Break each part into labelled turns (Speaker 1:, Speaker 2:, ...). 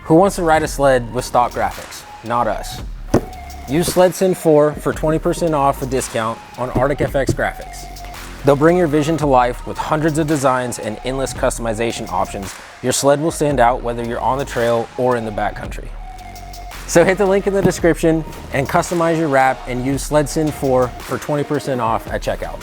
Speaker 1: Who wants to ride a sled with stock graphics? Not us. Use SledSend 4 for 20% off a discount on Arctic FX graphics. They'll bring your vision to life with hundreds of designs and endless customization options. Your sled will stand out whether you're on the trail or in the backcountry. So hit the link in the description and customize your wrap and use SledSend 4 for 20% off at checkout.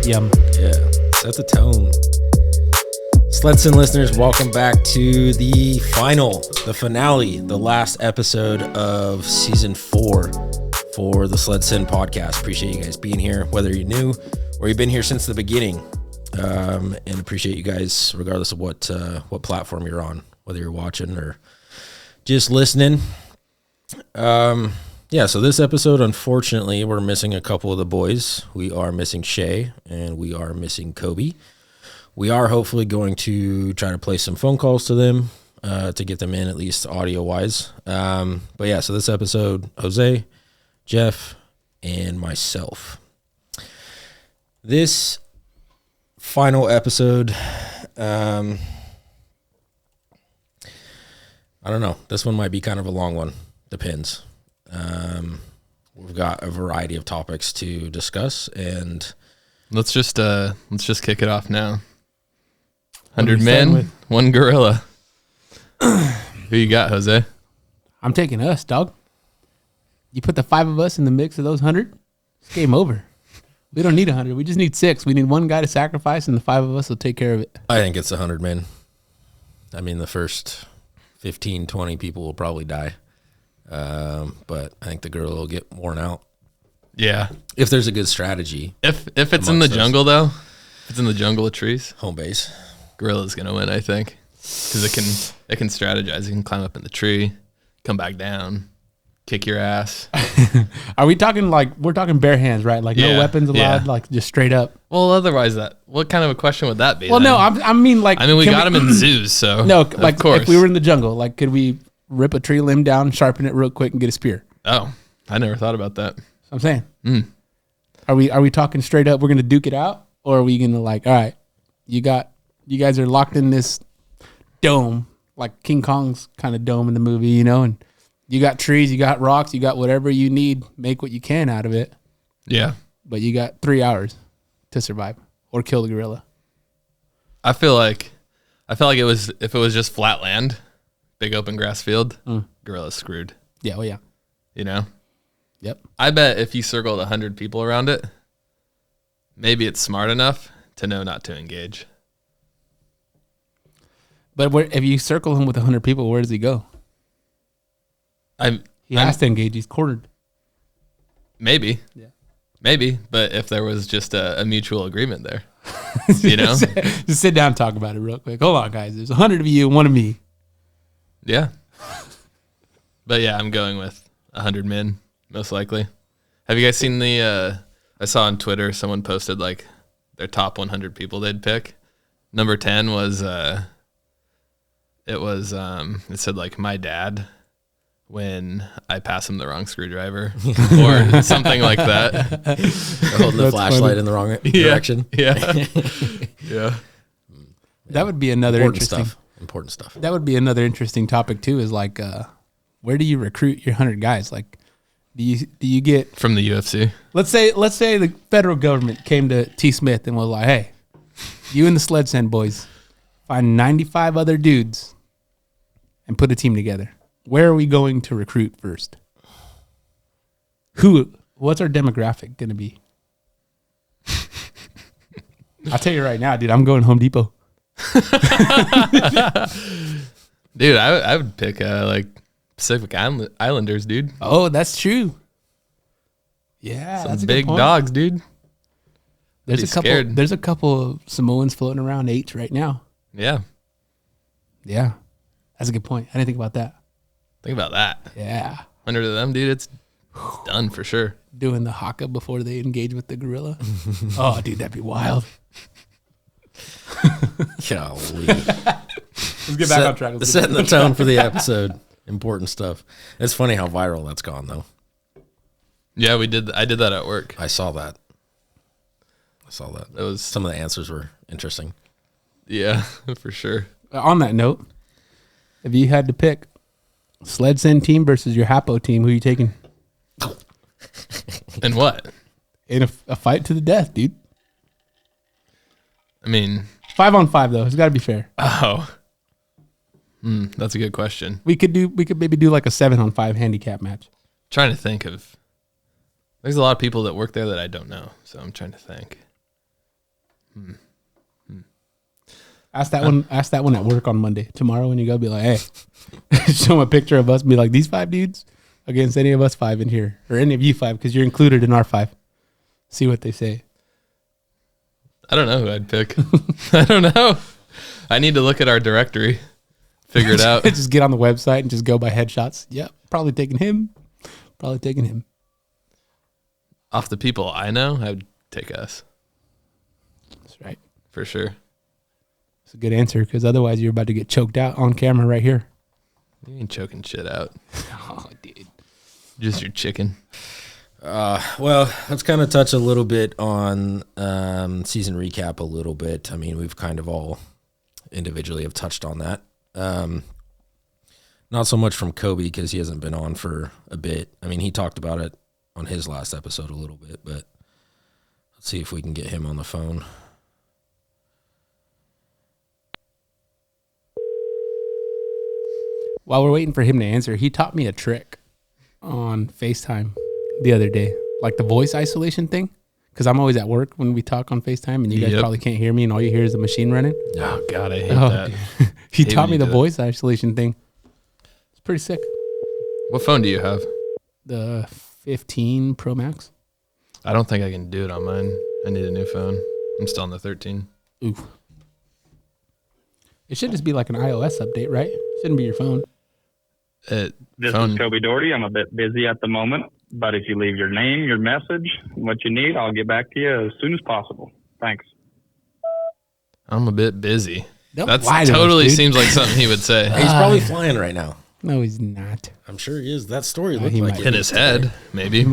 Speaker 2: Yum.
Speaker 3: Yeah, set the tone. SledSend listeners, welcome back to the finale, the last episode of season 4 for the SledSend podcast. Appreciate you guys being here, whether you're new or you've been here since the beginning. And appreciate you guys, regardless of what platform you're on, whether you're watching or just listening. Yeah, so this episode, unfortunately, we're missing a couple of the boys. We are missing Shae, and we are missing Kobe. We are hopefully going to try to place some phone calls to them to get them in, at least audio-wise. But yeah, so this episode, Jose, Jeff, and myself. This final episode, I don't know. This one might be kind of a long one. Depends. We've got a variety of topics to discuss, and
Speaker 4: let's just kick it off now. 100 men, one gorilla. Who you got, Jose?
Speaker 2: I'm taking us, dog. You put the 5 of us in the mix of those 100, it's game over. We don't need 100. We just need 6. We need one guy to sacrifice, and the 5 of us will take care of it.
Speaker 3: I think it's 100 men. I mean, the first 15, 20 people will probably die. But I think the gorilla will get worn out.
Speaker 4: Yeah.
Speaker 3: If there's a good strategy.
Speaker 4: If it's in the jungle, though, if it's in the jungle of trees,
Speaker 3: home base,
Speaker 4: gorilla's going to win, I think. Because it can strategize. It can climb up in the tree, come back down, kick your ass.
Speaker 2: Are we talking we're talking bare hands, right? Like no weapons allowed, like just straight up.
Speaker 4: Well, otherwise what kind of a question would that be?
Speaker 2: Well,
Speaker 4: then?
Speaker 2: no, I mean we
Speaker 4: got them in zoos, so.
Speaker 2: No, like
Speaker 4: of course.
Speaker 2: If we were in the jungle, like could we rip a tree limb down, sharpen it real quick, and get a spear?
Speaker 4: Oh, I never thought about that.
Speaker 2: I'm saying. Are we talking straight up? We're gonna duke it out, or are we gonna all right? You guys are locked in this dome, like King Kong's kind of dome in the movie, and you got trees, you got rocks, you got whatever you need. Make what you can out of it.
Speaker 4: Yeah,
Speaker 2: but you got 3 hours to survive or kill the gorilla.
Speaker 4: I feel like if it was just flat land, big open grass field, gorilla's screwed.
Speaker 2: Yeah, well, yeah.
Speaker 4: Yep. I bet if you circled 100 people around it, maybe it's smart enough to know not to engage.
Speaker 2: But if you circle him with 100 people, where does he go? He has to engage. He's cornered.
Speaker 4: Maybe.
Speaker 2: Yeah.
Speaker 4: Maybe. But if there was just a mutual agreement there,
Speaker 2: just sit down and talk about it real quick. Hold on, guys. There's 100 of you and 1 of me.
Speaker 4: Yeah. But yeah, I'm going with 100 men, most likely. Have you guys seen I saw on Twitter, someone posted like their top 100 people they'd pick. Number 10 was, it said like my dad when I pass him the wrong screwdriver or something like that.
Speaker 3: Holding the flashlight in the wrong direction.
Speaker 4: Yeah. Yeah.
Speaker 2: That would be another
Speaker 3: Important stuff.
Speaker 2: That would be another interesting topic too, is like, where do you recruit your 100 guys? Like, do you get
Speaker 4: from the UFC?
Speaker 2: Let's say the federal government came to T. Smith and was like, hey, you and the SledSend boys find 95 other dudes and put a team together. Where are we going to recruit first? What's our demographic going to be? I'll tell you right now, dude, I'm going Home Depot.
Speaker 4: Dude, I would pick like Pacific Islanders, dude.
Speaker 2: Oh, that's true. Yeah,
Speaker 4: some big dogs, dude.
Speaker 2: There's a couple of Samoans floating around 8s right now.
Speaker 4: Yeah.
Speaker 2: Yeah. That's a good point. I didn't think about that.
Speaker 4: Think about that.
Speaker 2: Yeah.
Speaker 4: 100 of them, dude, it's done for sure.
Speaker 2: doing the haka before they engage with the gorilla. Oh, dude, that'd be wild.
Speaker 3: Golly.
Speaker 2: Let's get back on track.
Speaker 3: Setting the tone for the episode. Important stuff. It's funny how viral that's gone, though.
Speaker 4: Yeah, we did. I did that at work.
Speaker 3: I saw that.
Speaker 4: It was
Speaker 3: Some of the answers were interesting.
Speaker 4: Yeah, for sure.
Speaker 2: On that note, if you had to pick SledSend team versus your Hapo team, who are you taking?
Speaker 4: And what?
Speaker 2: In a fight to the death, dude.
Speaker 4: I mean,
Speaker 2: 5-on-5 though. It's got to be fair.
Speaker 4: oh, that's a good question.
Speaker 2: We could maybe do like a 7-on-5 handicap match.
Speaker 4: Trying to think of. There's a lot of people that work there that I don't know, so I'm trying to think.
Speaker 2: Ask that one at work on Monday. Tomorrow when you go, be like, hey, show them a picture of us. Be like, these 5 dudes against any of us 5 in here, or any of you 5, because you're included in our 5. See what they say.
Speaker 4: I don't know who I'd pick. I don't know. I need to look at our directory, figure it out.
Speaker 2: Just get on the website and just go by headshots. Yep, probably taking him.
Speaker 4: Off the people I know, I would take us.
Speaker 2: That's right.
Speaker 4: For sure.
Speaker 2: It's a good answer, because otherwise you're about to get choked out on camera right here.
Speaker 4: You ain't choking shit out.
Speaker 2: Oh, dude.
Speaker 4: Just your chicken.
Speaker 3: Well, let's kind of touch a little bit on season recap a little bit. I mean, we've kind of all individually have touched on that. Not so much from Kobe because he hasn't been on for a bit. I mean, he talked about it on his last episode a little bit, but let's see if we can get him on the phone.
Speaker 2: While we're waiting for him to answer, he taught me a trick on FaceTime the other day, like the voice isolation thing, because I'm always at work when we talk on FaceTime, and you guys probably can't hear me, and all you hear is the machine running.
Speaker 4: Oh, God, I hate that.
Speaker 2: He taught me the voice isolation thing. It's pretty sick.
Speaker 4: What phone do you have?
Speaker 2: The 15 Pro Max.
Speaker 4: I don't think I can do it on mine. I need a new phone. I'm still on the 13.
Speaker 2: Oof. It should just be like an iOS update, right? Shouldn't be your phone.
Speaker 5: This is Kobe Doherty. I'm a bit busy at the moment, but if you leave your name, your message, what you need, I'll get back to you as soon as possible. Thanks.
Speaker 4: I'm a bit busy.
Speaker 2: That
Speaker 4: totally seems like something he would say.
Speaker 3: He's probably flying right now.
Speaker 2: No, he's not.
Speaker 3: I'm sure he is. That story looked like it.
Speaker 4: In his head, maybe.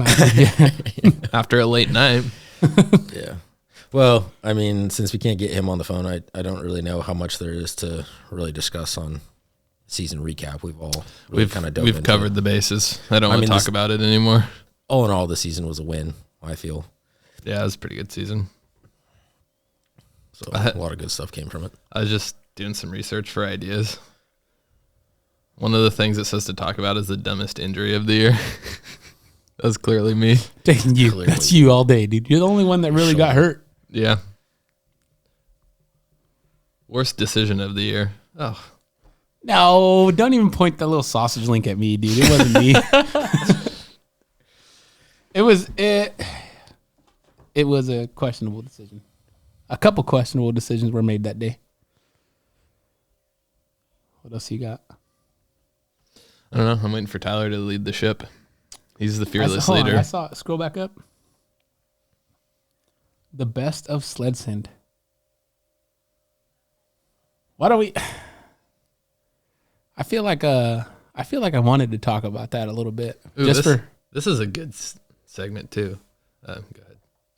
Speaker 4: After a late night.
Speaker 3: Yeah. Well, I mean, since we can't get him on the phone, I don't really know how much there is to really discuss on season recap. We've kind of dove into
Speaker 4: covered the bases. I don't want to talk about it anymore.
Speaker 3: All in all, the season was a win, I feel.
Speaker 4: Yeah, it was a pretty good season.
Speaker 3: So a lot of good stuff came from it.
Speaker 4: I was just doing some research for ideas. One of the things it says to talk about is the dumbest injury of the year. That was clearly me.
Speaker 2: Taking you. Clearly. That's you all day, dude. You're the only one that really got hurt.
Speaker 4: Yeah. Worst decision of the year. Oh.
Speaker 2: No, don't even point that little sausage link at me, dude. It wasn't me. It was a questionable decision. A couple questionable decisions were made that day. What else you got?
Speaker 4: I don't know. I'm waiting for Tyler to lead the ship. He's the fearless leader.
Speaker 2: I saw it. Scroll back up. The best of SledSend. Why don't we? I feel like I wanted to talk about that a little bit.
Speaker 4: Ooh, this is a good segment too. Go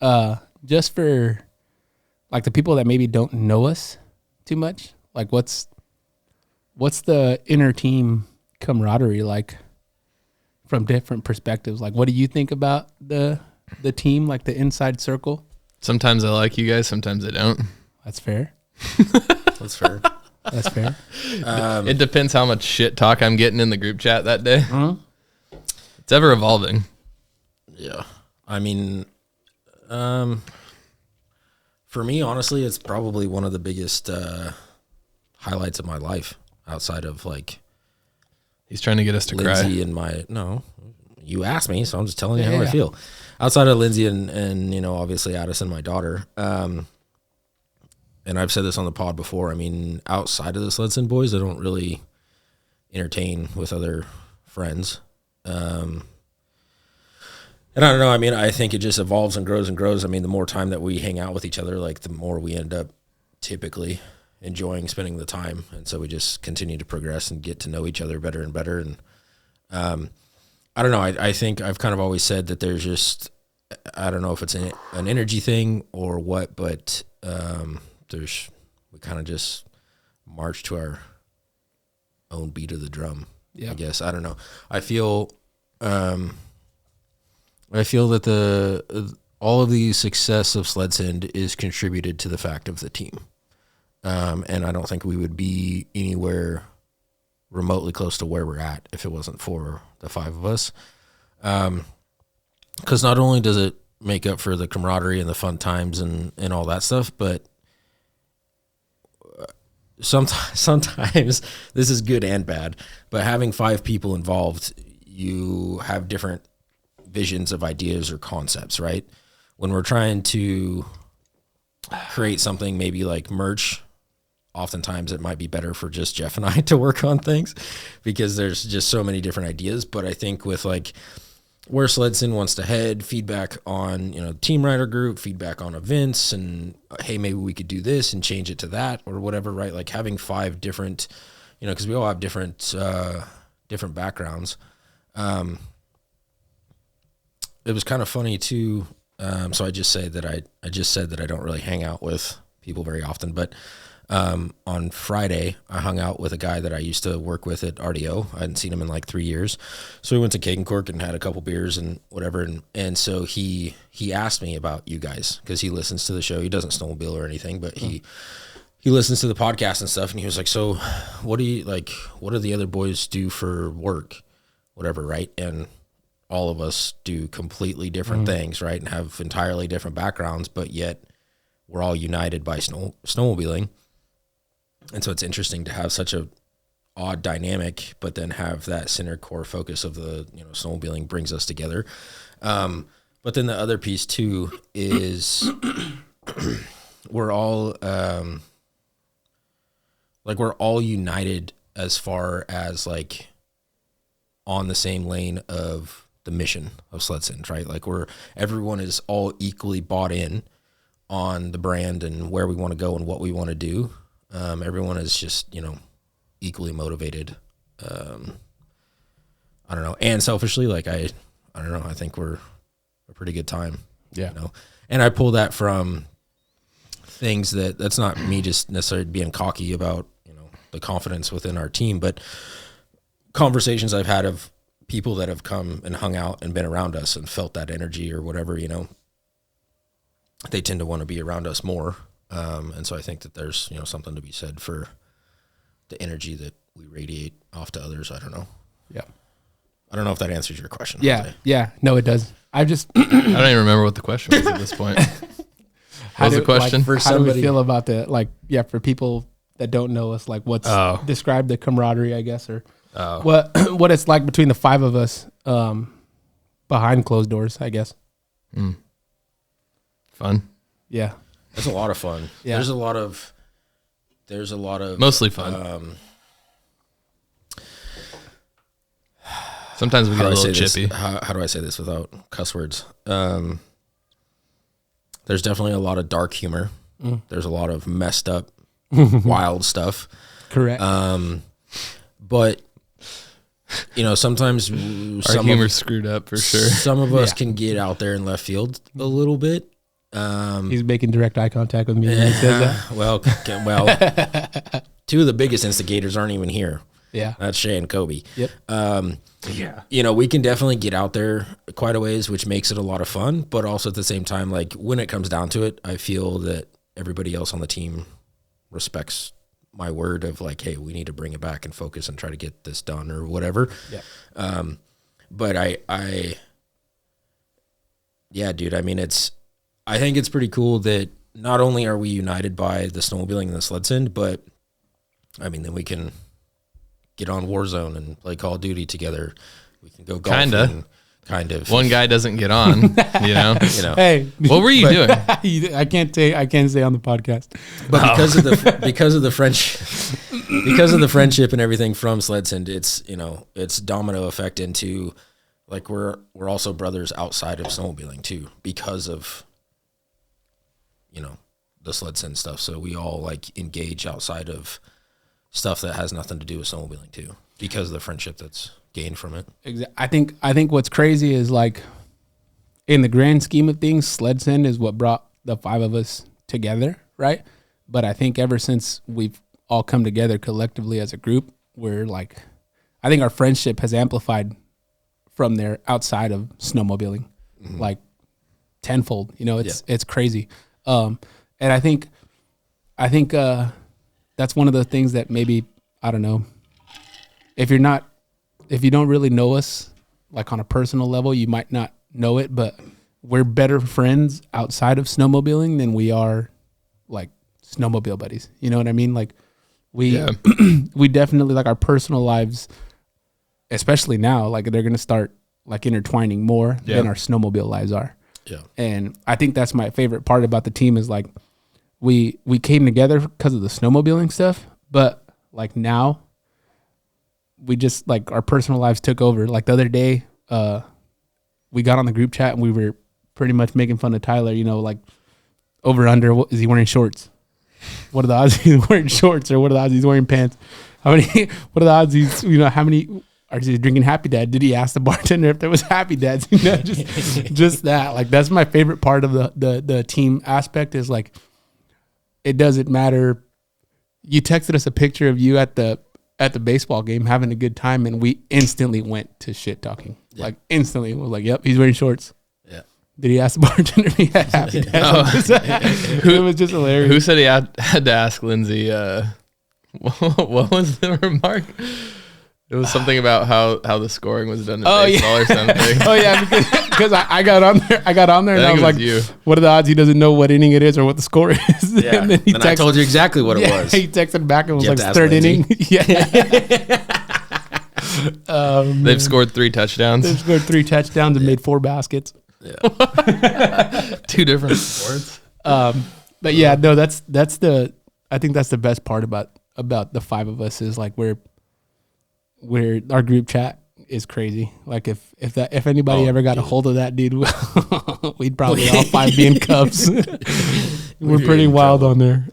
Speaker 4: ahead.
Speaker 2: Just for like the people that maybe don't know us too much. Like what's the inner team camaraderie like from different perspectives? Like, what do you think about the team, like the inside circle?
Speaker 4: Sometimes I like you guys, sometimes I don't.
Speaker 2: That's fair.
Speaker 3: That's fair.
Speaker 2: That's fair.
Speaker 4: It depends how much shit talk I'm getting in the group chat that day. It's ever evolving.
Speaker 3: Yeah. I mean, for me, honestly, it's probably one of the biggest highlights of my life outside of like.
Speaker 4: He's trying to get us to
Speaker 3: Lindsay
Speaker 4: cry.
Speaker 3: No, you asked me, so I'm just telling you how I feel. Outside of Lindsay and you know, obviously Addison, my daughter, and I've said this on the pod before. I mean, outside of the SledSend boys, I don't really entertain with other friends. And I don't know. I mean, I think it just evolves and grows and grows. I mean, the more time that we hang out with each other, like the more we end up typically enjoying spending the time. And so we just continue to progress and get to know each other better and better. And I don't know. I think I've kind of always said that there's just, I don't know if it's an energy thing or what, but we kind of just march to our own beat of the drum. Yeah. I guess. I don't know. I feel that all of the success of SledSend is contributed to the fact of the team. And I don't think we would be anywhere remotely close to where we're at if it wasn't for the 5 of us. Because not only does it make up for the camaraderie and the fun times and all that stuff, but sometimes this is good and bad, but having 5 people involved, you have different visions of ideas or concepts, right? When we're trying to create something maybe like merch, oftentimes it might be better for just Jeff and I to work on things because there's just so many different ideas. But I think with like where SledSend wants to head, feedback on, team rider group, feedback on events, and hey, maybe we could do this and change it to that or whatever, right? Like having 5 different, because we all have different backgrounds. It was kind of funny too. So I just said that I don't really hang out with people very often, but on Friday I hung out with a guy that I used to work with at RDO. I hadn't seen him in like 3 years. So we went to Cake and Cork and had a couple beers and whatever. And so he asked me about you guys because he listens to the show. He doesn't snowmobile or anything, but he listens to the podcast and stuff. And he was like, so what do the other boys do for work? Whatever. Right. And all of us do completely different things, right? And have entirely different backgrounds, but yet we're all united by snowmobiling. And so it's interesting to have such a odd dynamic, but then have that center core focus of the, snowmobiling brings us together. But then the other piece too is we're all united as far as like on the same lane of the mission of SledSend, right? Like everyone is all equally bought in on the brand and where we want to go and what we want to do. Everyone is just, equally motivated. I don't know. And selfishly, like I don't know, I think we're a pretty good time. Yeah. And I pull that from things that's not me just necessarily being cocky about, the confidence within our team, but conversations I've had of people that have come and hung out and been around us and felt that energy or whatever, they tend to want to be around us more. And so I think that there's, something to be said for the energy that we radiate off to others. I don't know. Yeah. I don't know if that answers your question.
Speaker 2: Yeah.
Speaker 3: Jose.
Speaker 2: Yeah. No, it does. I don't
Speaker 4: even remember what the question was at this point. What was the question?
Speaker 2: How do we feel about for people that don't know us, like describe the camaraderie, I guess, or what it's like between the 5 of us behind closed doors, I guess.
Speaker 4: Fun.
Speaker 2: Yeah.
Speaker 3: It's a lot of fun. Yeah. There's a lot of
Speaker 4: mostly fun. Sometimes we get a little chippy.
Speaker 3: How do I say this without cuss words? There's definitely a lot of dark humor. There's a lot of messed up, wild stuff.
Speaker 2: Correct.
Speaker 3: But sometimes
Speaker 4: our humor's screwed up for sure.
Speaker 3: Some of us can get out there in left field a little bit.
Speaker 2: He's making direct eye contact with me when he says that.
Speaker 3: Well, 2 of the biggest instigators aren't even here.
Speaker 2: Yeah.
Speaker 3: That's Shae and Kobe.
Speaker 2: Yep.
Speaker 3: We can definitely get out there quite a ways, which makes it a lot of fun, but also at the same time, like when it comes down to it, I feel that everybody else on the team respects my word of like, hey, we need to bring it back and focus and try to get this done or whatever. Yeah. But dude, I mean, I think it's pretty cool that not only are we united by the snowmobiling and the SledSend, but I mean, then we can get on Warzone and play Call of Duty together. We can go golfing. Kind of.
Speaker 4: One guy doesn't get on,
Speaker 2: Hey,
Speaker 4: what were you doing?
Speaker 2: I can't say on the podcast.
Speaker 3: But because of the friendship and everything from SledSend, it's domino effect into like we're also brothers outside of snowmobiling too, because of, you know, the SledSend stuff. So we all like engage outside of stuff that has nothing to do with snowmobiling too, because of the friendship that's gained from it.
Speaker 2: I think what's crazy is like, in the grand scheme of things, SledSend is what brought the 5 of us together, right? But I think ever since we've all come together collectively as a group, we're like, I think our friendship has amplified from there outside of snowmobiling, like tenfold. You know, it's crazy. And I think that's one of the things that maybe, I don't know, if you don't really know us like on a personal level, you might not know it, but we're better friends outside of snowmobiling than we are like snowmobile buddies. You know what I mean? Like we definitely, like, our personal lives, especially now, like they're going to start like intertwining more than our snowmobile lives are.
Speaker 3: Yeah.
Speaker 2: And I think that's my favorite part about the team is like we came together because of the snowmobiling stuff, but like now we just like our personal lives took over. Like the other day, we got on the group chat and we were pretty much making fun of Tyler, you know, like over under, is he wearing shorts? What are the odds he's wearing shorts, or what are the odds he's wearing pants? What are the odds he's, you know, how many are he drinking Happy Dad? Did he ask the bartender if there was Happy Dads? You know, just that. Like that's my favorite part of the team aspect is like, it doesn't matter. You texted us a picture of you at the baseball game having a good time, and we instantly went to shit talking. Yeah. Like instantly, we was like, "Yep, he's wearing shorts." Yeah. Did he ask the bartender if he had Happy Dads? It was just hilarious.
Speaker 4: Who said he had to ask Lindsay? What was the remark? It was something about how the scoring was done in baseball or something.
Speaker 2: Oh yeah, because I got on there and I was like, what are the odds he doesn't know what inning it is or what the score is?
Speaker 3: Yeah. And then I told you exactly what it was.
Speaker 2: He texted back and was like, third inning.
Speaker 4: They've scored 3 touchdowns.
Speaker 2: They've scored 3 touchdowns and made 4 baskets.
Speaker 3: Yeah.
Speaker 4: 2 different sports.
Speaker 2: But yeah, no, I think that's the best part about the 5 of us is like where our group chat is crazy. Like if anybody ever got a hold of that dude, we'd probably all 5 be in cuffs. We're pretty wild on there.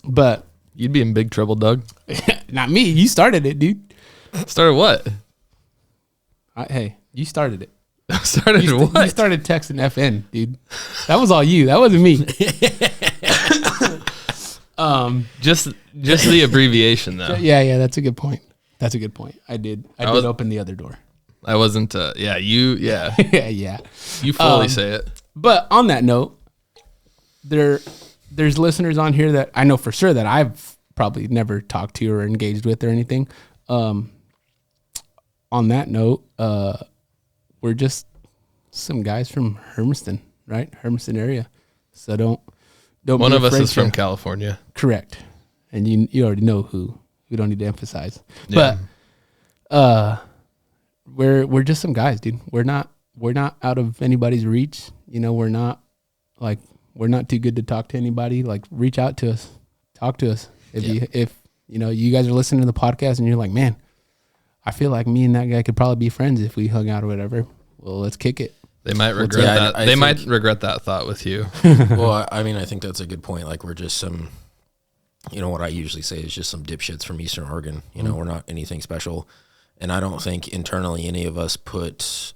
Speaker 2: But
Speaker 4: you'd be in big trouble, Doug.
Speaker 2: Not me. You started it, dude.
Speaker 4: Started what?
Speaker 2: Hey, you started it.
Speaker 4: Started what?
Speaker 2: You started texting FN, dude. That was all you. That wasn't me.
Speaker 4: Just the abbreviation though.
Speaker 2: Yeah, that's a good point. I did open the other door.
Speaker 4: I wasn't yeah.
Speaker 2: Yeah.
Speaker 4: You fully say it.
Speaker 2: But on that note, there's listeners on here that I know for sure that I've probably never talked to or engaged with or anything. On that note, we're just some guys from Hermiston, right? Hermiston area. So don't
Speaker 4: one of us is from California.
Speaker 2: Correct. And you already know who. We don't need to emphasize. Yeah. But we're just some guys, dude. We're not out of anybody's reach. You know, we're not too good to talk to anybody. Like, reach out to us. Talk to us. If you guys are listening to the podcast and you're like, man, I feel like me and that guy could probably be friends if we hung out or whatever. Well, let's kick it.
Speaker 4: They might regret that. They might regret that thought with you.
Speaker 3: Well, I mean, I think that's a good point. Like, we're just some, what I usually say is just some dipshits from Eastern Oregon. We're not anything special. And I don't think internally any of us put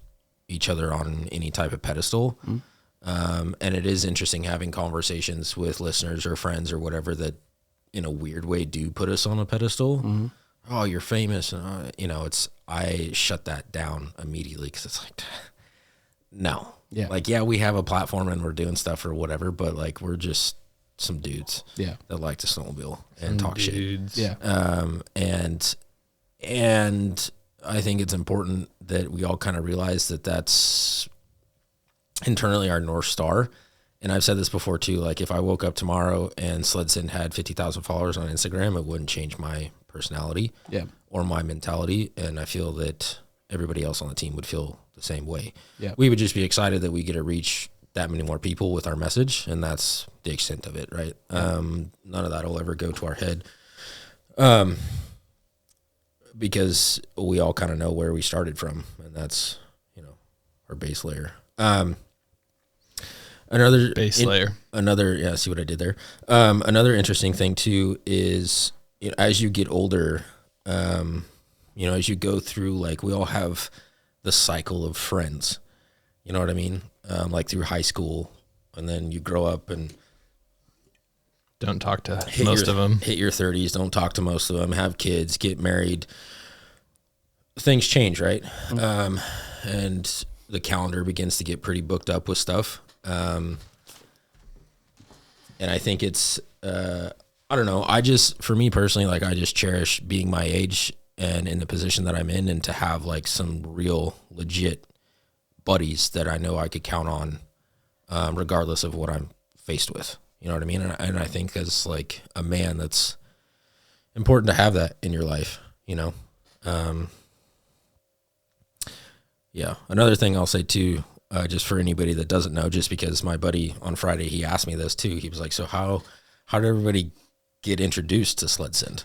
Speaker 3: each other on any type of pedestal. And it is interesting having conversations with listeners or friends or whatever that in a weird way do put us on a pedestal. Oh, you're famous. I shut that down immediately because it's like, no. Yeah. Like, yeah, we have a platform and we're doing stuff or whatever, but like, we're just some dudes that like to snowmobile and talk shit.
Speaker 2: Yeah.
Speaker 3: And I think it's important that we all kind of realize that that's internally our North Star. And I've said this before too, like if I woke up tomorrow and SledSend had 50,000 followers on Instagram, it wouldn't change my personality or my mentality. And I feel that everybody else on the team would feel the same way. Yeah. We would just be excited that we get to reach that many more people with our message. And that's the extent of it. Right. None of that will ever go to our head. Because we all kind of know where we started from, and that's, or base layer. Another
Speaker 4: Base layer.
Speaker 3: Another, see what I did there. Another interesting thing too is, as you get older, as you go through, like, we all have the cycle of friends. You know what I mean? Like through high school, and then you grow up and
Speaker 4: don't talk to most of them.
Speaker 3: Hit your 30s, don't talk to most of them. Have kids, get married. Things change, right? And the calendar begins to get pretty booked up with stuff. And I think it's, I don't know. For me personally, like, I just cherish being my age and in the position that I'm in, and to have like some real legit buddies that I know I could count on, regardless of what I'm faced with. You know what I mean? And I think as like a man, that's important to have that in your life, Yeah. Another thing I'll say too, just for anybody that doesn't know, just because my buddy on Friday, he asked me this too. He was like, so how did everybody get introduced to SledSend?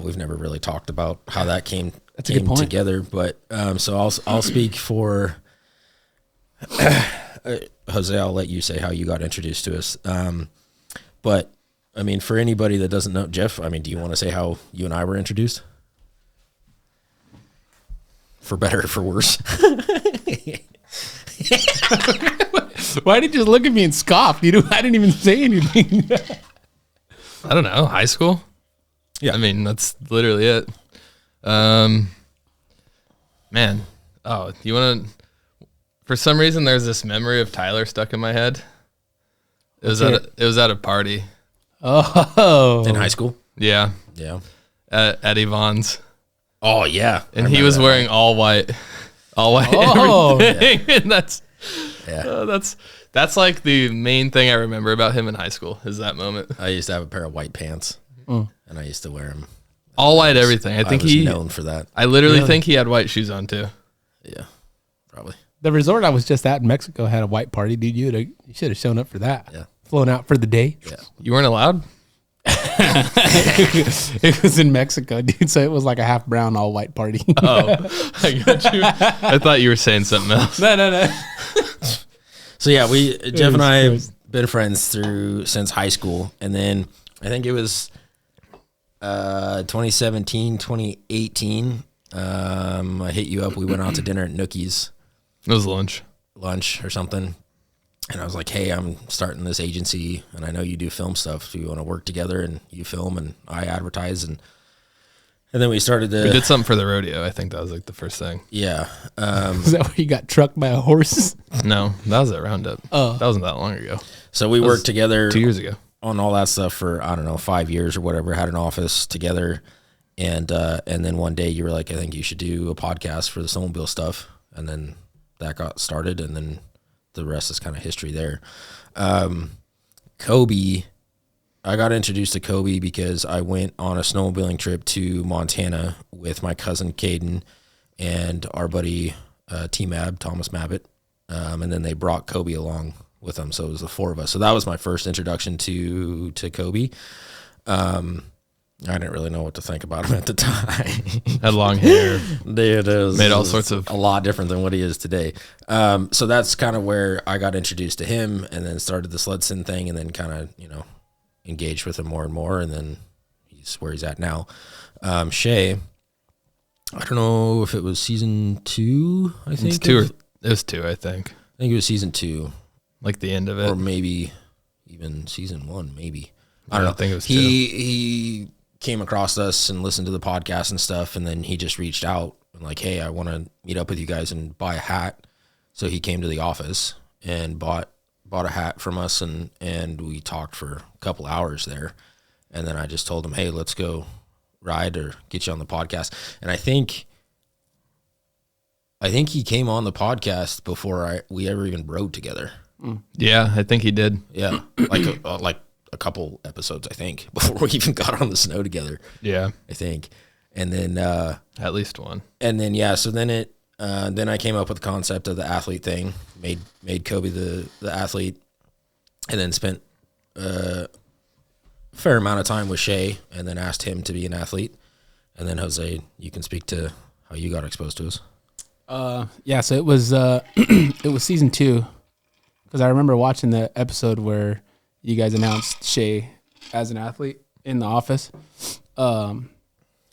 Speaker 3: We've never really talked about how that came together, but so I'll speak for Jose. I'll let you say how you got introduced to us. But I mean, for anybody that doesn't know, Jeff, I mean, do you want to say how you and I were introduced? For better or for worse?
Speaker 2: Why did you just look at me and scoff? I didn't even say anything.
Speaker 4: I don't know. High school?
Speaker 3: Yeah.
Speaker 4: I mean, that's literally it. Man. Oh, you want to... For some reason, there's this memory of Tyler stuck in my head. It was at a party.
Speaker 2: Oh.
Speaker 3: In high school?
Speaker 4: Yeah.
Speaker 3: Yeah.
Speaker 4: At Yvonne's.
Speaker 3: Oh, yeah.
Speaker 4: And he was wearing all white. All white.
Speaker 2: Oh.
Speaker 4: Everything. And that's like the main thing I remember about him in high school, is that moment.
Speaker 3: I used to have a pair of white pants, and I used to wear them.
Speaker 4: All white everything. I think
Speaker 3: was known for that.
Speaker 4: I literally think he had white shoes on too.
Speaker 3: Yeah, probably.
Speaker 2: The resort I was just at in Mexico had a white party, dude. You should have shown up for that.
Speaker 3: Yeah.
Speaker 2: Flown out for the day.
Speaker 3: Yeah.
Speaker 4: You weren't allowed?
Speaker 2: It was in Mexico, dude. So it was like a half brown, all white party.
Speaker 4: Oh, I got you. I thought you were saying something else.
Speaker 2: No.
Speaker 3: So yeah, Jeff and I have been friends since high school, and then I think it was 2017, 2018. I hit you up. We went out to dinner at Nookie's.
Speaker 4: It was lunch
Speaker 3: or something. And I was like, hey, I'm starting this agency, and I know you do film stuff. Do you want to work together? And you film, and I advertise. And then we started to...
Speaker 4: We did something for the rodeo. I think that was like the first thing.
Speaker 3: Yeah.
Speaker 2: Is that where you got trucked by a horse?
Speaker 4: No, that was at Roundup.
Speaker 2: Oh.
Speaker 4: That wasn't that long ago.
Speaker 3: So we worked together
Speaker 4: 2 years ago
Speaker 3: on all that stuff for, I don't know, 5 years or whatever. Had an office together. And then one day you were like, I think you should do a podcast for the snowmobile stuff. And then that got started, and then the rest is kind of history there. Kobe, I got introduced to Kobe because I went on a snowmobiling trip to Montana with my cousin Caden and our buddy T-Mab, Thomas Mabbitt. And then they brought Kobe along with them. So it was the four of us. So that was my first introduction to Kobe. I didn't really know what to think about him at the time.
Speaker 4: Had long hair.
Speaker 3: It is,
Speaker 4: made all sorts of...
Speaker 3: A lot different than what he is today. So that's kind of where I got introduced to him, and then started the SledSend thing, and then kind of, engaged with him more and more, and then he's where he's at now. Shae, I don't know if it was season 2, I think.
Speaker 4: It was 2, I think.
Speaker 3: I think it was season 2.
Speaker 4: Like the end of it.
Speaker 3: Or maybe even season 1, maybe. I don't know.
Speaker 4: I think it was 2.
Speaker 3: He came across us and listened to the podcast and stuff, and then he just reached out and like, hey, I want to meet up with you guys and buy a hat. So he came to the office and bought a hat from us, and we talked for a couple hours there. And then I just told him, hey, let's go ride or get you on the podcast. And I think he came on the podcast before we ever even rode together.
Speaker 4: Yeah, I think he did.
Speaker 3: Yeah, like a couple episodes, I think, before we even got on the snow together.
Speaker 4: Yeah,
Speaker 3: I think. And then
Speaker 4: at least one.
Speaker 3: And then so then then I came up with the concept of the athlete thing, made Kobe the athlete, and then spent a fair amount of time with Shae, and then asked him to be an athlete. And then Jose, you can speak to how you got exposed to us.
Speaker 2: Yeah, so it was it was season 2, because I remember watching the episode where you guys announced Shae as an athlete in the office.
Speaker 3: And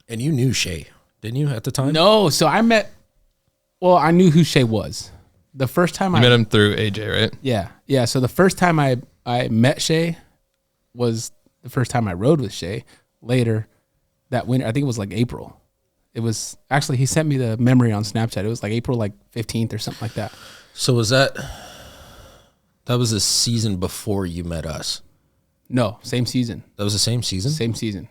Speaker 3: you knew Shae, didn't you, at the time?
Speaker 2: No, so I knew who Shae was. The first time
Speaker 4: You met him through AJ, right?
Speaker 2: Yeah. So the first time I met Shae was the first time I rode with Shae. Later that winter, I think it was like April. It was actually, he sent me the memory on Snapchat. It was like April 15th or something like that.
Speaker 3: So was that was the season before you met us?
Speaker 2: No, same season.
Speaker 3: That was the same season?
Speaker 2: Same season.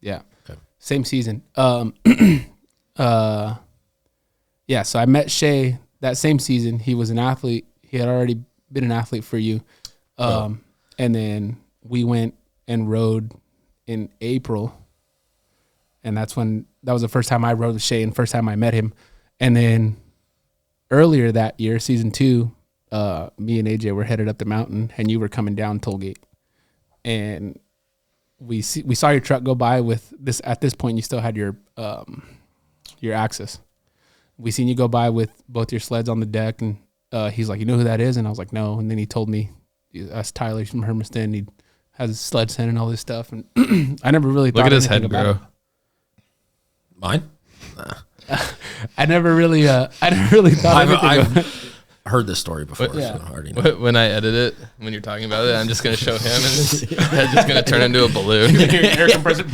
Speaker 2: Yeah.
Speaker 3: Okay.
Speaker 2: Same season. Yeah, so I met Shae that same season. He was an athlete. He had already been an athlete for you. And then we went and rode in April. And that was the first time I rode with Shae and first time I met him. And then earlier that year, season 2, me and AJ were headed up the mountain and you were coming down Tollgate. And we saw your truck go by with this. At this point, you still had your Axis. We seen you go by with both your sleds on the deck, and he's like, "You know who that is?" And I was like, "No." And then he told me, "That's Tyler from Hermiston. He has his SledSend and all this stuff." And I never really thought
Speaker 4: Look at his head
Speaker 2: about
Speaker 4: grow.
Speaker 2: it.
Speaker 3: Mine?
Speaker 2: I never really thought
Speaker 3: I've heard this story before.
Speaker 2: Yeah.
Speaker 3: So I already know.
Speaker 4: When I edit it, when you're talking about it, I'm just going to show him and his head's just going to turn into a balloon.
Speaker 2: air compressor.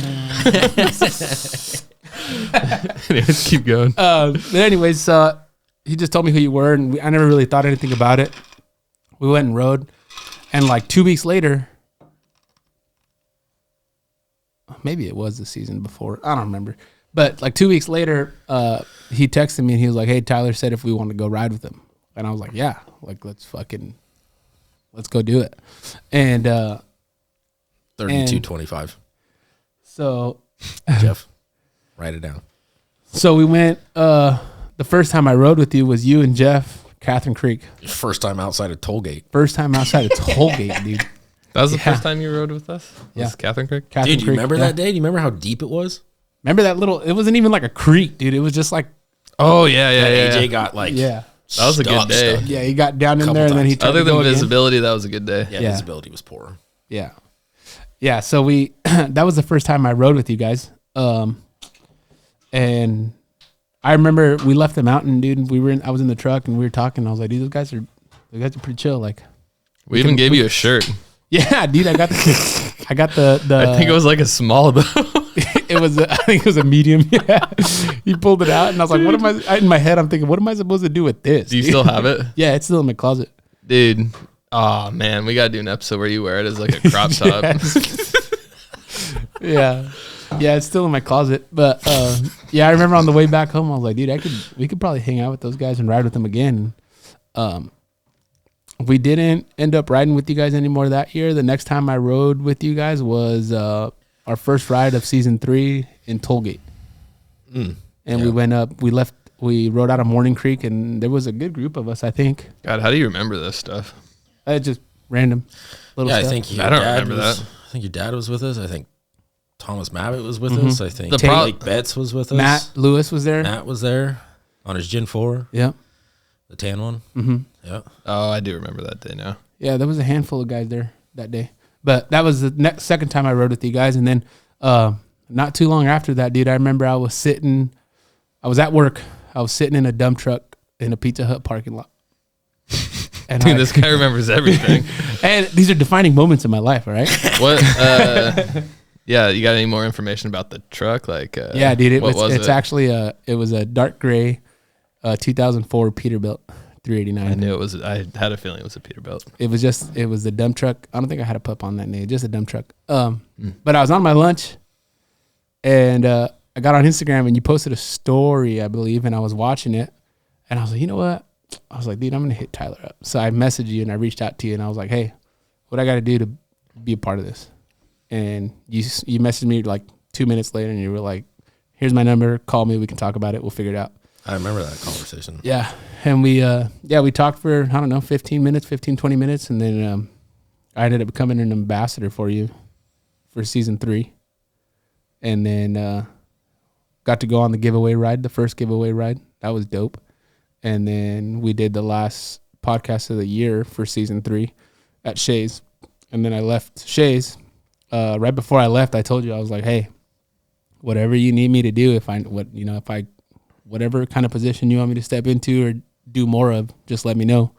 Speaker 4: Anyways, keep going.
Speaker 2: But anyways, he just told me who you were, and I never really thought anything about it. We went and rode, and 2 weeks later, maybe it was the season before, I don't remember. But 2 weeks later, he texted me and he was like, "Hey, Tyler said if we want to go ride with him," and I was like, "Yeah, let's go do it." And
Speaker 3: 3225.
Speaker 2: So
Speaker 3: Jeff, write it down.
Speaker 2: So we went. The first time I rode with you was you and Jeff, Catherine Creek.
Speaker 3: First time outside of Tollgate.
Speaker 2: First time outside of Tollgate, dude.
Speaker 4: That was the first time you rode with us?
Speaker 2: Yeah.
Speaker 4: Catherine Creek?
Speaker 2: Catherine
Speaker 3: Dude, you
Speaker 2: Creek,
Speaker 3: remember
Speaker 2: yeah.
Speaker 3: that day? Do you remember how deep it was?
Speaker 2: Remember that little? It wasn't even like a creek, dude. It was just like,
Speaker 4: Oh, yeah.
Speaker 3: AJ got
Speaker 2: yeah,
Speaker 4: That was a good day.
Speaker 2: yeah. He got down in
Speaker 3: Couple
Speaker 2: there and then he
Speaker 3: times.
Speaker 2: tried
Speaker 4: Other
Speaker 2: to go
Speaker 4: than
Speaker 2: again.
Speaker 4: visibility, that was a good day.
Speaker 3: Yeah,
Speaker 2: Yeah.
Speaker 3: visibility was poor.
Speaker 2: Yeah. So we that was the first time I rode with you guys. And I remember we left the mountain, dude. And I was in the truck and we were talking. And I was like, "Dude, those guys are pretty chill." Like,
Speaker 4: We even gave you a shirt.
Speaker 2: yeah, dude. I got the.
Speaker 4: I think it was like a small, though.
Speaker 2: It was. I think it was a medium. Yeah. He pulled it out, and I was like, "What am I?" In my head, I'm thinking, "What am I supposed to do with this?"
Speaker 4: Do you still have it?
Speaker 2: Yeah, it's still in my closet.
Speaker 4: Dude. Oh, man. We got to do an episode where you wear it as like a crop top.
Speaker 2: Yeah. Yeah, it's still in my closet. But yeah, I remember on the way back home, I was like, "Dude, we could probably hang out with those guys and ride with them again." We didn't end up riding with you guys anymore that year. The next time I rode with you guys was our first ride of season 3 in Tollgate. And we went up, we rode out of Morning Creek, and there was a good group of us, I think.
Speaker 4: God, how do you remember this stuff?
Speaker 2: Just random little
Speaker 3: Yeah,
Speaker 2: stuff.
Speaker 3: I think
Speaker 4: I don't remember that.
Speaker 3: I think your dad was with us. I think Thomas Mabbott was with us. I think
Speaker 4: The
Speaker 3: Blake Betts was with us.
Speaker 2: Matt Lewis was there.
Speaker 3: Matt was there on his Gen 4,
Speaker 2: Yeah.
Speaker 3: the tan one.
Speaker 2: Mm-hmm.
Speaker 3: Yeah.
Speaker 4: Oh, I do remember that day now.
Speaker 2: Yeah, there was a handful of guys there that day. But that was the second time I rode with you guys. And then not too long after that, dude, I remember I was at work. I was sitting in a dump truck in a Pizza Hut parking lot. And
Speaker 4: Dude, this guy remembers everything.
Speaker 2: and these are defining moments in my life, all right?
Speaker 4: What? Yeah, you got any more information about the truck?
Speaker 2: Yeah, dude,
Speaker 4: it's
Speaker 2: actually it was a dark gray 2004 Peterbilt 389.
Speaker 4: I knew it was. I had a feeling it was a Peterbilt.
Speaker 2: It was a dump truck. I don't think I had a pup on that name, just a dump truck. But I was on my lunch and I got on Instagram and you posted a story, I believe, and I was watching it and I was like, you know what? I was like, dude, I'm going to hit Tyler up. So I messaged you and I reached out to you and I was like, hey, what I got to do to be a part of this? And you messaged me 2 minutes later and you were like, here's my number. Call me. We can talk about it. We'll figure it out.
Speaker 3: I remember that conversation.
Speaker 2: Yeah. And we talked for, I don't know, 15 minutes, 20 minutes. And then I ended up becoming an ambassador for you for season 3. And then got to go on the giveaway ride, the first giveaway ride. That was dope. And then we did the last podcast of the year for season 3 at Shae's. And then I left Shae's. Right before I left, I told you, I was like, hey, whatever you need me to do, whatever kind of position you want me to step into or do more of, just let me know.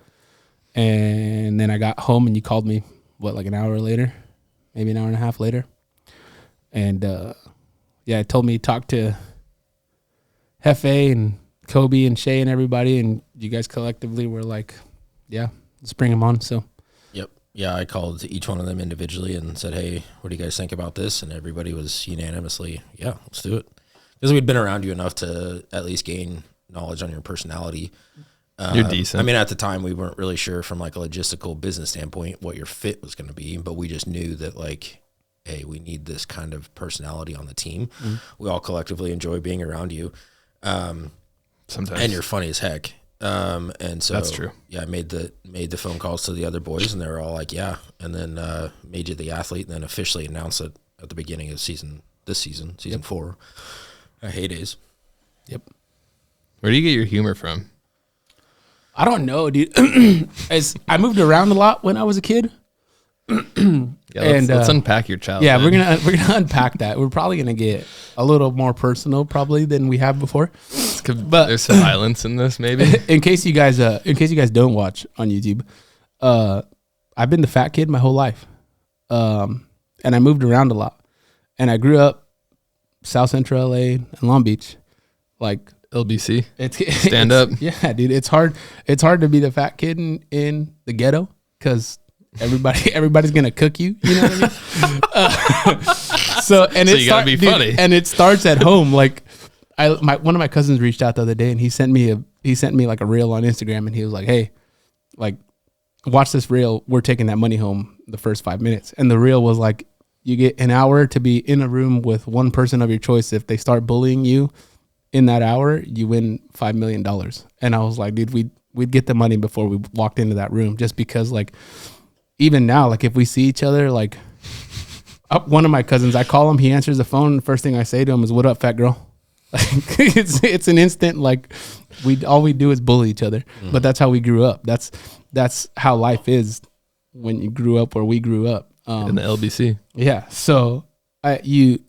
Speaker 2: And then I got home and you called me, like an hour later, maybe an hour and a half later. And it told me talk to Hefe and Kobe and Shae and everybody, and you guys collectively were like, yeah, let's bring them on. So
Speaker 3: yep. Yeah, I called each one of them individually and said, hey, what do you guys think about this? And everybody was unanimously, yeah, let's do it. Because we'd been around you enough to at least gain knowledge on your personality.
Speaker 4: You're decent.
Speaker 3: I mean, at the time, we weren't really sure from like a logistical business standpoint what your fit was going to be, but we just knew that like, hey, we need this kind of personality on the team. Mm-hmm. We all collectively enjoy being around you.
Speaker 4: Sometimes.
Speaker 3: And you're funny as heck. And so
Speaker 4: that's true.
Speaker 3: Yeah, I made the phone calls to the other boys and they were all like, yeah. And then made you the athlete and then officially announced it at the beginning of season 4. Heydays.
Speaker 2: Yep.
Speaker 4: Where do you get your humor from?
Speaker 2: I don't know, dude. I moved around a lot when I was a kid.
Speaker 4: Let's unpack your childhood.
Speaker 2: Yeah, we're gonna unpack that. We're probably gonna get a little more personal probably than we have before.
Speaker 4: But there's some violence in this, maybe.
Speaker 2: In case you guys don't watch on YouTube, I've been the fat kid my whole life, and I moved around a lot, and I grew up South Central LA and Long Beach, like
Speaker 4: LBC.
Speaker 2: Stand up. Yeah, dude, it's hard to be the fat kid in the ghetto because everybody's gonna cook you. You know what I mean? So you gotta be funny, and it starts at home. Like one of my cousins reached out the other day, and he sent me like a reel on Instagram, and he was like, "Hey, like, watch this reel. We're taking that money home the first 5 minutes." And the reel was like, you get an hour to be in a room with one person of your choice. If they start bullying you in that hour, you win $5 million. And I was like, dude, we'd get the money before we walked into that room, just because like. Even now, like if we see each other, like one of my cousins, I call him, he answers the phone, and the first thing I say to him is, "What up, fat girl?" Like, it's an instant, like all we do is bully each other. Mm. But that's how we grew up. That's how life is when you grew up where we grew up.
Speaker 4: In the LBC.
Speaker 2: Yeah. So you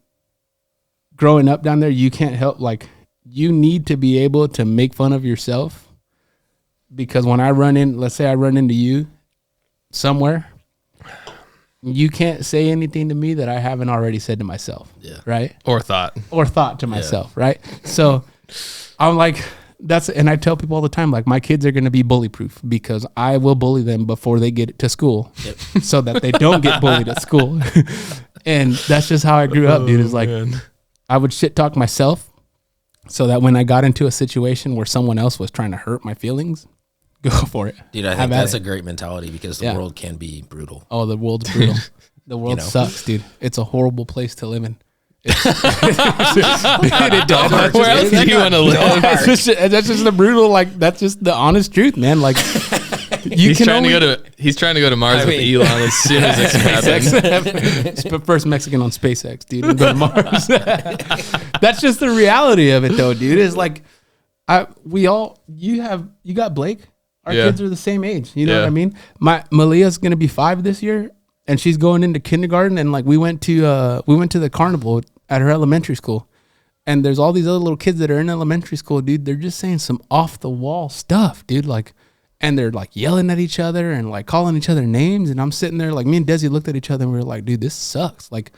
Speaker 2: growing up down there, you can't help, like, you need to be able to make fun of yourself, because when let's say I run into you somewhere, you can't say anything to me that I haven't already said to myself.
Speaker 3: Yeah.
Speaker 2: Right.
Speaker 4: Or thought
Speaker 2: to myself. Yeah. Right. So I'm like, and I tell people all the time, like, my kids are going to be bully proof, because I will bully them before they get to school. Yep. So that they don't get bullied at school. And that's just how I grew up, dude. Is like, I would shit talk myself so that when I got into a situation where someone else was trying to hurt my feelings, go for it.
Speaker 3: Dude, I think that's a great mentality, because the world can be brutal.
Speaker 2: Oh, the world's brutal. The world sucks, dude. It's a horrible place to live in. Dude, it does. Where else do you want to live? That's just the brutal, like, that's just the honest truth, man. Like,
Speaker 4: he's trying to go to Mars with Elon as soon as it happens.
Speaker 2: First Mexican on SpaceX, dude, and go to Mars. That's just the reality of it, though, dude. Is like, you got Blake. Our kids are the same age. You know what I mean? Malia's gonna be 5 this year, and she's going into kindergarten. And like, we went to the carnival at her elementary school, and there's all these other little kids that are in elementary school, dude. They're just saying some off the wall stuff, dude. Like, and they're like yelling at each other and like calling each other names. And I'm sitting there, like, me and Desi looked at each other and we were like, dude, this sucks. Like,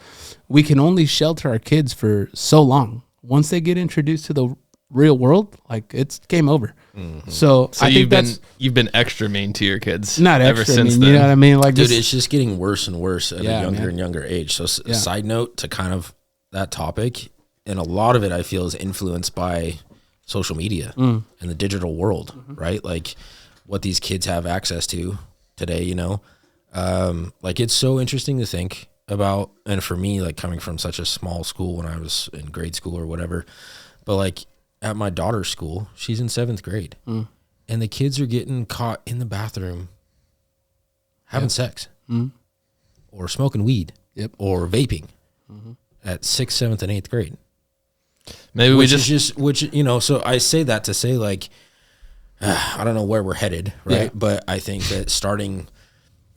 Speaker 2: we can only shelter our kids for so long. Once they get introduced to the real world, like, it's game over. Mm-hmm. So I think
Speaker 4: you've been extra mean to your kids,
Speaker 2: not
Speaker 4: ever
Speaker 2: extra
Speaker 4: since
Speaker 2: mean,
Speaker 4: then.
Speaker 2: You know what I mean? Like,
Speaker 3: dude, it's just getting worse and worse at a younger and younger age. So
Speaker 2: Yeah.
Speaker 3: Side note to kind of that topic, and a lot of it I feel is influenced by social media and the digital world, right? Like, what these kids have access to today, you know? Like, it's so interesting to think about, and for me, like, coming from such a small school when I was in grade school or whatever, but like, at my daughter's school, she's in 7th grade, and the kids are getting caught in the bathroom having sex or smoking weed or vaping at 6th, 7th, and 8th grade.
Speaker 4: Maybe
Speaker 3: which, you know, so I say that to say, like, I don't know where we're headed, right?
Speaker 2: Yeah.
Speaker 3: But I think that starting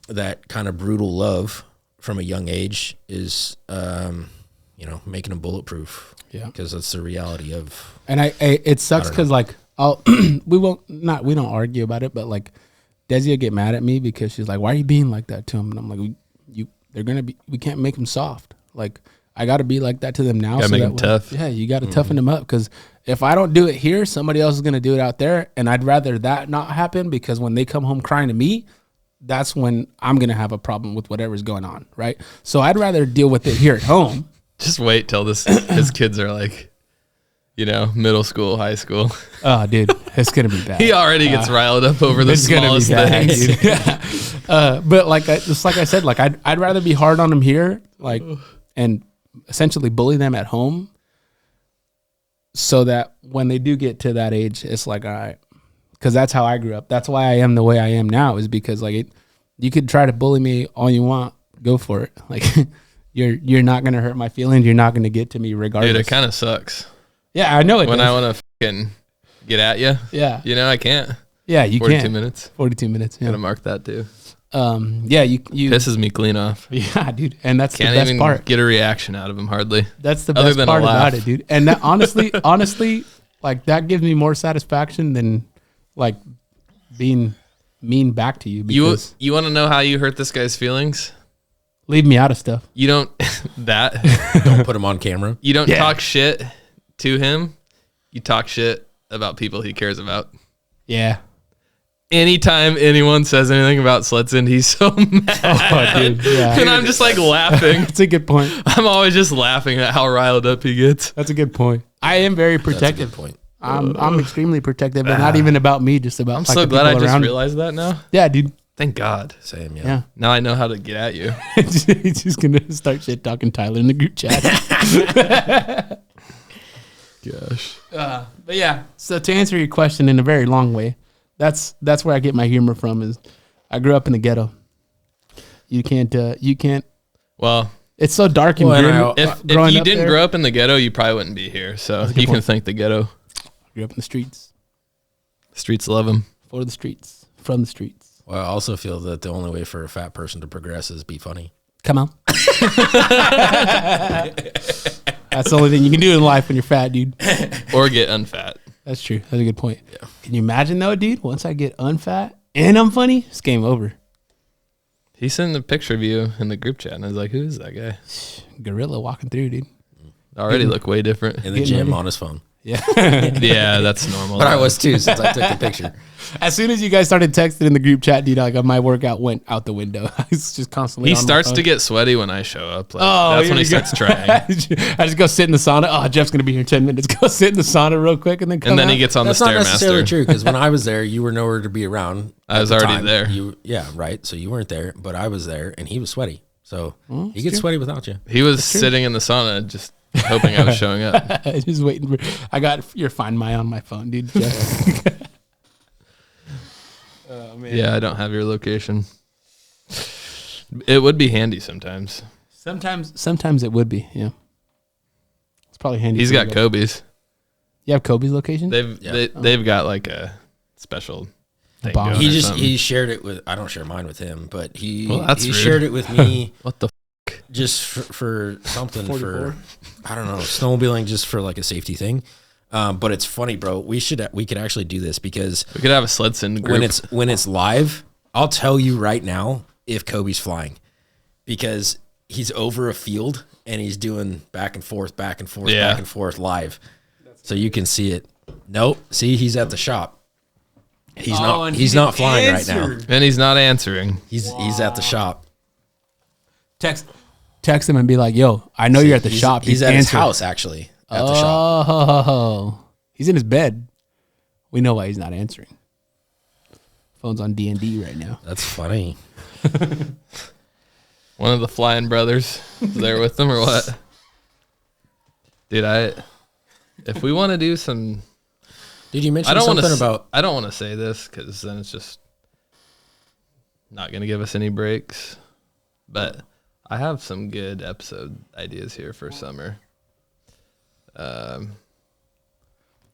Speaker 3: that kind of brutal love from a young age is, making them bulletproof.
Speaker 2: Yeah.
Speaker 3: Because that's the reality of.
Speaker 2: And it sucks because like we don't argue about it, but like Desi will get mad at me because she's like, "Why are you being like that to him?" And I'm like, we can't make them soft. Like I got to be like that to them now.
Speaker 4: Gotta make them tough.
Speaker 2: Yeah, you got to toughen them up because if I don't do it here, somebody else is gonna do it out there, and I'd rather that not happen because when they come home crying to me, that's when I'm gonna have a problem with whatever's going on, right? So I'd rather deal with it here at home.
Speaker 4: Just wait till his kids are like, middle school, high school.
Speaker 2: Oh, dude, it's gonna be bad.
Speaker 4: He already gets riled up over the
Speaker 2: It's gonna be
Speaker 4: smallest
Speaker 2: bad,
Speaker 4: things.
Speaker 2: dude. Yeah. But like I said, like I'd rather be hard on them here, like, and essentially bully them at home, so that when they do get to that age, it's like, all right, because that's how I grew up. That's why I am the way I am now, is because like you could try to bully me all you want, go for it. Like you're not gonna hurt my feelings. You're not gonna get to me regardless.
Speaker 4: Dude, it kind of sucks.
Speaker 2: Yeah, I know it.
Speaker 4: When
Speaker 2: does.
Speaker 4: I want to fucking get at you.
Speaker 2: Yeah.
Speaker 4: I can't.
Speaker 2: Yeah, you
Speaker 4: 42
Speaker 2: can't.
Speaker 4: minutes.
Speaker 2: 42 minutes. Yeah.
Speaker 4: Gotta mark that too.
Speaker 2: Yeah, you
Speaker 4: Pisses me clean off.
Speaker 2: Yeah, dude, and that's
Speaker 4: Can't
Speaker 2: the best
Speaker 4: even
Speaker 2: part.
Speaker 4: get a reaction out of him hardly.
Speaker 2: That's the
Speaker 4: other
Speaker 2: best
Speaker 4: than a
Speaker 2: part
Speaker 4: laugh.
Speaker 2: about it, dude. And that honestly, like that gives me more satisfaction than like being mean back to you. Because
Speaker 4: You want to know how you hurt this guy's feelings?
Speaker 2: leave me out of stuff.
Speaker 4: You don't
Speaker 3: Don't put him on camera.
Speaker 4: You don't talk shit to him. You talk shit about people he cares about.
Speaker 2: Yeah.
Speaker 4: Anytime anyone says anything about SledSend, he's so mad.
Speaker 2: Oh, dude. Yeah.
Speaker 4: And I'm just like laughing.
Speaker 2: That's a good point.
Speaker 4: I'm always just laughing at how riled up he gets.
Speaker 2: That's a good point. I am very
Speaker 3: That's a
Speaker 2: protective.
Speaker 3: good point.
Speaker 2: I'm extremely protective, but not even about me, just about
Speaker 4: I'm
Speaker 2: like
Speaker 4: so
Speaker 2: the
Speaker 4: glad I
Speaker 2: people
Speaker 4: just
Speaker 2: around me.
Speaker 4: realized that now.
Speaker 2: Yeah, dude.
Speaker 4: Thank God.
Speaker 3: Same,
Speaker 2: Yeah.
Speaker 4: Now I know how to get at you.
Speaker 2: He's just gonna start shit talking Tyler in the group chat.
Speaker 4: Gosh.
Speaker 2: But yeah, so to answer your question in a very long way, that's where I get my humor from. Is I grew up in the ghetto. You can't.
Speaker 4: Well,
Speaker 2: It's so dark and
Speaker 3: Well, and
Speaker 2: grim.
Speaker 4: if
Speaker 2: growing
Speaker 4: you
Speaker 2: up
Speaker 4: didn't
Speaker 2: there.
Speaker 4: grow up in the ghetto, you probably wouldn't be here. So
Speaker 2: a good
Speaker 4: you can
Speaker 2: point.
Speaker 4: thank the ghetto.
Speaker 2: Grew up in the streets,
Speaker 4: Streets love him.
Speaker 2: for the streets, from the streets.
Speaker 3: Well, I also feel that the only way for a fat person to progress is be funny.
Speaker 2: Come on. That's the only thing you can do in life when you're fat, dude.
Speaker 4: Or get unfat.
Speaker 2: That's true. That's a good point. Yeah. Can you imagine though, dude? Once I get unfat and I'm funny, it's game over.
Speaker 4: He sent a picture of you in the group chat, and I was like, "Who is that guy?"
Speaker 2: Gorilla walking through, dude.
Speaker 4: Already look way different.
Speaker 3: In the
Speaker 2: Getting
Speaker 3: gym
Speaker 2: ready.
Speaker 3: on his phone.
Speaker 2: Yeah.
Speaker 4: Yeah, that's normal.
Speaker 3: But I was too, since I took the picture.
Speaker 2: As soon as you guys started texting in the group chat, dude, like my workout went out the window. I was just constantly.
Speaker 4: He
Speaker 2: on my
Speaker 4: starts
Speaker 2: phone.
Speaker 4: to get sweaty when I show up. Like,
Speaker 2: Oh,
Speaker 4: that's
Speaker 2: here
Speaker 4: when he
Speaker 2: we go.
Speaker 4: starts trying.
Speaker 2: I just go sit in the sauna. Oh, Jeff's gonna be here in 10 minutes. Go sit in the sauna real quick, and then come
Speaker 4: And then
Speaker 2: out.
Speaker 4: he gets on
Speaker 3: That's
Speaker 4: the
Speaker 3: not necessarily
Speaker 4: Stairmaster.
Speaker 3: true, because when I was there, you were nowhere to be around.
Speaker 4: I
Speaker 3: at
Speaker 4: was
Speaker 3: the
Speaker 4: already
Speaker 3: time.
Speaker 4: there.
Speaker 3: Yeah, right. So you weren't there, but I was there, and he was sweaty. So he
Speaker 2: it's
Speaker 3: gets
Speaker 2: true.
Speaker 3: sweaty without you.
Speaker 4: He was sitting in the sauna just hoping I was showing up.
Speaker 2: Just waiting for. I got your Find My on my phone, dude. Jeff. Oh man.
Speaker 4: Yeah, I don't have your location. It would be handy sometimes.
Speaker 2: Sometimes it would be. Yeah. It's probably handy.
Speaker 4: He's
Speaker 2: for
Speaker 4: got
Speaker 2: you guys.
Speaker 4: Kobe's.
Speaker 2: You have Kobe's location?
Speaker 4: They've got like a special thing
Speaker 2: Bomb.
Speaker 4: going
Speaker 3: He
Speaker 4: or
Speaker 3: just
Speaker 4: something.
Speaker 3: he shared it with. I don't share mine with him, but he
Speaker 4: Well, that's
Speaker 3: he
Speaker 4: rude.
Speaker 3: shared it with me
Speaker 4: What the
Speaker 3: just for something
Speaker 2: 44.
Speaker 3: for I don't know, snowmobiling, just for like a safety thing. But it's funny, bro. We could actually do this, because
Speaker 4: We could have a SledSend group.
Speaker 3: when it's live, I'll tell you right now if Kobe's flying, because he's over a field and he's doing back and forth live, so you can see it. Nope, see, he's at the shop. He's
Speaker 2: and
Speaker 3: He's
Speaker 2: he
Speaker 3: not
Speaker 2: didn't
Speaker 3: flying
Speaker 2: answer.
Speaker 3: right now.
Speaker 4: and he's not answering.
Speaker 3: He's at the shop.
Speaker 2: Text him and be like, "Yo, I know you're at the shop."
Speaker 3: He's at his
Speaker 2: Answer.
Speaker 3: house, actually. At the shop.
Speaker 2: Oh, he's in his bed. We know why he's not answering. Phone's on D&D right now.
Speaker 3: That's funny.
Speaker 4: One of the flying brothers is there with them or what? Dude, if we want to do some,
Speaker 3: Did you mention
Speaker 4: I don't want
Speaker 3: something
Speaker 4: to
Speaker 3: about?
Speaker 4: I don't want to say this because then it's just not going to give us any breaks. But I have some good episode ideas here for summer.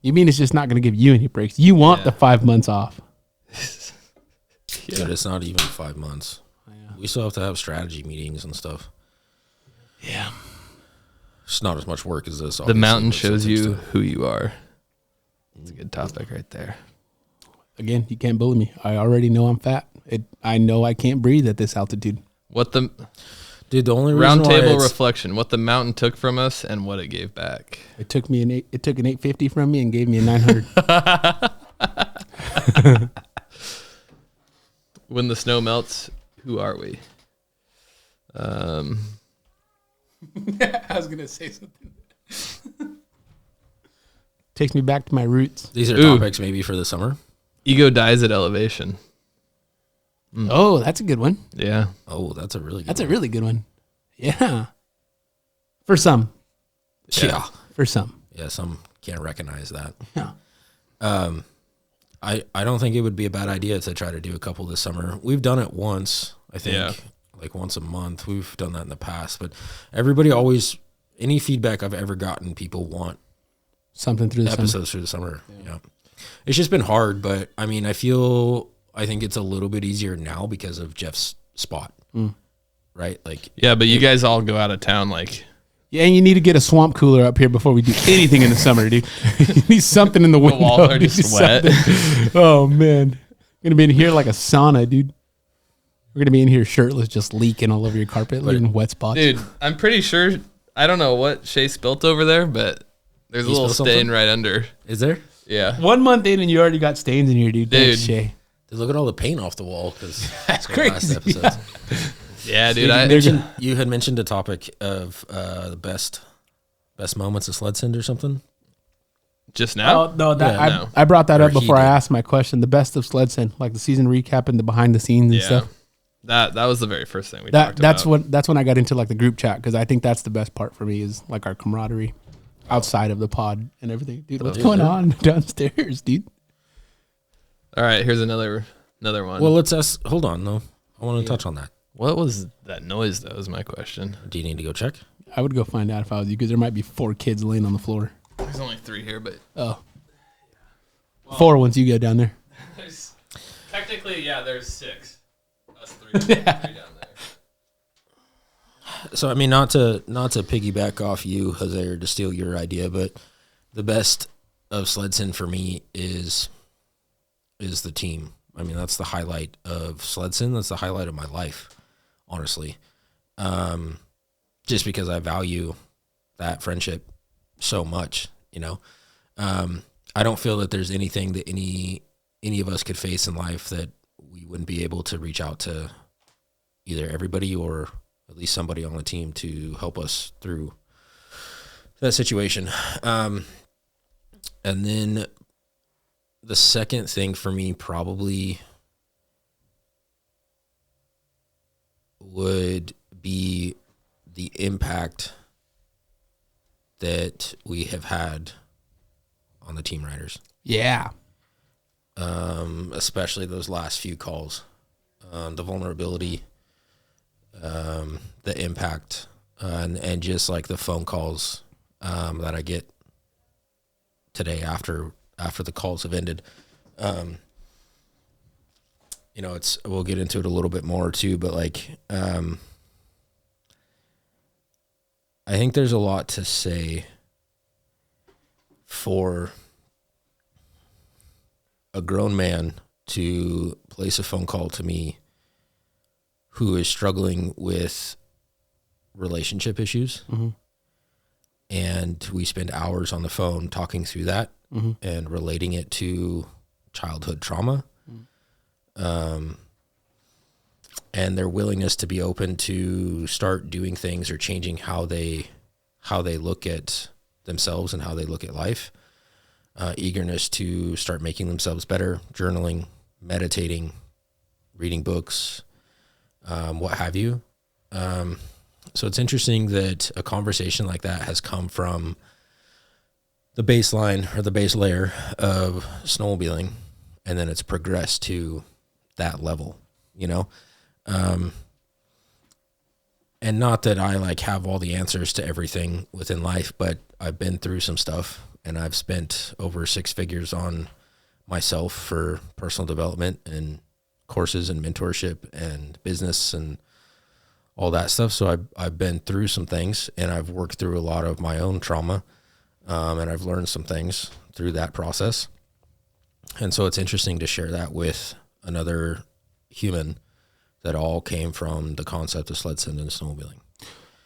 Speaker 2: You mean it's just not going to give you any breaks? You want the 5 months off.
Speaker 3: Dude, it's not even 5 months. Yeah. We still have to have strategy meetings and stuff.
Speaker 2: Yeah.
Speaker 3: It's not as much work as this.
Speaker 4: The mountain shows you who you are. It's a good topic right there.
Speaker 2: Again, you can't bully me. I already know I'm fat. I know I can't breathe at this altitude.
Speaker 3: Dude, the only
Speaker 4: round table reflection, what the mountain took from us and what it gave back.
Speaker 2: It took an 850 from me and gave me a 900.
Speaker 4: When the snow melts, who are we?
Speaker 2: I was going to say something. Takes me back to my roots.
Speaker 3: These are topics maybe for the summer.
Speaker 4: Ego dies at elevation.
Speaker 2: Oh, that's a good one.
Speaker 4: Yeah.
Speaker 3: Oh, that's a really
Speaker 2: good one. Yeah. For some.
Speaker 3: Yeah.
Speaker 2: For some.
Speaker 3: Yeah, some can't recognize that.
Speaker 2: Yeah.
Speaker 3: I don't think it would be a bad idea to try to do a couple this summer. We've done it once, I think, like once a month. We've done that in the past, but everybody always, any feedback I've ever gotten, people want
Speaker 2: something through the
Speaker 3: episodes through the summer. Yeah. It's just been hard, but I mean, I think it's a little bit easier now because of Jeff's spot, right? Like,
Speaker 4: yeah, but you guys all go out of town, like.
Speaker 2: Yeah, and you need to get a swamp cooler up here before we do anything in the summer, dude. You need something in the window.
Speaker 4: The walls are just wet.
Speaker 2: Oh, man. You're going to be in here like a sauna, dude. We're going to be in here shirtless, just leaking all over your carpet, leaving wet spots.
Speaker 4: Dude, I'm pretty sure, I don't know what Shae spilt over there, but there's a little stain right under.
Speaker 3: Is there?
Speaker 4: Yeah.
Speaker 2: 1 month in and you already got stains in here, dude. Thanks, Shae.
Speaker 3: Look at all the paint off the wall.
Speaker 2: That's crazy.
Speaker 4: Yeah, dude.
Speaker 3: You had mentioned a topic of the best moments of SledSend or something.
Speaker 4: Just now?
Speaker 2: Oh, no, I brought that up before I asked my question. The best of SledSend, like the season recap and the behind the scenes and stuff.
Speaker 4: That was the very first thing we talked about.
Speaker 2: That's when I got into like the group chat, because I think that's the best part for me is like our camaraderie outside of the pod and everything. Dude, what's going on downstairs, dude?
Speaker 4: All right, here's another one.
Speaker 3: Well, let's ask. Hold on, though. I want to touch on that.
Speaker 4: What was that noise, though, is my question.
Speaker 3: Do you need to go check?
Speaker 2: I would go find out if I was you, because there might be 4 kids laying on the floor.
Speaker 4: There's only 3 here, but...
Speaker 2: Oh. Well, 4 once you go down there.
Speaker 4: Technically, there's 6. Us 3 down there.
Speaker 3: So, I mean, not to piggyback off you, Jose, or to steal your idea, but the best of SledSend for me is the team. I mean, that's the highlight of SledSend. That's the highlight of my life, honestly. Just because I value that friendship so much, you know. I don't feel that there's anything that any of us could face in life that we wouldn't be able to reach out to either everybody or at least somebody on the team to help us through that situation. And then the second thing for me probably would be the impact that we have had on the team riders.
Speaker 2: Yeah.
Speaker 3: Especially those last few calls. The vulnerability, the impact, and just like the phone calls that I get today after the calls have ended. You know, we'll get into it a little bit more too, but like, I think there's a lot to say for a grown man to place a phone call to me who is struggling with relationship issues. Mm-hmm. And we spend hours on the phone talking through that. Mm-hmm. And relating it to childhood trauma, and their willingness to be open to start doing things or changing how they look at themselves and how they look at life, eagerness to start making themselves better, journaling, meditating, reading books, what have you. So it's interesting that a conversation like that has come from the baseline or the base layer of snowmobiling, and then it's progressed to that level, you know? And not that I like have all the answers to everything within life, but I've been through some stuff, and I've spent over 6 figures on myself for personal development and courses and mentorship and business and all that stuff. So I've been through some things, and I've worked through a lot of my own trauma, and I've learned some things through that process. And so it's interesting to share that with another human that all came from the concept of SledSend and snowmobiling.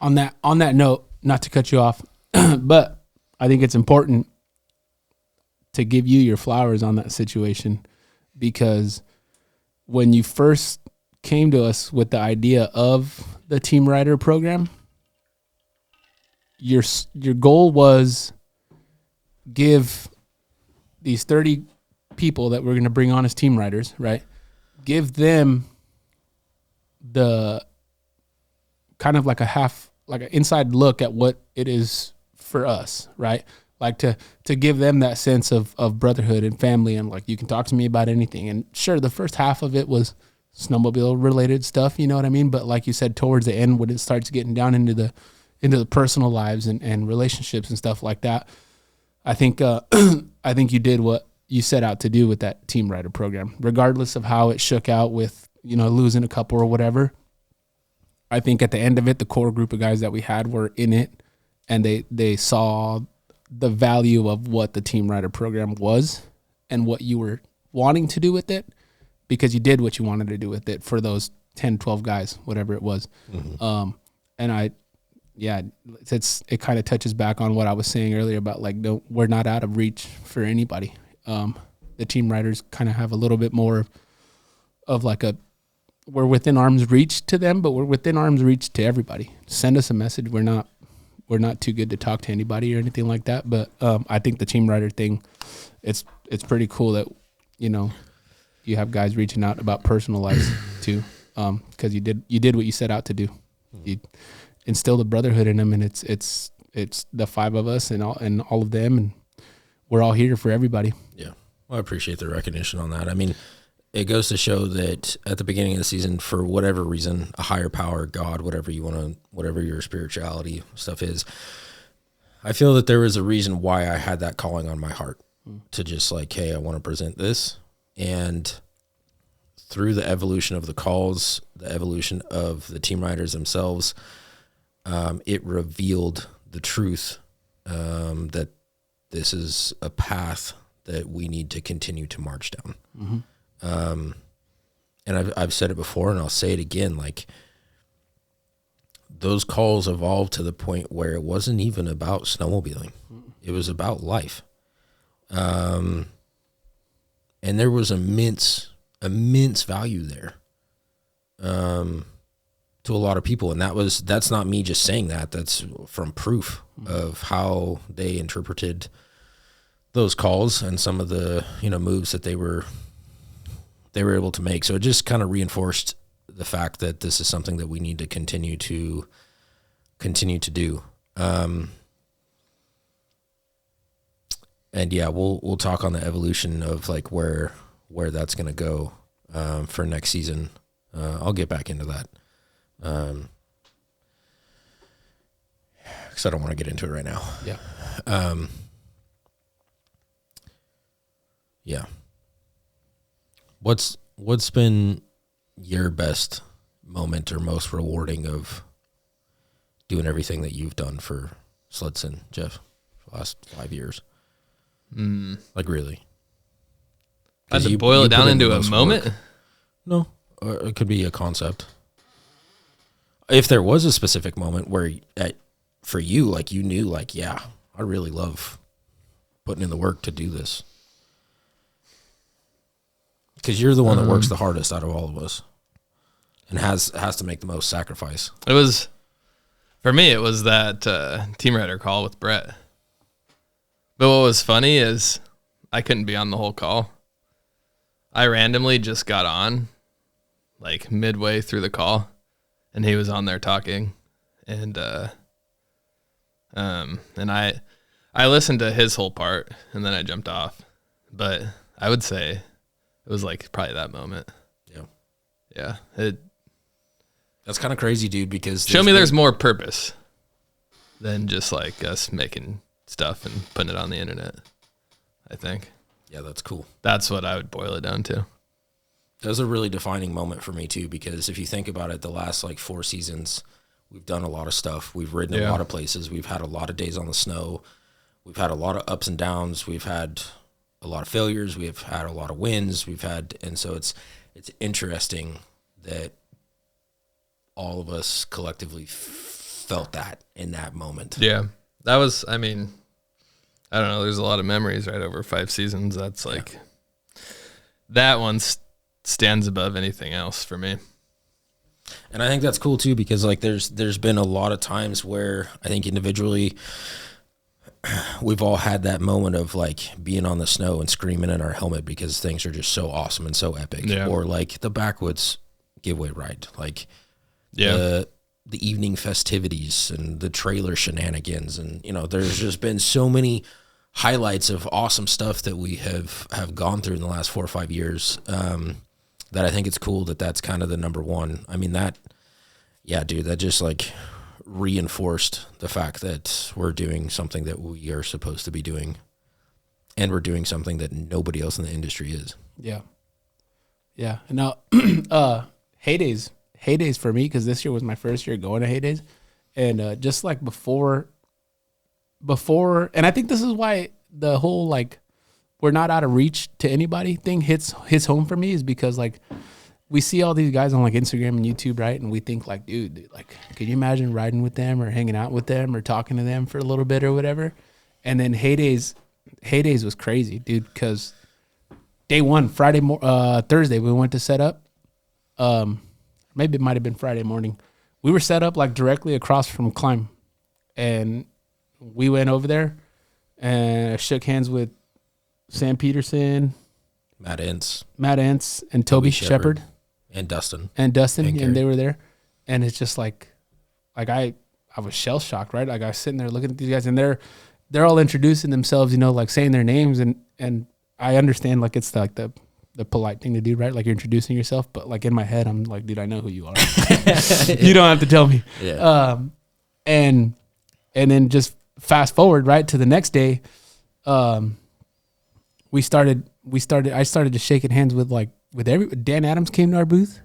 Speaker 2: On that note, not to cut you off, but I think it's important to give you your flowers on that situation, because when you first came to us with the idea of the Team Rider program, your goal was give these 30 people that we're going to bring on as team riders, right? Give them the kind of like an inside look at what it is for us, right? Like to give them that sense of brotherhood and family, and like, you can talk to me about anything. And sure, the first half of it was snowmobile related stuff, you know what I mean? But like you said, towards the end, when it starts getting down into the personal lives and relationships and stuff like that, I think you did what you set out to do with that Team Rider program, regardless of how it shook out with, losing a couple or whatever. I think at the end of it, the core group of guys that we had were in it, and they saw the value of what the Team Rider program was and what you were wanting to do with it, because you did what you wanted to do with it for those 10, 12 guys, whatever it was. Mm-hmm. It kind of touches back on what I was saying earlier about like, no, we're not out of reach for anybody. The Team Riders kind of have a little bit more of like we're within arm's reach to them, but we're within arm's reach to everybody. Send us a message. We're not too good to talk to anybody or anything like that. But I think the Team Rider thing, it's pretty cool that, you have guys reaching out about personal lives too. Cause you did what you set out to do. You instilled a brotherhood in them, and it's the 5 of us and all of them, and we're all here for everybody. Yeah.
Speaker 3: Well, I appreciate the recognition on that. I mean, it goes to show that at the beginning of the season, for whatever reason, a higher power, God, whatever your spirituality stuff is, I feel that there was a reason why I had that calling on my heart to just like, hey, I want to present this. And through the evolution of the calls, the evolution of the team riders themselves, it revealed the truth that this is a path that we need to continue to march down. Mm-hmm. And I've said it before, and I'll say it again, like, those calls evolved to the point where it wasn't even about snowmobiling. It was about life. And there was immense value there to a lot of people. And that's not me just saying that. That's from proof of how they interpreted those calls and some of the, moves that they were able to make. So it just kind of reinforced the fact that this is something that we need to continue to do. And yeah, we'll talk on the evolution of like where that's going to go for next season. I'll get back into that. Cause I don't want to get into it right now. Yeah. Yeah. What's been your best moment or most rewarding of doing everything that you've done for SledSend, Jeff, for the last 5 years? Like, really?
Speaker 4: I had to boil it down into a moment?
Speaker 3: No, or it could be a concept. If there was a specific moment where for you, like, you knew, like, yeah, I really love putting in the work to do this. Because you're the one that works the hardest out of all of us and has to make the most sacrifice.
Speaker 4: For me, it was that team rider call with Brett. But what was funny is I couldn't be on the whole call. I randomly just got on like midway through the call, and he was on there talking, and I listened to his whole part, and then I jumped off. But I would say it was like probably that moment. Yeah.
Speaker 3: That's kind of crazy, dude, because
Speaker 4: there's more purpose than just like us making stuff and putting it on the internet. I think.
Speaker 3: Yeah, that's cool.
Speaker 4: That's what I would boil it down to.
Speaker 3: That was a really defining moment for me too, because if you think about it, the last like 4 seasons, we've done a lot of stuff. We've ridden a lot of places. We've had a lot of days on the snow. We've had a lot of ups and downs. We've had a lot of failures. We've had a lot of wins. And so it's interesting that all of us collectively felt that in that moment.
Speaker 4: Yeah, that was, I mean, I don't know. There's a lot of memories, right, over 5 seasons. That's like, that one stands above anything else for me.
Speaker 3: And I think that's cool too, because like there's been a lot of times where I think individually we've all had that moment of like being on the snow and screaming in our helmet because things are just so awesome and so epic.
Speaker 4: Yeah.
Speaker 3: Or like the backwoods giveaway ride, like the evening festivities and the trailer shenanigans. And, you know, there's just been so many highlights of awesome stuff that we have gone through in the last 4 or 5 years. That I think it's cool that that's kind of the number one. I mean, that just like reinforced the fact that we're doing something that we are supposed to be doing, and we're doing something that nobody else in the industry is.
Speaker 2: Yeah. Yeah. And now, heydays for me, because this year was my first year going to heydays, and just like before, and I think this is why the whole like we're not out of reach to anybody thing hits home for me, is because like we see all these guys on like Instagram and YouTube, right? And we think like, dude, like, could you imagine riding with them or hanging out with them or talking to them for a little bit or whatever? And then heydays was crazy, dude, because day one, Thursday, we went to set up. Maybe it might have been Friday morning. We were set up like directly across from Climb, and we went over there and shook hands with Sam Peterson,
Speaker 3: Matt Entz,
Speaker 2: and Toby Shepard.
Speaker 3: And Dustin.
Speaker 2: And they were there. And it's just like I was shell shocked, right? Like I was sitting there looking at these guys, and they're all introducing themselves, you know, like saying their names, and I understand like it's like the polite thing to do, right? Like you're introducing yourself, but like in my head, I'm like, dude, I know who you are. You don't have to tell me.
Speaker 3: Yeah.
Speaker 2: And then just fast forward right to the next day. I started just shaking hands with Dan Adams came to our booth,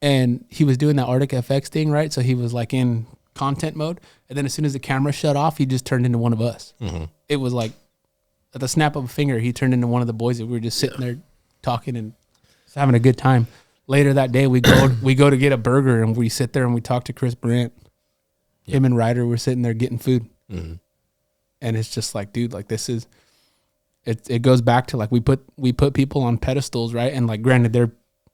Speaker 2: and he was doing that Arctic FX thing, right? So he was like in content mode, and then as soon as the camera shut off, he just turned into one of us. Mm-hmm. It was like at the snap of a finger, he turned into one of the boys that we were just sitting there talking and just having a good time. Later that day, we go to get a burger, and we sit there and we talk to Chris Brandt. Yep. Him and Ryder were sitting there getting food. Mm-hmm. And it's just like, dude, like this is, it goes back to like we put people on pedestals, right? And like granted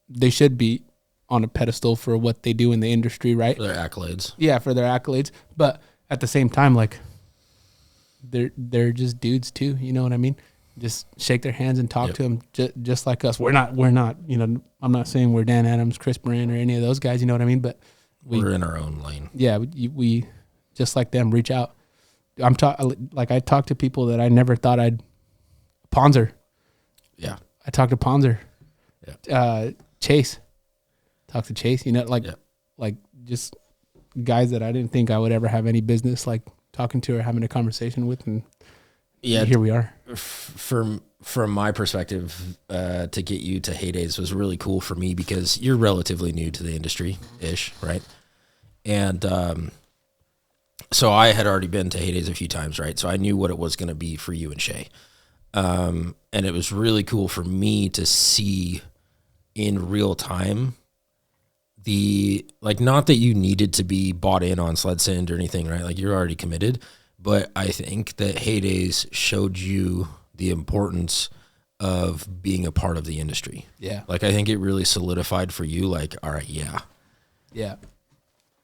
Speaker 2: they should be on a pedestal for what they do in the industry, right?
Speaker 3: For their accolades.
Speaker 2: Yeah, for their accolades. But at the same time, like they're just dudes too, you know what I mean? Just shake their hands and talk to them just like us. We're not, you know, I'm not saying we're Dan Adams, Chris Brand, or any of those guys, you know what I mean? But
Speaker 3: we're in our own lane.
Speaker 2: Yeah, we just like them, reach out. I talk to people that I never thought Ponzer.
Speaker 3: Yeah.
Speaker 2: I talked to Ponzer.
Speaker 3: Yeah.
Speaker 2: Chase. Talk to Chase, you know, like just guys that I didn't think I would ever have any business like talking to or having a conversation with, and here we are.
Speaker 3: From my perspective, to get you to heydays was really cool for me because you're relatively new to the industry-ish, right? And so I had already been to heydays a few times, right? So I knew what it was going to be for you and Shae. And it was really cool for me to see in real time not that you needed to be bought in on SledSend or anything, right? Like you're already committed, but I think that heydays showed you the importance of being a part of the industry.
Speaker 2: Yeah.
Speaker 3: Like I think it really solidified for you, like, all right, yeah.
Speaker 2: Yeah.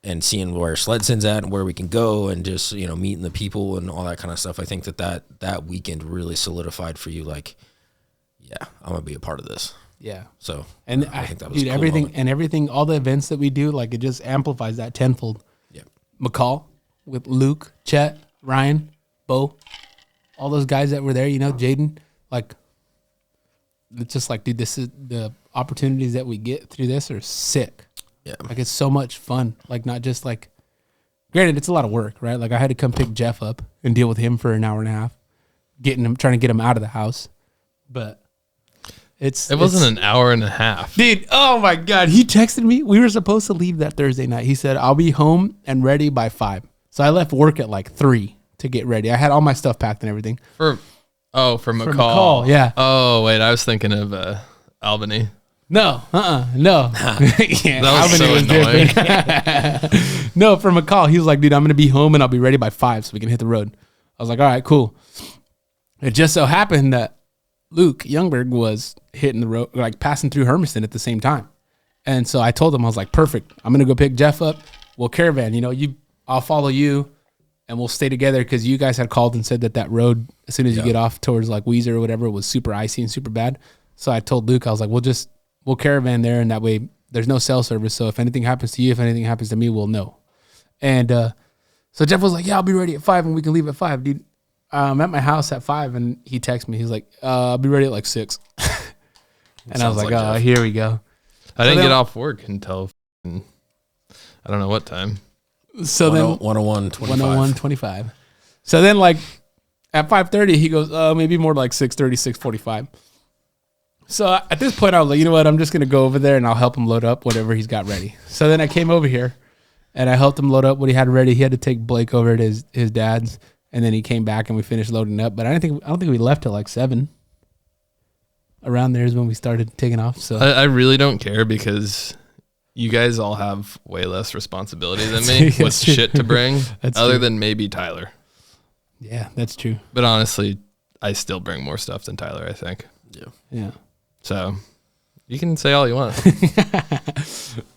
Speaker 3: And seeing where SledSend's at and where we can go and just, you know, meeting the people and all that kind of stuff. I think that weekend really solidified for you, like, yeah, I'm going to be a part of this.
Speaker 2: Yeah.
Speaker 3: So,
Speaker 2: and
Speaker 3: I think that was cool
Speaker 2: everything, all the events that we do, like it just amplifies that tenfold.
Speaker 3: Yeah.
Speaker 2: McCall with Luke, Chet, Ryan, Bo, all those guys that were there, you know, Jaden, like, it's just like, dude, this is the opportunities that we get through this are sick.
Speaker 3: Yeah.
Speaker 2: Like it's so much fun. Like not just like Granted, it's a lot of work, right? Like I had to come pick Jeff up and deal with him for an hour and a half, trying to get him out of the house. But it
Speaker 4: wasn't an hour and a half.
Speaker 2: Dude, oh my God. He texted me. We were supposed to leave that Thursday night. He said, I'll be home and ready by 5. So I left work at like 3 to get ready. I had all my stuff packed and everything.
Speaker 4: For McCall.
Speaker 2: For McCall, yeah.
Speaker 4: Oh, wait, I was thinking of Albany.
Speaker 2: No, no. Yeah,
Speaker 4: That was so annoying.
Speaker 2: No, for McCall, he was like, dude, I'm going to be home and I'll be ready by 5 so we can hit the road. I was like, all right, cool. It just so happened that Luke Youngberg was hitting the road, like passing through Hermiston at the same time. And so I told him, I was like, perfect. I'm going to go pick Jeff up. We'll caravan, I'll follow you and we'll stay together because you guys had called and said that road, as soon as you get off towards like Weezer or whatever, was super icy and super bad. So I told Luke, I was like, we'll caravan there, and that way there's no cell service. So if anything happens to you, if anything happens to me, we'll know. And so Jeff was like, yeah, I'll be ready at 5 and we can leave at 5, dude. I'm at my house at 5 and he texted me. He's like, I'll be ready at like 6. And I was like, oh, here we go.
Speaker 4: I didn't get off work until I don't know what time.
Speaker 2: So then 101:25. So then like at 5:30 he goes, maybe more like 6:30, 6:45. So at this point I was like, you know what? I'm just gonna go over there and I'll help him load up whatever he's got ready. So then I came over here and I helped him load up what he had ready. He had to take Blake over to his dad's, and then he came back and we finished loading up. But I don't think we left till like 7. Around there is when we started taking off. So
Speaker 4: I really don't care because you guys all have way less responsibility than me with shit to bring, other than maybe Tyler.
Speaker 2: Yeah, that's true.
Speaker 4: But honestly, I still bring more stuff than Tyler, I think.
Speaker 2: Yeah.
Speaker 4: So you can say all you want.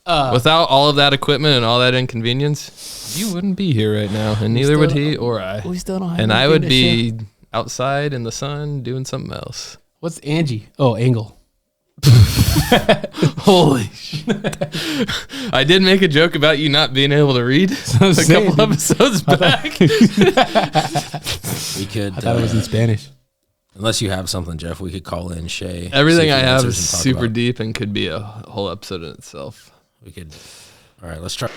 Speaker 4: Without all of that equipment and all that inconvenience, you wouldn't be here right now, and neither would he or I.
Speaker 2: We still don't have.
Speaker 4: And I would be outside in the sun doing something else.
Speaker 2: What's Angie? Oh, Angle.
Speaker 4: Holy shit. I did make a joke about you not being able to read couple episodes back.
Speaker 3: We could.
Speaker 2: I thought it was in Spanish.
Speaker 3: Unless you have something, Jeff, we could call in Shae.
Speaker 4: Everything I have is super deep and could be a whole episode in itself.
Speaker 3: We could. All right, let's try.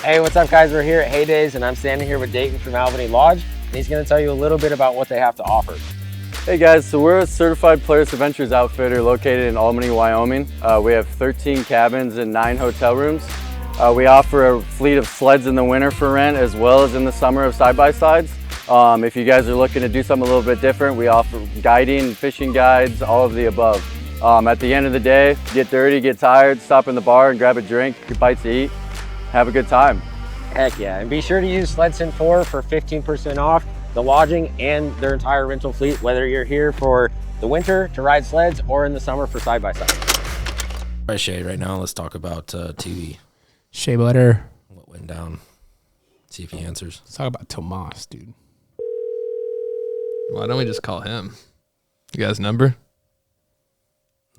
Speaker 1: Hey, what's up, guys? We're here at Heydays, and I'm standing here with Dayton from Albany Lodge, and he's going to tell you a little bit about what they have to offer.
Speaker 6: Hey guys, so we're a certified Polaris Adventures outfitter located in Albany, Wyoming. We have 13 cabins and 9 hotel rooms. We offer a fleet of sleds in the winter for rent as well as in the summer of side-by-sides. If you guys are looking to do something a little bit different, we offer guiding, fishing guides, all of the above. At the end of the day, get dirty, get tired, stop in the bar and grab a drink, get bites to eat, have a good time.
Speaker 1: Heck yeah, and be sure to use SledSend 4 for 15% off the lodging and their entire rental fleet, whether you're here for the winter to ride sleds or in the summer for side-by-side.
Speaker 3: All right, Shae, right now let's talk about TOBE.
Speaker 2: Shea butter.
Speaker 3: What went down? See if he answers.
Speaker 2: Let's talk about Tomas, dude.
Speaker 4: Why don't we just call him? You got his number?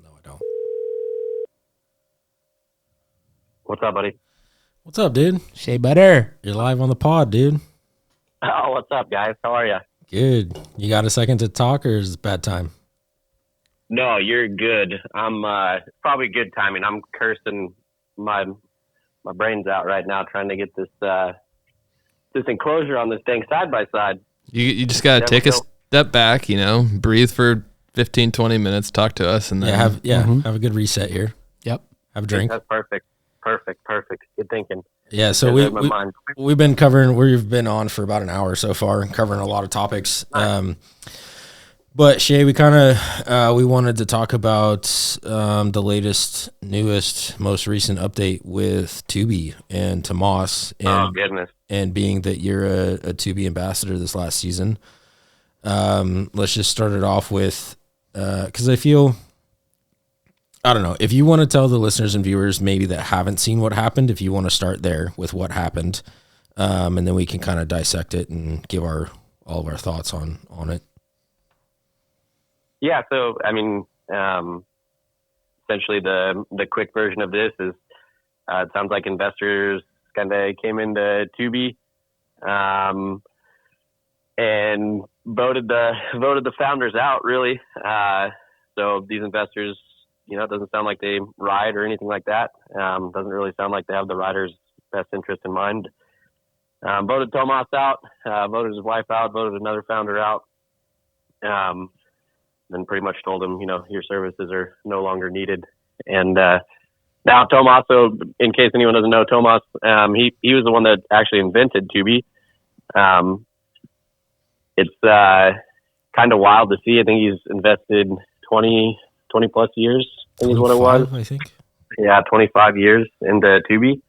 Speaker 3: No, I don't.
Speaker 7: What's up, buddy?
Speaker 3: What's up, dude?
Speaker 2: Shea butter.
Speaker 3: You're live on the pod, dude.
Speaker 7: Oh, what's up, guys? How are you?
Speaker 3: Good. You got a second to talk, or is it bad time?
Speaker 7: No, you're good. I'm probably good timing. I'm cursing my brains out right now trying to get this enclosure on this thing side by side.
Speaker 4: You just got to take a step back, breathe for 15, 20 minutes, talk to us, and then
Speaker 3: have a good reset here.
Speaker 2: Yep.
Speaker 3: Have a drink.
Speaker 7: That's perfect. Good thinking.
Speaker 3: Yeah, so we've been on for about an hour so far, covering a lot of topics. Nice. But Shae, we wanted to talk about the latest, newest, most recent update with TOBE and Tomas. And,
Speaker 7: oh, goodness.
Speaker 3: And being that you're a TOBE ambassador this last season, let's just start it off with, because I don't know, if you want to tell the listeners and viewers maybe that haven't seen what happened, if you want to start there with what happened, and then we can kind of dissect it and give all of our thoughts on it.
Speaker 7: Yeah, so essentially the quick version of this is it sounds like investors kind of came into TOBE and voted the founders out, really. So these investors, it doesn't sound like they ride or anything like that. Doesn't really sound like they have the riders' best interest in mind. voted Tomas out, voted his wife out, voted another founder out. Then pretty much told him, your services are no longer needed. And now Tomas, so in case anyone doesn't know, Tomas, he was the one that actually invented TOBE. It's kind of wild to see. I think he's invested 20 plus years, I think is what it was.
Speaker 3: I think.
Speaker 7: Yeah, 25 years into TOBE.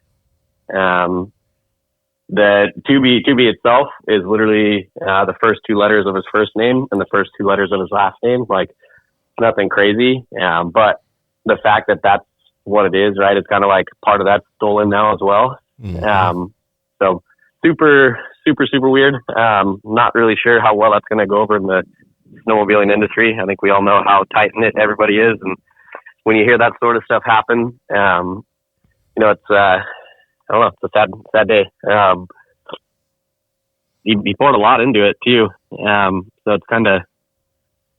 Speaker 7: The TOBE itself is literally the first two letters of his first name and the first two letters of his last name. Like, nothing crazy. But the fact that that's what it is, right? It's kind of like part of that's stolen now as well. Mm-hmm. So super, super, super weird. Not really sure how well that's going to go over in the snowmobiling industry. I think we all know how tight knit everybody is, and when you hear that sort of stuff happen, it's I don't know, it's a sad day. He poured a lot into it too, so it's kind of,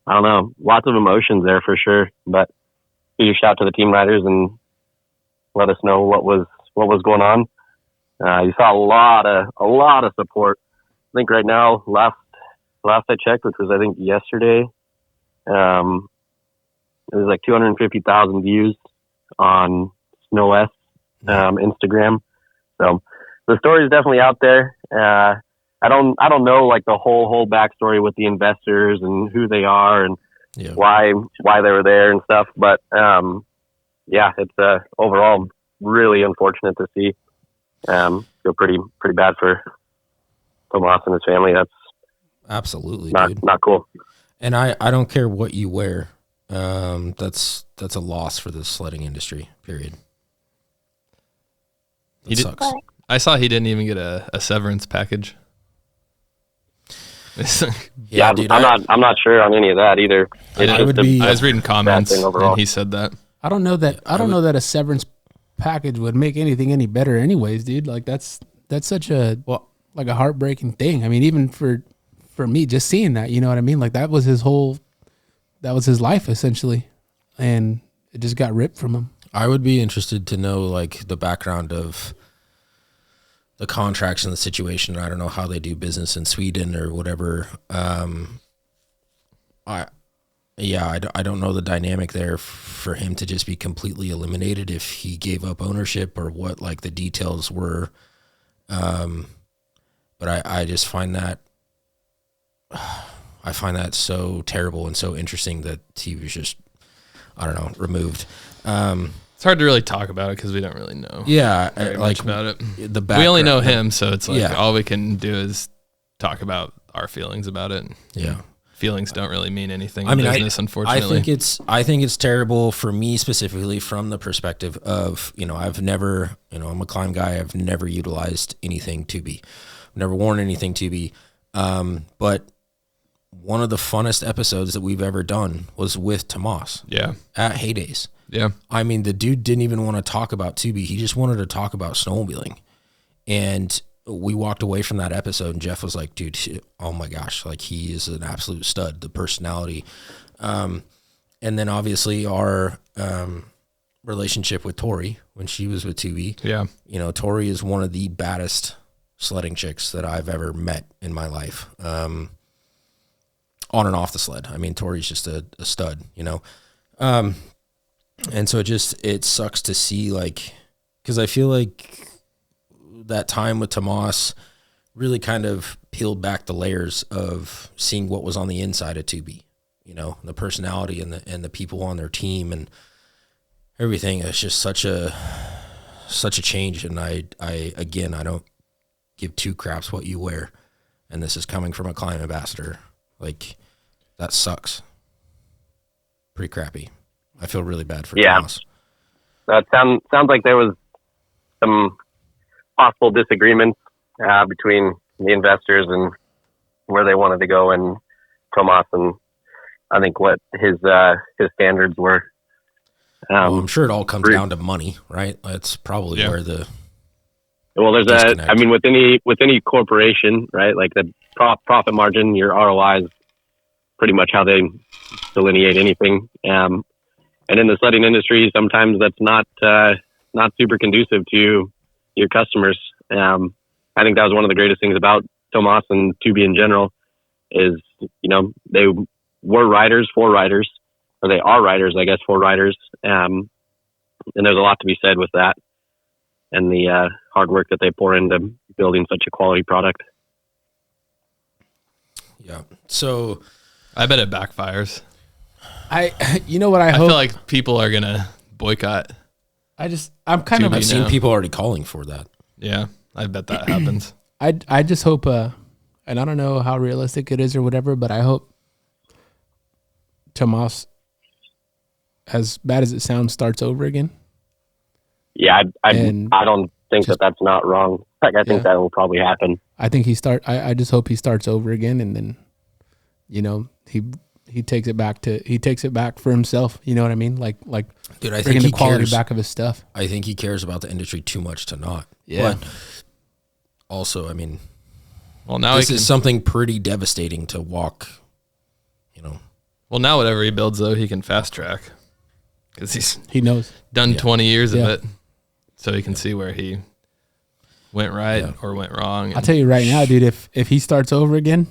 Speaker 7: I don't know, lots of emotions there for sure. But huge shout to the team riders and let us know what was going on. You saw a lot of support. I think right now, last I checked, which was I think yesterday, it was like 250,000 views on SnowS Instagram. So the story is definitely out there. I don't know like the whole backstory with the investors and who they are and why they were there and stuff. But it's overall really unfortunate to see. Feel pretty bad for Tomas and his family. That's
Speaker 3: absolutely
Speaker 7: not cool.
Speaker 3: And I don't care what you wear. That's a loss for the sledding industry, period. Sucks.
Speaker 4: I saw he didn't even get a severance package.
Speaker 7: Dude, I'm not sure on any of that either.
Speaker 4: I was reading comments and he said that.
Speaker 2: I don't know that a severance package would make anything any better anyways, dude. Like that's such a like a heartbreaking thing. I mean, even for me, just seeing that, you know what I mean? Like that was his life essentially. And it just got ripped from him.
Speaker 3: I would be interested to know like the background of the contracts and the situation. I don't know how they do business in Sweden or whatever. I don't know the dynamic there for him to just be completely eliminated if he gave up ownership or what like the details were. But I just find that so terrible and so interesting that he was just, I don't know, removed.
Speaker 4: It's hard to really talk about it because we don't really know.
Speaker 3: Yeah,
Speaker 4: very
Speaker 3: like
Speaker 4: much about it.
Speaker 3: We
Speaker 4: only know him, so it's like all we can do is talk about our feelings about it.
Speaker 3: Yeah,
Speaker 4: feelings don't really mean anything in business, unfortunately.
Speaker 3: I think it's terrible for me specifically from the perspective of I've never I'm a climb guy. I've never utilized anything TOBE. I've never worn anything TOBE. But one of the funnest episodes that we've ever done was with Tomas.
Speaker 4: Yeah,
Speaker 3: at Heydays.
Speaker 4: Yeah.
Speaker 3: I mean, the dude didn't even want to talk about TOBE. He just wanted to talk about snowmobiling. And we walked away from that episode and Jeff was like, dude, oh my gosh, like he is an absolute stud, the personality. And then obviously our relationship with Tori when she was with TOBE.
Speaker 4: Yeah.
Speaker 3: Tori is one of the baddest sledding chicks that I've ever met in my life. On and off the sled. I mean, Tori's just a stud, and so it sucks to see, like, because I feel like that time with Tomas really kind of peeled back the layers of seeing what was on the inside of TOBE, the personality and the people on their team and everything. It's just such a change. And I don't give two craps what you wear. And this is coming from a climb ambassador. Like, that sucks. Pretty crappy. I feel really bad for Tomas.
Speaker 7: That sounds like there was some possible disagreements between the investors and where they wanted to go and Tomas, and I think what his standards were.
Speaker 3: I'm sure it all comes down to money, right? That's probably where the
Speaker 7: there's with any corporation, right? Like the profit margin, your ROI is pretty much how they delineate anything. And in the sledding industry, sometimes that's not super conducive to your customers. I think that was one of the greatest things about Tomas and TOBE in general is, they were riders for riders, or they are riders, I guess, for riders. And there's a lot to be said with that and the hard work that they pour into building such a quality product.
Speaker 3: Yeah. So
Speaker 4: I bet it backfires.
Speaker 2: You know what I hope?
Speaker 4: feel like people are gonna boycott.
Speaker 2: I'm kind of.
Speaker 3: I've seen people already calling for that.
Speaker 4: Yeah, I bet that happens.
Speaker 2: I just hope, and I don't know how realistic it is or whatever, but I hope Tomas, as bad as it sounds, starts over again.
Speaker 7: Yeah, I don't think that's not wrong. Like, I think that will probably happen.
Speaker 2: I think I just hope he starts over again, and then, he takes it back for himself. You know what I mean? Like,
Speaker 3: dude, I
Speaker 2: bringing
Speaker 3: think
Speaker 2: the quality back of his stuff.
Speaker 3: I think he cares about the industry too much to not.
Speaker 2: Yeah.
Speaker 3: But also, I mean,
Speaker 4: well, now
Speaker 3: this is something pretty devastating to walk.
Speaker 4: Well, now whatever he builds, though, he can fast track because
Speaker 2: he knows
Speaker 4: done 20 years of it, so he can see where he went right or went wrong.
Speaker 2: I'll tell you right now, dude, if he starts over again,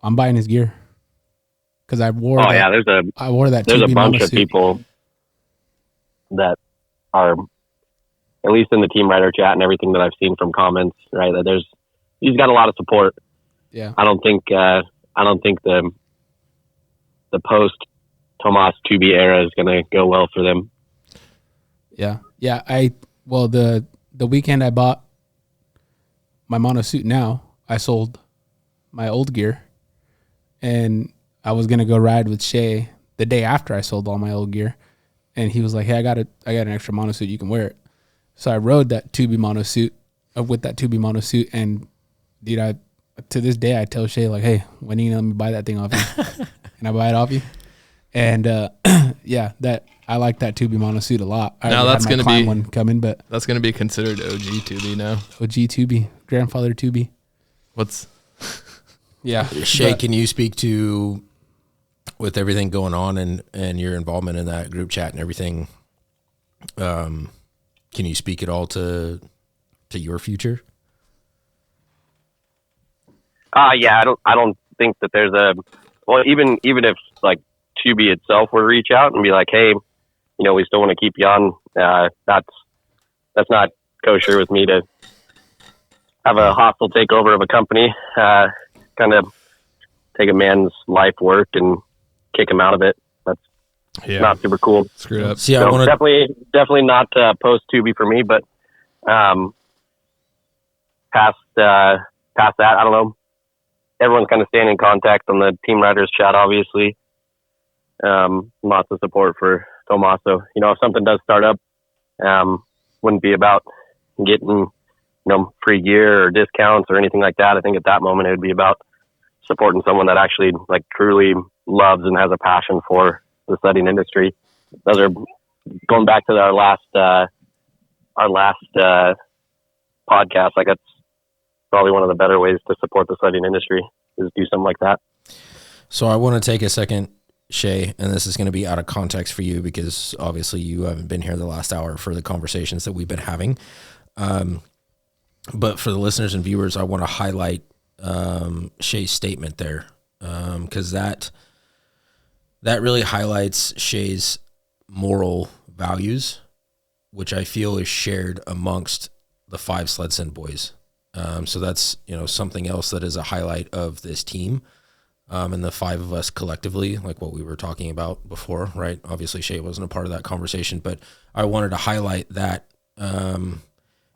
Speaker 2: I'm buying his gear because I wore. I wore that.
Speaker 7: There's a
Speaker 2: TOBE
Speaker 7: bunch
Speaker 2: monosuit.
Speaker 7: of people that are, at least in the team rider chat and everything that I've seen from comments, right? That he's got a lot of support.
Speaker 2: Yeah.
Speaker 7: I don't think the post Tomas TOBE era is going to go well for them.
Speaker 2: Yeah. Yeah. The weekend I bought my monosuit now, I sold my old gear and I was going to go ride with Shae the day after I sold all my old gear. And he was like, hey, I got an extra monosuit. You can wear it. So I rode that TOBE monosuit with that TOBE monosuit. And dude, to this day, I tell Shae like, hey, when are you going to let me buy that thing off you? Can I buy it off you? And I like that TOBE monosuit a lot.
Speaker 4: Now that's going to be
Speaker 2: one coming, but
Speaker 4: that's going to be considered OG TOBE now.
Speaker 2: OG TOBE, grandfather TOBE. Yeah.
Speaker 3: Shae, can you speak to, with everything going on and your involvement in that group chat and everything, can you speak at all to your future?
Speaker 7: Yeah, I don't think that there's even if like TOBE itself were to reach out and be like, hey, we still want to keep you on. That's not kosher with me to have a hostile takeover of a company, kind of take a man's life work and kick him out of it. That's not super cool.
Speaker 4: Screwed up.
Speaker 3: See,
Speaker 7: so definitely not post TOBE for me, but past that, I don't know. Everyone's kind of staying in contact on the team riders chat, obviously. Lots of support for Tomas. So, if something does start up, wouldn't be about getting, free gear or discounts or anything like that. I think at that moment it would be about supporting someone that actually like truly loves and has a passion for the sledding industry. Those are going back to our last podcast. Like, that's probably one of the better ways to support the sledding industry is do something like that.
Speaker 3: So I want to take a second, Shae, and this is going to be out of context for you because obviously you haven't been here the last hour for the conversations that we've been having. But for the listeners and viewers, I want to highlight Shae's statement there because that really highlights Shae's moral values, which I feel is shared amongst the 5 SledSend boys. So that's, something else that is a highlight of this team. And the 5 of us collectively, like what we were talking about before, right? Obviously Shae wasn't a part of that conversation, but I wanted to highlight that,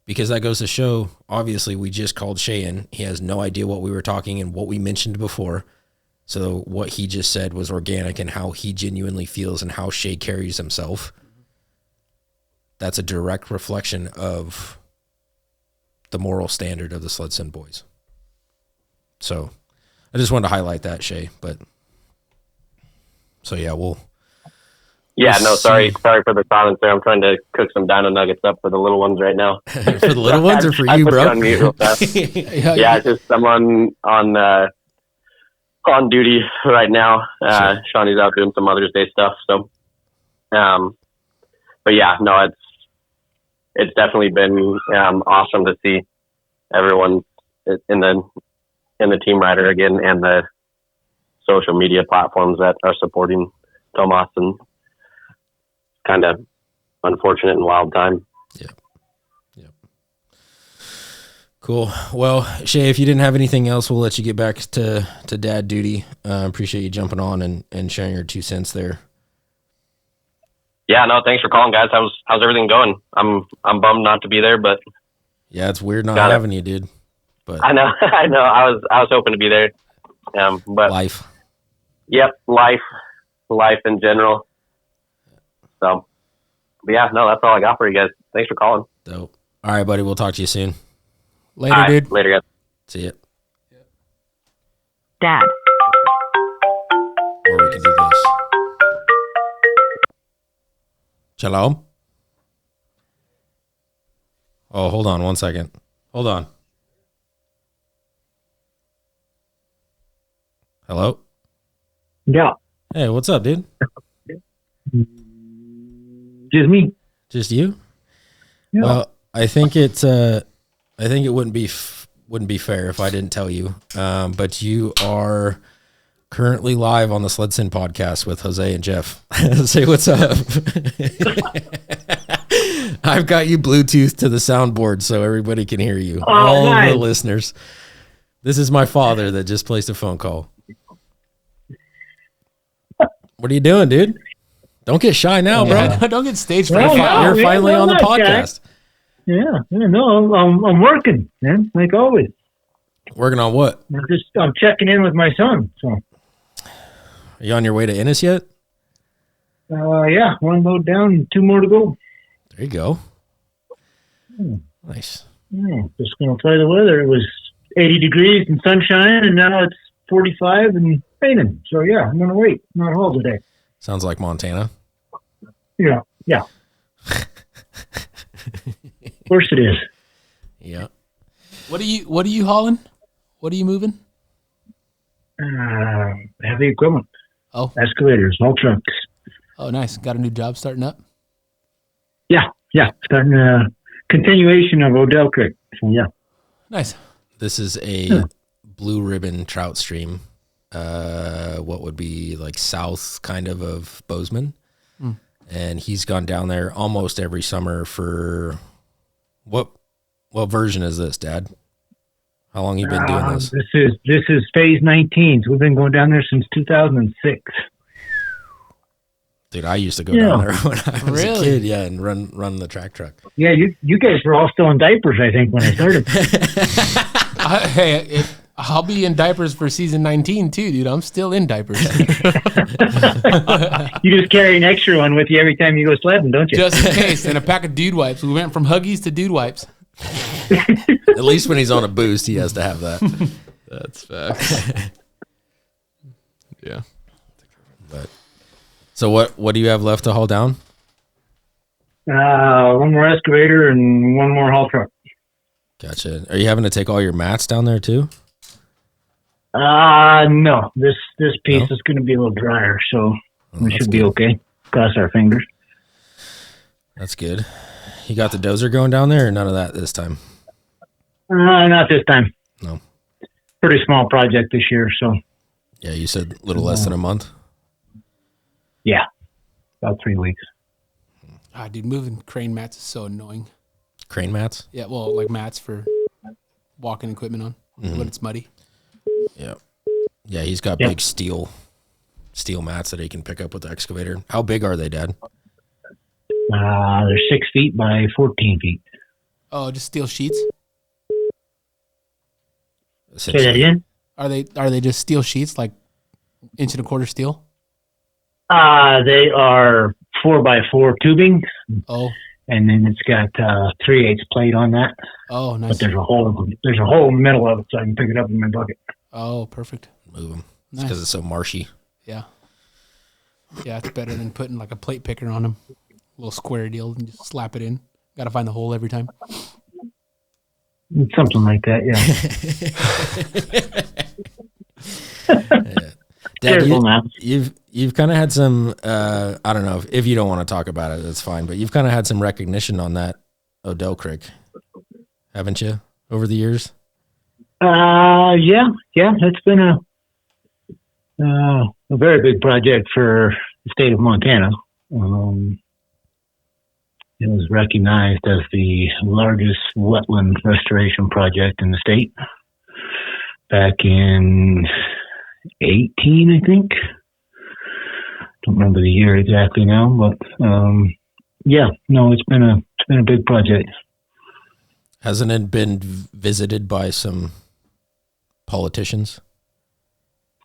Speaker 3: because that goes to show, obviously we just called Shae in. He has no idea what we were talking and what we mentioned before. So what he just said was organic and how he genuinely feels and how Shae carries himself. That's a direct reflection of the moral standard of the SledSend boys. So I just wanted to highlight that, Shae. But so yeah,
Speaker 7: sorry for the silence there. I'm trying to cook some dino nuggets up for the little ones right now.
Speaker 3: For the little ones or for you,
Speaker 7: put
Speaker 3: bro?
Speaker 7: You on mute real fast. It's just I'm on duty right now. Shawnee's out doing some Mother's Day stuff. So, but yeah, no, it's definitely been awesome to see everyone in the team rider again, and the social media platforms that are supporting Tomas, and kind of unfortunate and wild time.
Speaker 3: Yeah. Cool. Well, Shae, if you didn't have anything else, we'll let you get back to dad duty. Appreciate you jumping on and sharing your 2 cents there.
Speaker 7: Yeah, no, thanks for calling, guys. How's everything going? I'm bummed not to be there, but
Speaker 3: yeah, it's weird not having you, dude. But
Speaker 7: I know. I was hoping to be there. But
Speaker 3: life.
Speaker 7: Yep, life in general. So, but yeah, no, that's all I got for you guys. Thanks for calling.
Speaker 3: Dope. All right, buddy. We'll talk to you soon.
Speaker 2: Later, dude.
Speaker 7: Later, guys.
Speaker 3: See ya.
Speaker 8: Dad.
Speaker 3: Or we can do this. Shalom. Oh, hold on 1 second. Hold on. Hello?
Speaker 9: Yeah.
Speaker 3: Hey, what's up, dude?
Speaker 9: Just me.
Speaker 3: Just you?
Speaker 9: Yeah.
Speaker 3: Well, I think it wouldn't be fair if I didn't tell you. But you are currently live on the SledSend podcast with Jose and Jeff. Say what's up. I've got you Bluetooth to the soundboard so everybody can hear you. All
Speaker 9: nice.
Speaker 3: the listeners. This is my father that just placed a phone call. What are you doing, dude? Don't get shy now, bro.
Speaker 2: Don't get stage
Speaker 9: Well,
Speaker 2: fright.
Speaker 3: You're finally on the
Speaker 9: not shy.
Speaker 3: podcast.
Speaker 9: Yeah, no, I'm working, man, like always.
Speaker 3: Working on what?
Speaker 9: I'm checking in with my son. So,
Speaker 3: Are you on your way to Ennis yet?
Speaker 9: yeah, 1 load down, 2 more to go.
Speaker 3: There you go. Nice.
Speaker 9: Yeah, just gonna play the weather. It was 80 degrees and sunshine, and now it's 45 and raining. So yeah, I'm gonna wait. Not haul today.
Speaker 3: Sounds like Montana.
Speaker 9: Yeah. Of course it is.
Speaker 3: Yeah.
Speaker 2: What are you hauling? What are you moving?
Speaker 9: Heavy equipment.
Speaker 2: Oh.
Speaker 9: Excavators, haul trucks.
Speaker 2: Oh, nice. Got a new job starting up?
Speaker 9: Yeah. Starting a continuation of Odell Creek. So yeah.
Speaker 2: Nice.
Speaker 3: This is a blue ribbon trout stream. What would be like south kind of Bozeman. And he's gone down there almost every summer for what version is this, Dad? How long you been doing this?
Speaker 9: This is phase 19. So we've been going down there since 2006.
Speaker 3: Dude, I used to go down there when I was a kid, and run the track truck.
Speaker 9: Yeah, you guys were all still in diapers, I think, when I started.
Speaker 2: Hey, I'll be in diapers for season 19 too, dude. I'm still in diapers.
Speaker 9: You just carry an extra one with you every time you go sledding, don't you?
Speaker 2: Just in case. And a pack of dude wipes. We went from Huggies to dude wipes.
Speaker 3: At least when he's on a boost, he has to have that.
Speaker 4: That's facts. Yeah.
Speaker 3: But so what do you have left to haul down?
Speaker 9: 1 more excavator and 1 more haul truck.
Speaker 3: Gotcha. Are you having to take all your mats down there too?
Speaker 9: No. This piece is going to be a little drier, so we should be okay. Cross our fingers.
Speaker 3: That's good. You got the dozer going down there, or none of that this time?
Speaker 9: Not this time.
Speaker 3: No.
Speaker 9: Pretty small project this year, so.
Speaker 3: Yeah, you said a little less than a month?
Speaker 9: Yeah, about 3 weeks.
Speaker 2: Dude, moving crane mats is so annoying.
Speaker 3: Crane mats?
Speaker 2: Yeah, well, like mats for walking equipment on when it's muddy.
Speaker 3: Yeah. Yeah, he's got big steel mats that he can pick up with the excavator. How big are they, Dad?
Speaker 9: They're 6 feet by 14 feet.
Speaker 2: Oh, just steel sheets?
Speaker 9: Say that again?
Speaker 2: Are they just steel sheets, like 1.25 steel?
Speaker 9: They are 4x4 tubing.
Speaker 2: Oh.
Speaker 9: And then it's got 3/8 plate on that.
Speaker 2: Oh, nice.
Speaker 9: But there's a hole in the middle of it, so I can pick it up in my bucket.
Speaker 2: Oh, perfect.
Speaker 3: Move them. It's
Speaker 2: Nice.
Speaker 3: because it's so marshy.
Speaker 2: Yeah. Yeah, it's better than putting like a plate picker on them. A little square deal and just slap it in. Got to find the hole every time.
Speaker 9: Something like that,
Speaker 3: Yeah. Dad, you've kind of had some, I don't know, if you don't want to talk about it, that's fine, but you've kind of had some recognition on that Odell Creek, haven't you? over the years?
Speaker 9: Yeah, it's been a very big project for the state of Montana. It was recognized as the largest wetland restoration project in the state back in 18, I think. Don't remember the year exactly now, but it's been a big project.
Speaker 3: Hasn't it been visited by some politicians?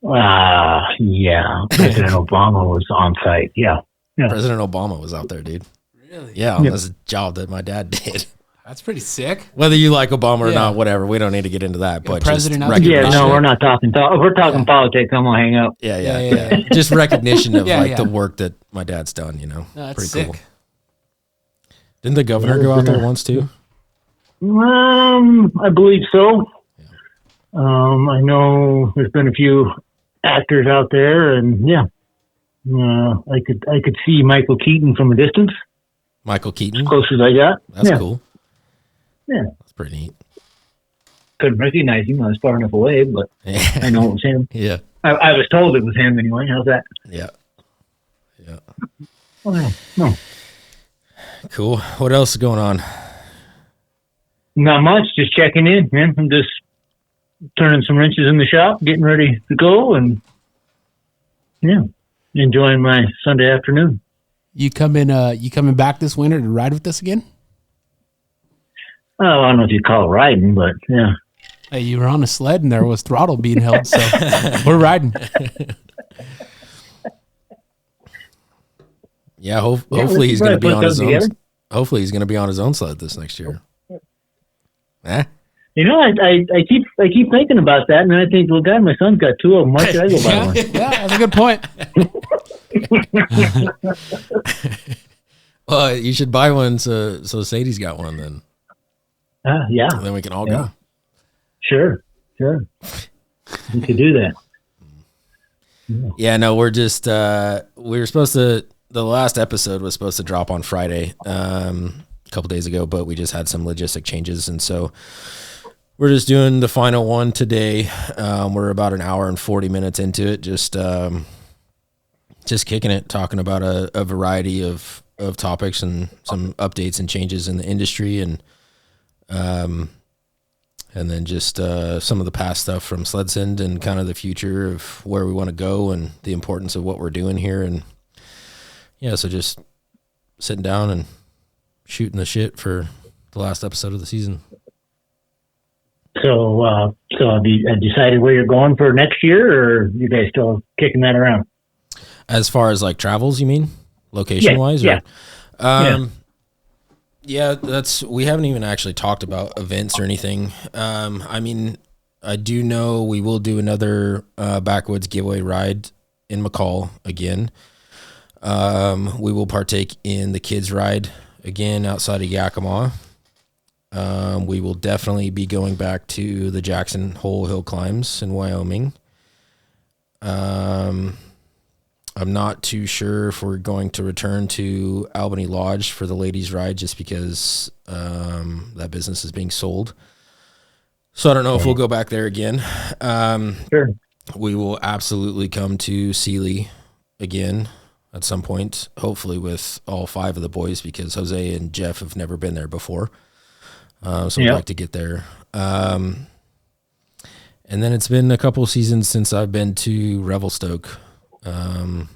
Speaker 9: Yeah. President Obama was on site. Yeah.
Speaker 3: President Obama was out there, dude.
Speaker 2: Really?
Speaker 3: Yeah, on this job that my dad did.
Speaker 2: That's pretty sick.
Speaker 3: Whether you like Obama or not, whatever, we don't need to get into that. But
Speaker 2: president
Speaker 3: just
Speaker 2: recognition.
Speaker 9: Yeah, no, we're not talking. We're talking politics. I'm gonna hang up.
Speaker 3: Yeah. Just recognition of the work that my dad's done.
Speaker 2: No, that's
Speaker 3: pretty
Speaker 2: sick.
Speaker 3: cool. Didn't the governor go out there once too?
Speaker 9: I believe so. I know there's been a few actors out there, and I could see Michael Keaton from a distance.
Speaker 3: Michael Keaton,
Speaker 9: as close as I got.
Speaker 3: That's cool.
Speaker 9: Yeah,
Speaker 3: that's pretty neat.
Speaker 9: Couldn't recognize him. I was far enough away, but I know it was him.
Speaker 3: Yeah,
Speaker 9: I was told it was him anyway. How's that?
Speaker 3: Yeah.
Speaker 9: Oh, no.
Speaker 3: Cool. What else is going on?
Speaker 9: Not much. Just checking in, man. I'm just turning some wrenches in the shop, getting ready to go, and enjoying my Sunday afternoon.
Speaker 2: You coming back this winter to ride with us again?
Speaker 9: Oh, I don't know if you call it riding, but yeah.
Speaker 2: Hey, you were on a sled and there was throttle being held, so we're riding.
Speaker 3: Yeah, hopefully he's going to be on his own. Hopefully he's going to be on his own sled this next year.
Speaker 9: I keep thinking about that, and then I think, well, God, my son's got two of them. Why should I go buy one?
Speaker 2: Yeah, that's a good point.
Speaker 3: Well, you should buy one so Sadie's got one then.
Speaker 9: Yeah.
Speaker 3: And then we can all go.
Speaker 9: Sure. You could do that.
Speaker 3: Yeah, no, we're just we were supposed to. The last episode was supposed to drop on Friday, a couple days ago, but we just had some logistic changes, and so we're just doing the final one today. We're about an hour and 40 minutes into it, just kicking it, talking about a variety of topics and some updates and changes in the industry, and then just some of the past stuff from SledSend and kind of the future of where we want to go and the importance of what we're doing here. And so just sitting down and shooting the shit for the last episode of the season.
Speaker 9: So have you decided where you're going for next year, or are you guys still kicking that around?
Speaker 3: As far as like travels, you mean location wise?
Speaker 9: Yeah.
Speaker 3: Yeah, we haven't even actually talked about events or anything. I mean, I do know we will do another backwoods giveaway ride in McCall again. We will partake in the kids ride again outside of Yakima. We will definitely be going back to the Jackson Hole Hill climbs in Wyoming. I'm not too sure if we're going to return to Albany Lodge for the ladies' ride, just because that business is being sold. So I don't know if we'll go back there again.
Speaker 9: Sure.
Speaker 3: We will absolutely come to Sealy again at some point, hopefully with all 5 of the boys, because Jose and Jeff have never been there before. So I'd like to get there. And then it's been a couple seasons since I've been to Revelstoke. And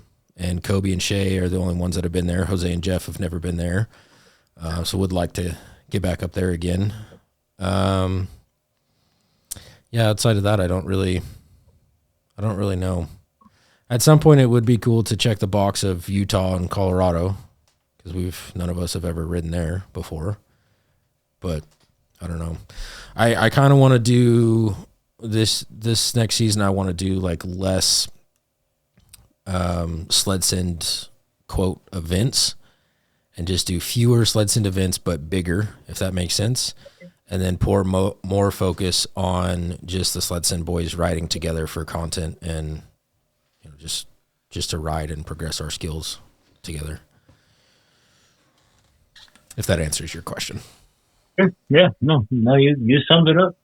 Speaker 3: Kobe and Shae are the only ones that have been there. Jose and Jeff have never been there. So would like to get back up there again. Outside of that, I don't really know. At some point it would be cool to check the box of Utah and Colorado, because none of us have ever ridden there before, but I don't know. I kind of want to do this next season. I want to do like less SledSend quote events, and just do fewer SledSend events but bigger, if that makes sense, and then pour more focus on just the SledSend boys riding together for content, and just to ride and progress our skills together, if that answers your question.
Speaker 9: Yeah, no, you summed it up.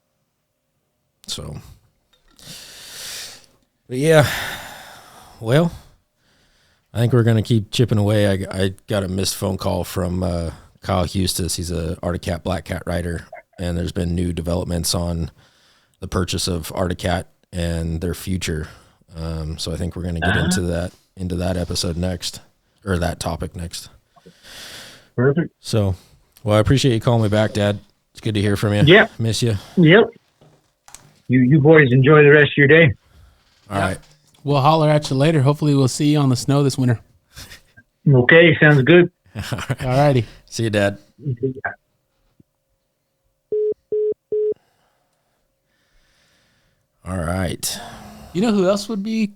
Speaker 3: So, but yeah, well, I think we're going to keep chipping away. I got a missed phone call from Kyle Huestis. He's a Arctic Cat Black Cat rider, and there's been new developments on the purchase of Arctic Cat and their future. So I think we're going to get into that episode next, or that topic next.
Speaker 9: Perfect.
Speaker 3: So, well, I appreciate you calling me back, Dad. It's good to hear from you.
Speaker 9: Yeah.
Speaker 3: Miss you.
Speaker 9: Yep. You boys enjoy the rest of your day.
Speaker 3: All right.
Speaker 2: We'll holler at you later. Hopefully we'll see you on the snow this winter.
Speaker 9: Okay, sounds good.
Speaker 2: All righty.
Speaker 3: See you, Dad. All right.
Speaker 2: You know who else would be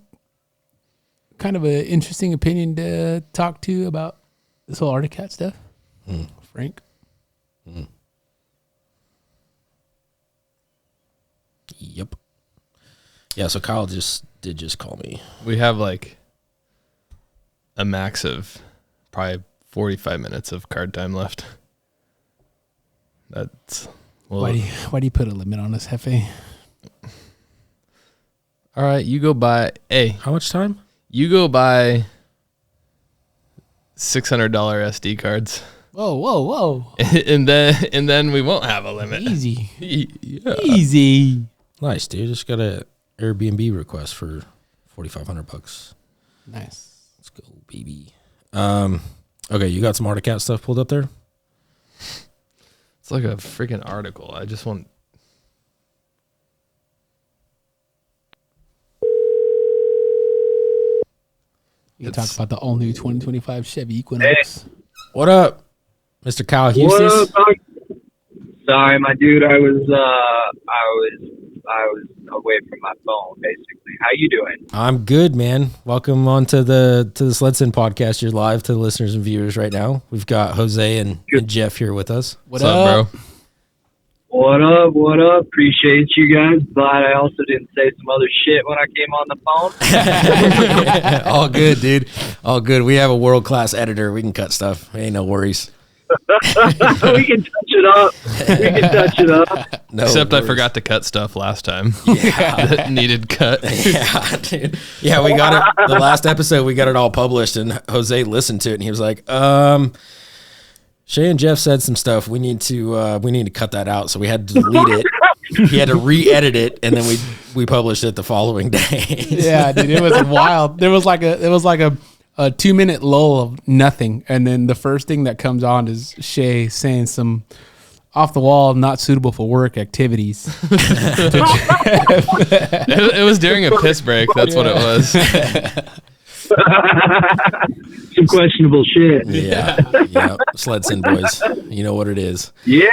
Speaker 2: kind of an interesting opinion to talk to about this whole Arctic Cat stuff? Frank.
Speaker 3: Yep. Yeah, so Kyle did just call me.
Speaker 4: We have like a max of probably 45 minutes of card time left. That's
Speaker 2: Why do you put a limit on us, Hefe?
Speaker 4: all right. You go buy. Hey,
Speaker 3: How much time?
Speaker 4: you go buy $600 SD cards,
Speaker 2: Whoa.
Speaker 4: and then we won't have a limit.
Speaker 2: Easy.
Speaker 4: Yeah.
Speaker 2: Easy.
Speaker 3: Nice, dude. Just got a Airbnb request for $4,500.
Speaker 2: Nice.
Speaker 3: Let's go, baby. Okay, you got some Arctic Cat stuff pulled up there?
Speaker 4: It's like a freaking article. I just want.
Speaker 2: You can talk about the all-new 2025 Chevy Equinox.
Speaker 3: What up, Mr. Kyle
Speaker 8: What
Speaker 3: Huestis?
Speaker 8: up, dog? Sorry, my dude. I was away from my phone, basically. How you doing?
Speaker 3: I'm good, man. Welcome on to the SledSend podcast. You're live to the listeners and viewers right now. We've got Jose and Jeff here with us.
Speaker 2: What's up, bro?
Speaker 8: What up? What up? Appreciate you guys. Glad I also didn't say some other shit when I came on the phone.
Speaker 3: All good, dude. All good. We have a world-class editor. We can cut stuff. Ain't no worries.
Speaker 8: We can touch it up.
Speaker 3: No
Speaker 4: Except
Speaker 3: worries.
Speaker 4: I forgot to cut stuff last time.
Speaker 3: Yeah.
Speaker 4: That needed cut.
Speaker 3: Yeah, dude. Yeah, we got it. The last episode, we got it all published, and Jose listened to it, and he was like, Shae and Jeff said some stuff. We need to cut that out. So we had to delete it. He had to re-edit it, and then we published it the following day.
Speaker 2: Yeah, dude, it was wild. There was like a 2-minute lull of nothing, and then the first thing that comes on is Shae saying some off the wall, not suitable for work activities.
Speaker 4: It was during a piss break. That's what it was.
Speaker 8: Some questionable shit.
Speaker 3: Yeah. SledSend boys. You know what it is.
Speaker 8: Yeah.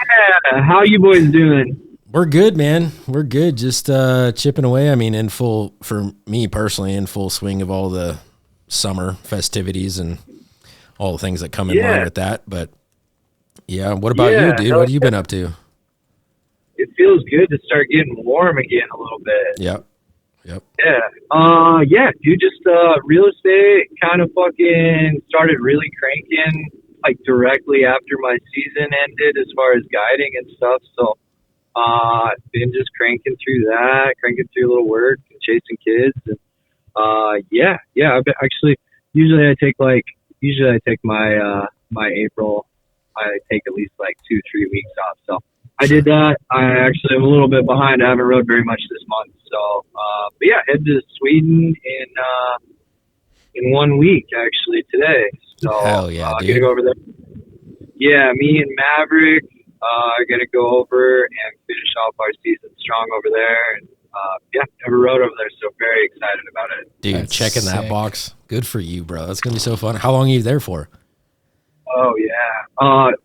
Speaker 8: How you boys doing?
Speaker 3: We're good, man. We're good. Just chipping away. I mean, for me personally, in full swing of all the summer festivities and all the things that come in line with that. But yeah, what about you, dude? What have you been up to?
Speaker 8: It feels good to start getting warm again a little bit.
Speaker 3: Yep.
Speaker 8: Yeah, dude, just real estate kind of fucking started really cranking like directly after my season ended as far as guiding and stuff. So been just cranking through a little work and chasing kids. And I've been actually usually I take my my April, I take at least like 2-3 weeks off. So I did that. I actually am a little bit behind. I haven't rode very much this month. So, but yeah, head to Sweden in 1 week actually today. So
Speaker 3: hell yeah, dude.
Speaker 8: gonna go over there. Yeah, me and Maverick are gonna go over and finish off our season strong over there. And never rode over there, so very excited about it.
Speaker 3: Dude,
Speaker 2: That's
Speaker 3: checking
Speaker 2: sick.
Speaker 3: that box. Good for you, bro. That's gonna be so fun. How long are you there for?
Speaker 8: Oh yeah.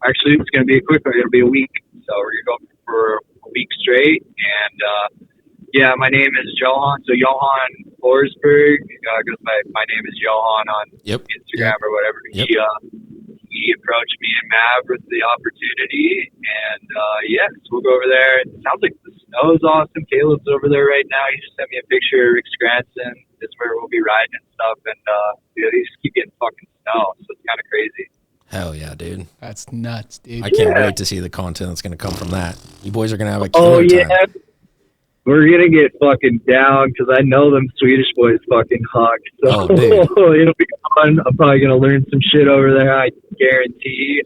Speaker 8: Actually, it's gonna be a quick one. It'll be a week. So we're gonna go for a week straight. And my name is Johan. So Johan Forsberg. Goes by my name is Johan on Instagram or whatever.
Speaker 3: Yep.
Speaker 8: He approached me and Mav with the opportunity, and so we'll go over there. It sounds like the snow is awesome. Caleb's over there right now. He just sent me a picture of Rick Scranton. This is where we'll be riding and stuff, and they just keep getting fucking snow, so it's kind of crazy.
Speaker 3: Hell yeah, dude.
Speaker 2: That's nuts, dude.
Speaker 3: I can't wait to see the content that's going to come from that. You boys are going to have a
Speaker 8: Oh,
Speaker 3: killer
Speaker 8: yeah.
Speaker 3: time.
Speaker 8: We're going to get fucking down because I know them Swedish boys fucking huck. So it'll be fun. I'm probably going to learn some shit over there, I guarantee.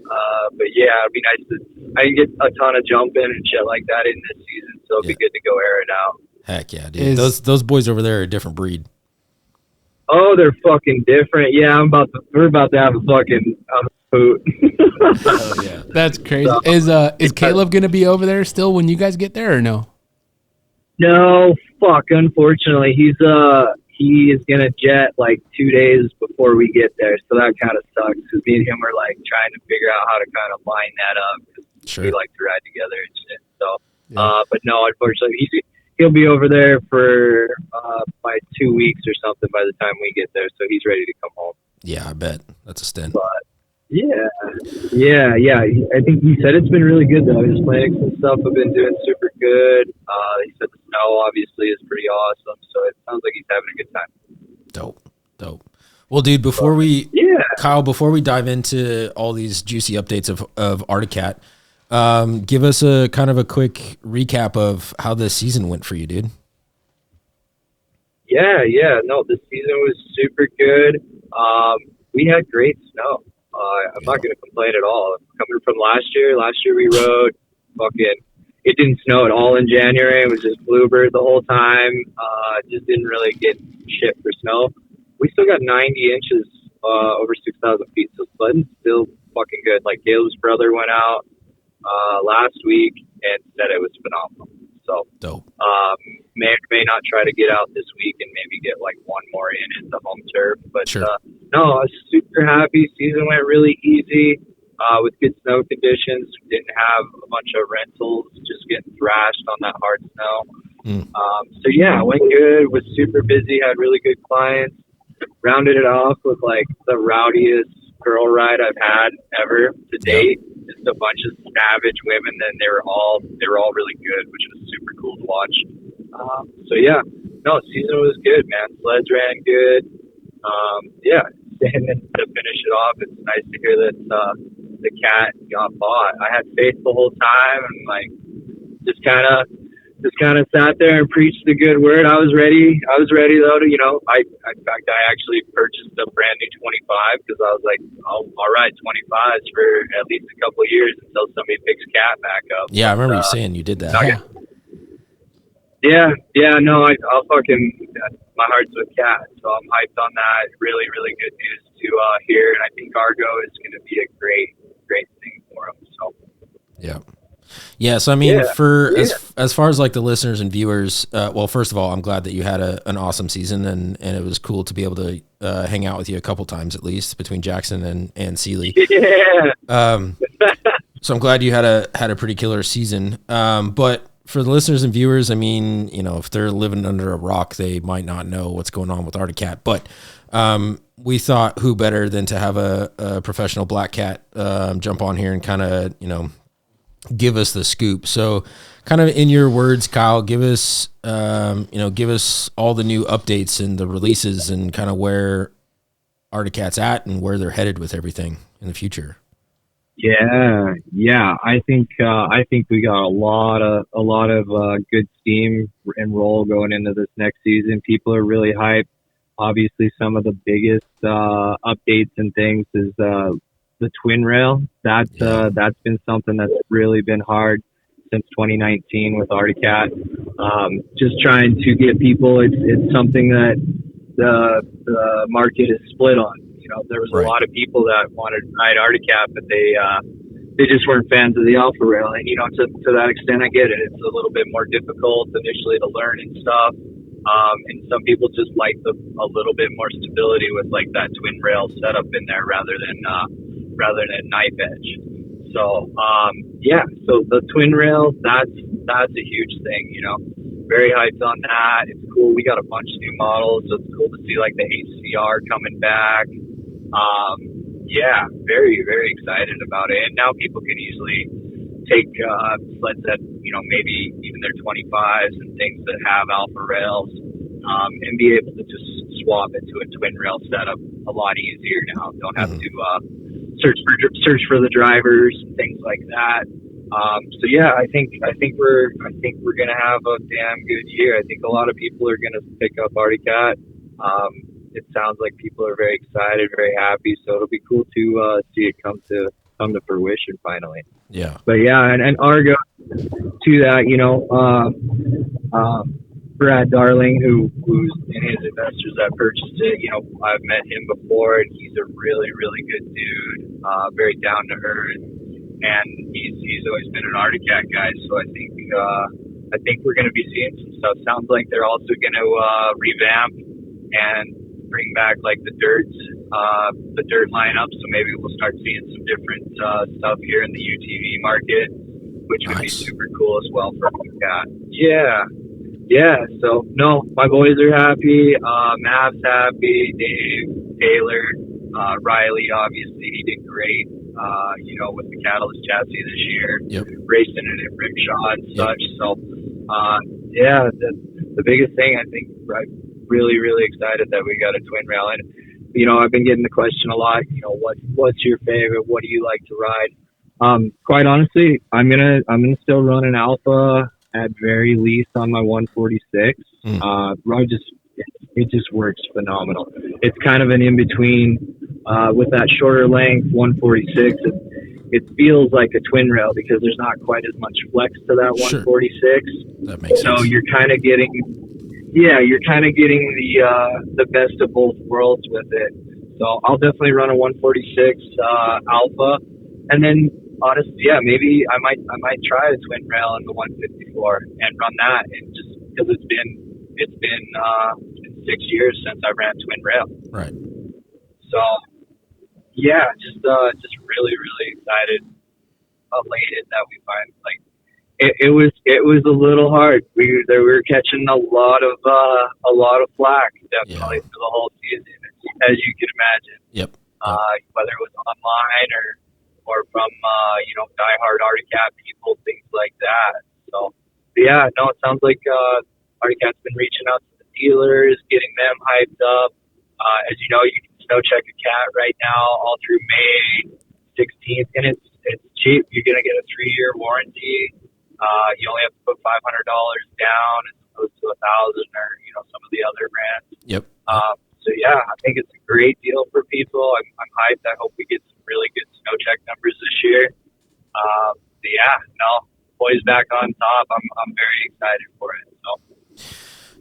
Speaker 8: But yeah, it'll be nice to. I can get a ton of jumping and shit like that in this season, so it'll be good to go air it out.
Speaker 3: Heck yeah, dude. Those boys over there are a different breed.
Speaker 8: Oh, they're fucking different. Yeah, we're about to have a fucking hoot.
Speaker 3: Oh yeah,
Speaker 2: that's crazy. Is Caleb gonna be over there still when you guys get there or no?
Speaker 8: No, fuck. Unfortunately, he is gonna jet like 2 days before we get there, so that kind of sucks because me and him are like trying to figure out how to kind of line that up because we like to ride together and shit. So, but no, unfortunately, he'll be over there for by 2 weeks or something by the time we get there, so he's ready to come home.
Speaker 3: Yeah, I bet that's a stint.
Speaker 8: But yeah. I think he said it's been really good though. His plantings and stuff have been doing super good. He said the snow obviously is pretty awesome, so it sounds like he's having a good time.
Speaker 3: Dope. Well, dude, Kyle, before we dive into all these juicy updates of Arctic Cat, give us a kind of a quick recap of how the season went for you, dude.
Speaker 8: Yeah. No, this season was super good. We had great snow. I'm not going to complain at all. Coming from last year we rode it didn't snow at all in January. It was just bluebird the whole time. Just didn't really get shit for snow. We still got 90 inches, over 6,000 feet. So sledding's still fucking good. Like Caleb's brother went out last week and said it was phenomenal. So
Speaker 3: dope.
Speaker 8: May not try to get out this week and maybe get like one more in at the home turf. But
Speaker 3: sure.
Speaker 8: No, I was super happy. Season went really easy with good snow conditions. We didn't have a bunch of rentals, just getting thrashed on that hard snow. So yeah, it went good. Was super busy. Had really good clients. Rounded it off with like the rowdiest girl ride I've had ever to date. Just a bunch of savage women, and they were all really good, which was super cool to watch. So yeah, no, season was good, man. Sleds ran good. And then to finish it off, it's nice to hear that the cat got bought. I had faith the whole time, and like just kind of sat there and preached the good word. I was ready though to, in fact, I actually purchased a brand new 25 because I was like, I'll ride 25s for at least a couple of years until somebody picks cat back up.
Speaker 3: Yeah, I remember you saying you did that.
Speaker 8: No, I'll fucking, my heart's with cat, so I'm hyped on that. Really, really good news to hear, and I think Argo is going to be a great thing for them. So
Speaker 3: yeah. So I mean, as far as like the listeners and viewers, well, first of all, I'm glad that you had an awesome season, and it was cool to be able to hang out with you a couple times at least between Jackson and Seeley.
Speaker 8: Yeah.
Speaker 3: So I'm glad you had a pretty killer season. But for the listeners and viewers, I mean, if they're living under a rock, they might not know what's going on with Arctic Cat. But we thought who better than to have a professional black cat jump on here and kind of, give us the scoop. So kind of in your words, Kyle, give us all the new updates and the releases and kind of where Arctic Cat's at and where they're headed with everything in the future.
Speaker 8: Yeah. I think we got a lot of good steam and roll going into this next season. People are really hyped. Obviously, some of the biggest updates and things is the twin rail. That's been something that's really been hard since 2019 with Arctic Cat. Just trying to get people. It's something that the market is split on. There was a lot of people that wanted to ride Arctic Cat, but they just weren't fans of the Alpha Rail. And to that extent, I get it. It's a little bit more difficult initially to learn and stuff. And some people just like a little bit more stability with like that twin rail setup in there rather than knife edge. So so the twin rail, that's a huge thing. Very hyped on that. It's cool. We got a bunch of new models, so it's cool to see like the HCR coming back. Very, very excited about it. And now people can easily take sleds that, maybe even their 25s and things that have alpha rails, and be able to just swap it to a twin rail setup a lot easier now. Don't have to search for the drivers and things like that. So yeah, I think we're gonna have a damn good year. I think a lot of people are gonna pick up Arctic Cat. It sounds like people are very excited, very happy. So it'll be cool to see it come to fruition finally.
Speaker 3: Yeah.
Speaker 8: But yeah, and Argo to that, Brad Darling, who's in his investors that purchased it, I've met him before, and he's a really, really good dude, very down to earth, and he's always been an Arctic Cat guy. So I think we're going to be seeing some stuff. Sounds like they're also going to revamp and bring back like the dirt lineup. So maybe we'll start seeing some different stuff here in the UTV market, which would be super cool as well for Arctic Cat. Yeah, so no, my boys are happy. Mav's happy. Dave, Taylor, Riley, obviously he did great. With the Catalyst chassis this year, racing it at Rickshaw and such. So, the biggest thing I think, I'm really, really excited that we got a twin rail. And I've been getting the question a lot. What's your favorite? What do you like to ride? Quite honestly, I'm gonna still run an Alpha at very least on my 146. It just works phenomenal. It's kind of an in-between with that shorter length 146. It feels like a twin rail because there's not quite as much flex to that 146.
Speaker 3: That makes sense.
Speaker 8: So you're kind of getting the best of both worlds with it. So I'll definitely run a 146 Alpha, and then honestly, maybe I might try a twin rail in the 154 and run that, and just because it's been 6 years since I ran twin rail.
Speaker 3: Right.
Speaker 8: So yeah, just really, really excited, elated that we finally it was a little hard. We were catching a lot of flack definitely for the whole season, as you can imagine.
Speaker 3: Yep.
Speaker 8: Whether it was online or from diehard Arctic Cat people, things like that. So yeah, no, it sounds like Arctic Cat's been reaching out to the dealers, getting them hyped up. As you know, you can snow check a cat right now all through May 16th, and it's cheap. You're gonna get a 3-year warranty. You only have to put $500 down as opposed to $1,000 or some of the other brands.
Speaker 3: Yep.
Speaker 8: So yeah, I think it's a great deal for people. I'm hyped. I hope we get some really good snow check numbers this year. Boys back on top. I'm very excited for it. So.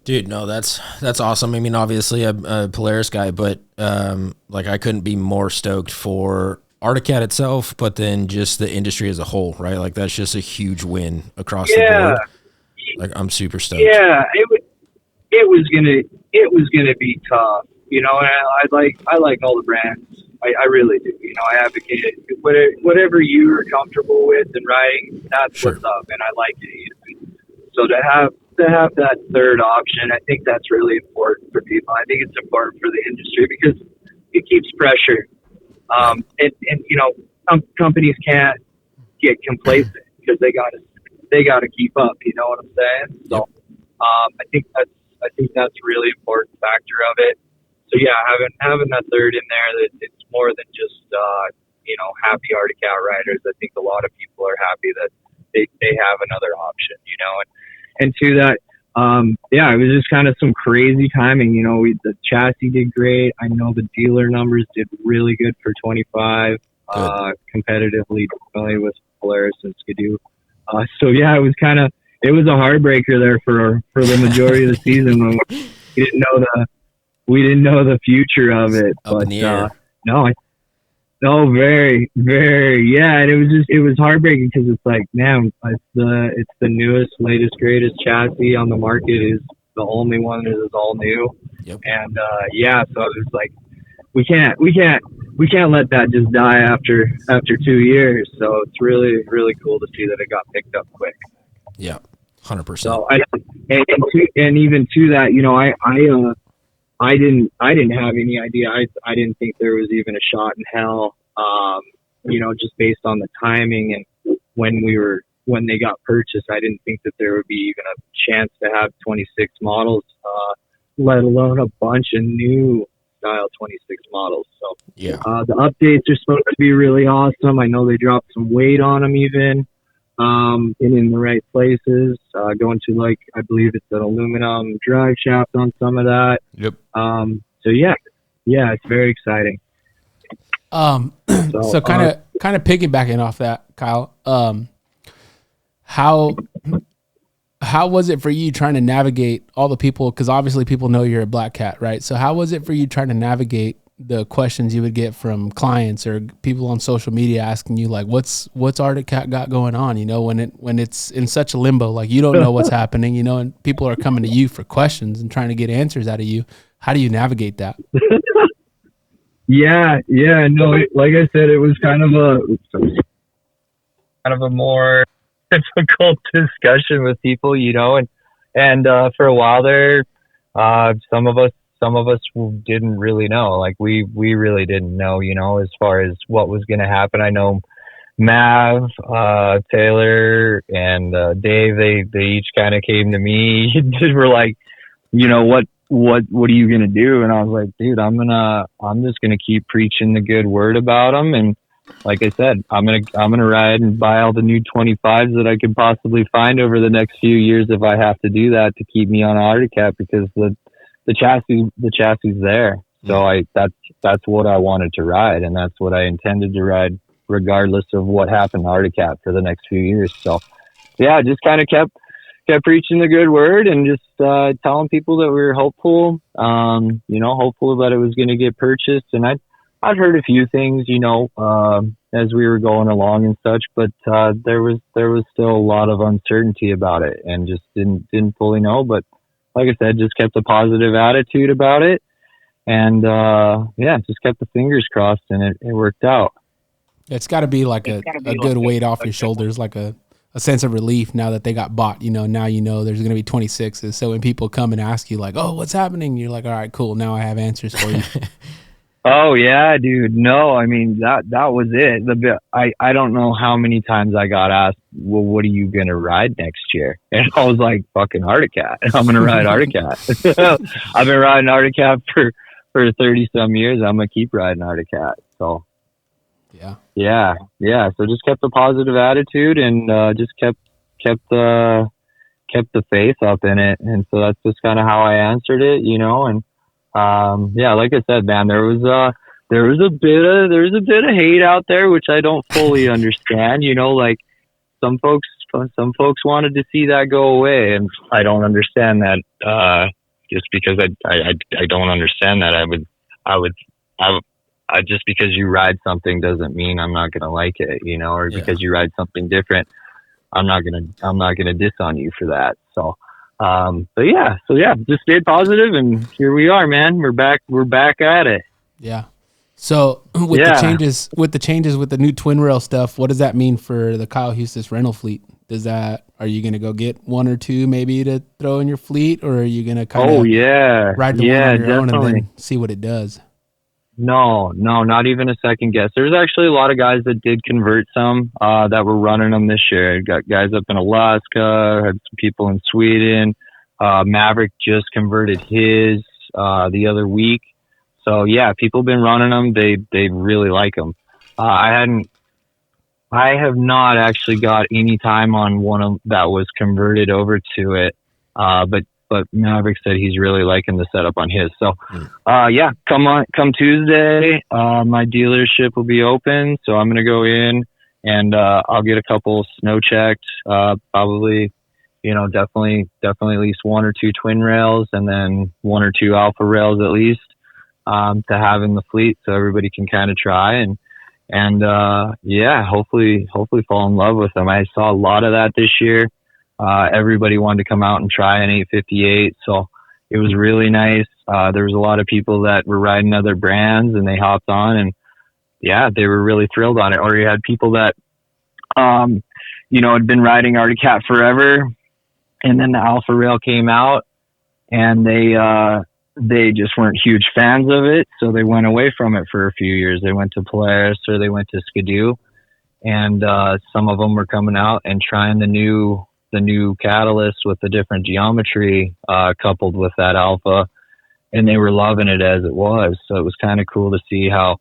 Speaker 3: Dude, no, that's awesome. I mean, obviously I'm a Polaris guy, but I couldn't be more stoked for Arctic Cat itself, but then just the industry as a whole, right? Like that's just a huge win across the board. Like I'm super stoked. Yeah,
Speaker 8: it was gonna be tough. And I like all the brands. I really do. I advocate it. Whatever you are comfortable with and riding, that's what's up, and I like it. So to have that third option, I think that's really important for people. I think it's important for the industry because it keeps pressure. Companies can't get complacent because they gotta keep up. You know what I'm saying? So, I think that's a really important factor of it. So yeah, having that third in there, that it's more than just happy Arctic Cat riders. I think a lot of people are happy that they have another option. And to that, it was just kind of some crazy timing. The chassis did great. I know the dealer numbers did really good for 25, competitively, definitely with Polaris and Skidoo. So yeah, it was a heartbreaker there for the majority of the season when we didn't know the future of it.
Speaker 3: Up in the air.
Speaker 8: Very, very, yeah. And it was heartbreaking because it's like, man, it's the newest, latest, greatest chassis on the market. Is the only one that is all new.
Speaker 3: Yep.
Speaker 8: And so it was like, we can't let that just die after 2 years. So it's really, really cool to see that it got picked up quick.
Speaker 3: Yeah, 100%.
Speaker 8: So and even to that, I didn't have any idea. I didn't think there was even a shot in hell. Just based on the timing and when they got purchased, I didn't think that there would be even a chance to have 26 models, let alone a bunch of new style 26 models. So
Speaker 3: Yeah.
Speaker 8: the updates are supposed to be really awesome. I know they dropped some weight on them even, and in the right places. Going to, like, I believe it's an aluminum drive shaft on some of that.
Speaker 3: Yep.
Speaker 8: So yeah, it's very exciting.
Speaker 2: So kind of piggybacking off that, Kyle. How was it for you trying to navigate all the people? Because obviously people know you're a Black Cat, right? So how was it for you trying to navigate the questions you would get from clients or people on social media asking you, like, what's Arctic Cat got going on? You know, when it's in such a limbo, like you don't know what's happening, you know, and people are coming to you for questions and trying to get answers out of you. How do you navigate that?
Speaker 8: Yeah, no, like I said, it was kind of a more difficult discussion with people, you know, and for a while there, some of us didn't really know, like we really didn't know, you know, as far as what was going to happen. I know Mav, Taylor, and Dave, they each kind of came to me and were like, you know, what are you going to do? And I was like, dude, I'm just going to keep preaching the good word about them. And like I said, I'm going to ride and buy all the new 25s that I could possibly find over the next few years if I have to do that to keep me on Arctic Cat, because the chassis there. So that's what I wanted to ride, and that's what I intended to ride regardless of what happened to Arctic Cat for the next few years. So yeah, just kind of kept preaching the good word and just telling people that we were hopeful, you know, hopeful that it was going to get purchased. And I'd heard a few things, you know, as we were going along and such, but there was still a lot of uncertainty about it and just didn't fully know. But like I said, just kept a positive attitude about it, and just kept the fingers crossed, and it worked out.
Speaker 2: It's got to be like a good weight off your shoulders, like a sense of relief now that they got bought. You know, now you know there's going to be 26s. So when people come and ask you like, oh, what's happening? You're like, all right, cool. Now I have answers for you.
Speaker 8: Oh yeah, dude. No, I mean, that was it. I don't know how many times I got asked, well, what are you going to ride next year? And I was like, fucking Arctic Cat. I'm going to ride Arctic Cat. I've been riding Arctic Cat for 30 some years. I'm going to keep riding Arctic Cat. So yeah. So just kept a positive attitude and just kept the faith up in it. And so that's just kind of how I answered it, you know. And like I said, man, there was a bit of hate out there, which I don't fully understand, you know, like some folks wanted to see that go away, and I don't understand that, just because I don't understand that. I just because you ride something doesn't mean I'm not going to like it, you know, or because you ride something different, I'm not going to diss on you for that. So, just stayed positive, and here we are, man. We're back at it.
Speaker 2: Yeah. So with the changes with the new twin rail stuff, what does that mean for the Kyle Huestis rental fleet? Are you going to go get one or two maybe to throw in your fleet, or are you going to kind of ride the one on your own and then see what it does?
Speaker 8: No, not even a second guess. There's actually a lot of guys that did convert some that were running them this year. Got guys up in Alaska, had some people in Sweden. Maverick just converted his the other week. So yeah, people have been running them. They really like them. I have not actually got any time on one that was converted over to it. But Maverick said he's really liking the setup on his. So, come Tuesday, my dealership will be open. So I'm going to go in and, I'll get a couple snow checked, probably, you know, definitely at least one or two twin rails, and then one or two alpha rails at least, to have in the fleet so everybody can kind of try and hopefully fall in love with them. I saw a lot of that this year. Everybody wanted to come out and try an 858. So it was really nice. There was a lot of people that were riding other brands, and they hopped on, and they were really thrilled on it. Or you had people that, had been riding Arctic Cat forever, and then the Alpha Rail came out, and they just weren't huge fans of it. So they went away from it for a few years. They went to Polaris, or they went to Skidoo, and some of them were coming out and trying the new catalyst with the different geometry, coupled with that Alpha. and they were loving it as it was. So it was kind of cool to see how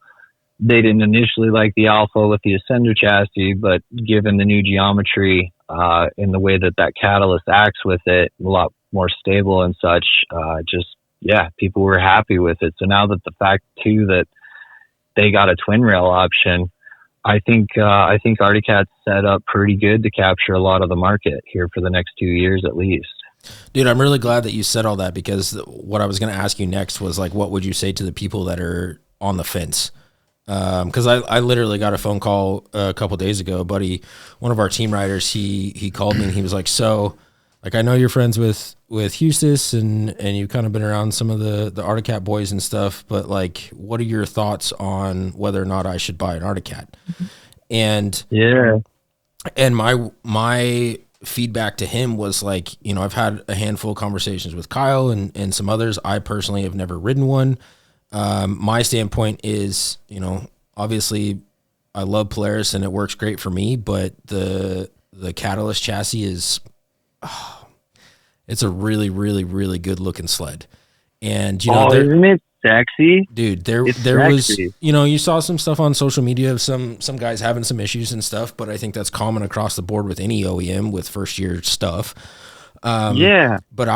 Speaker 8: they didn't initially like the Alpha with the Ascender chassis, but given the new geometry in the way that catalyst acts with it, a lot more stable and such, people were happy with it. So now that the fact too that they got a twin rail option, I think Arctic Cat's set up pretty good to capture a lot of the market here for the next 2 years at least.
Speaker 3: Dude, I'm really glad that you said all that, because what I was going to ask you next was like, what would you say to the people that are on the fence? Because I literally got a phone call a couple days ago, buddy. One of our team riders, he called me and he was like, "So, like, I know you're friends with Huestis and you've kind of been around some of the Arctic Cat boys and stuff, but like, what are your thoughts on whether or not I should buy an Arctic Cat?" And my feedback to him was like, you know, I've had a handful of conversations with Kyle and some others. I personally have never ridden one. My standpoint is, you know, obviously I love Polaris and it works great for me, but the Catalyst chassis is, it's a really, really, really good looking sled. And, you know,
Speaker 8: isn't it sexy?
Speaker 3: Dude, there was, you know, you saw some stuff on social media of some guys having some issues and stuff, but I think that's common across the board with any OEM with first year stuff. But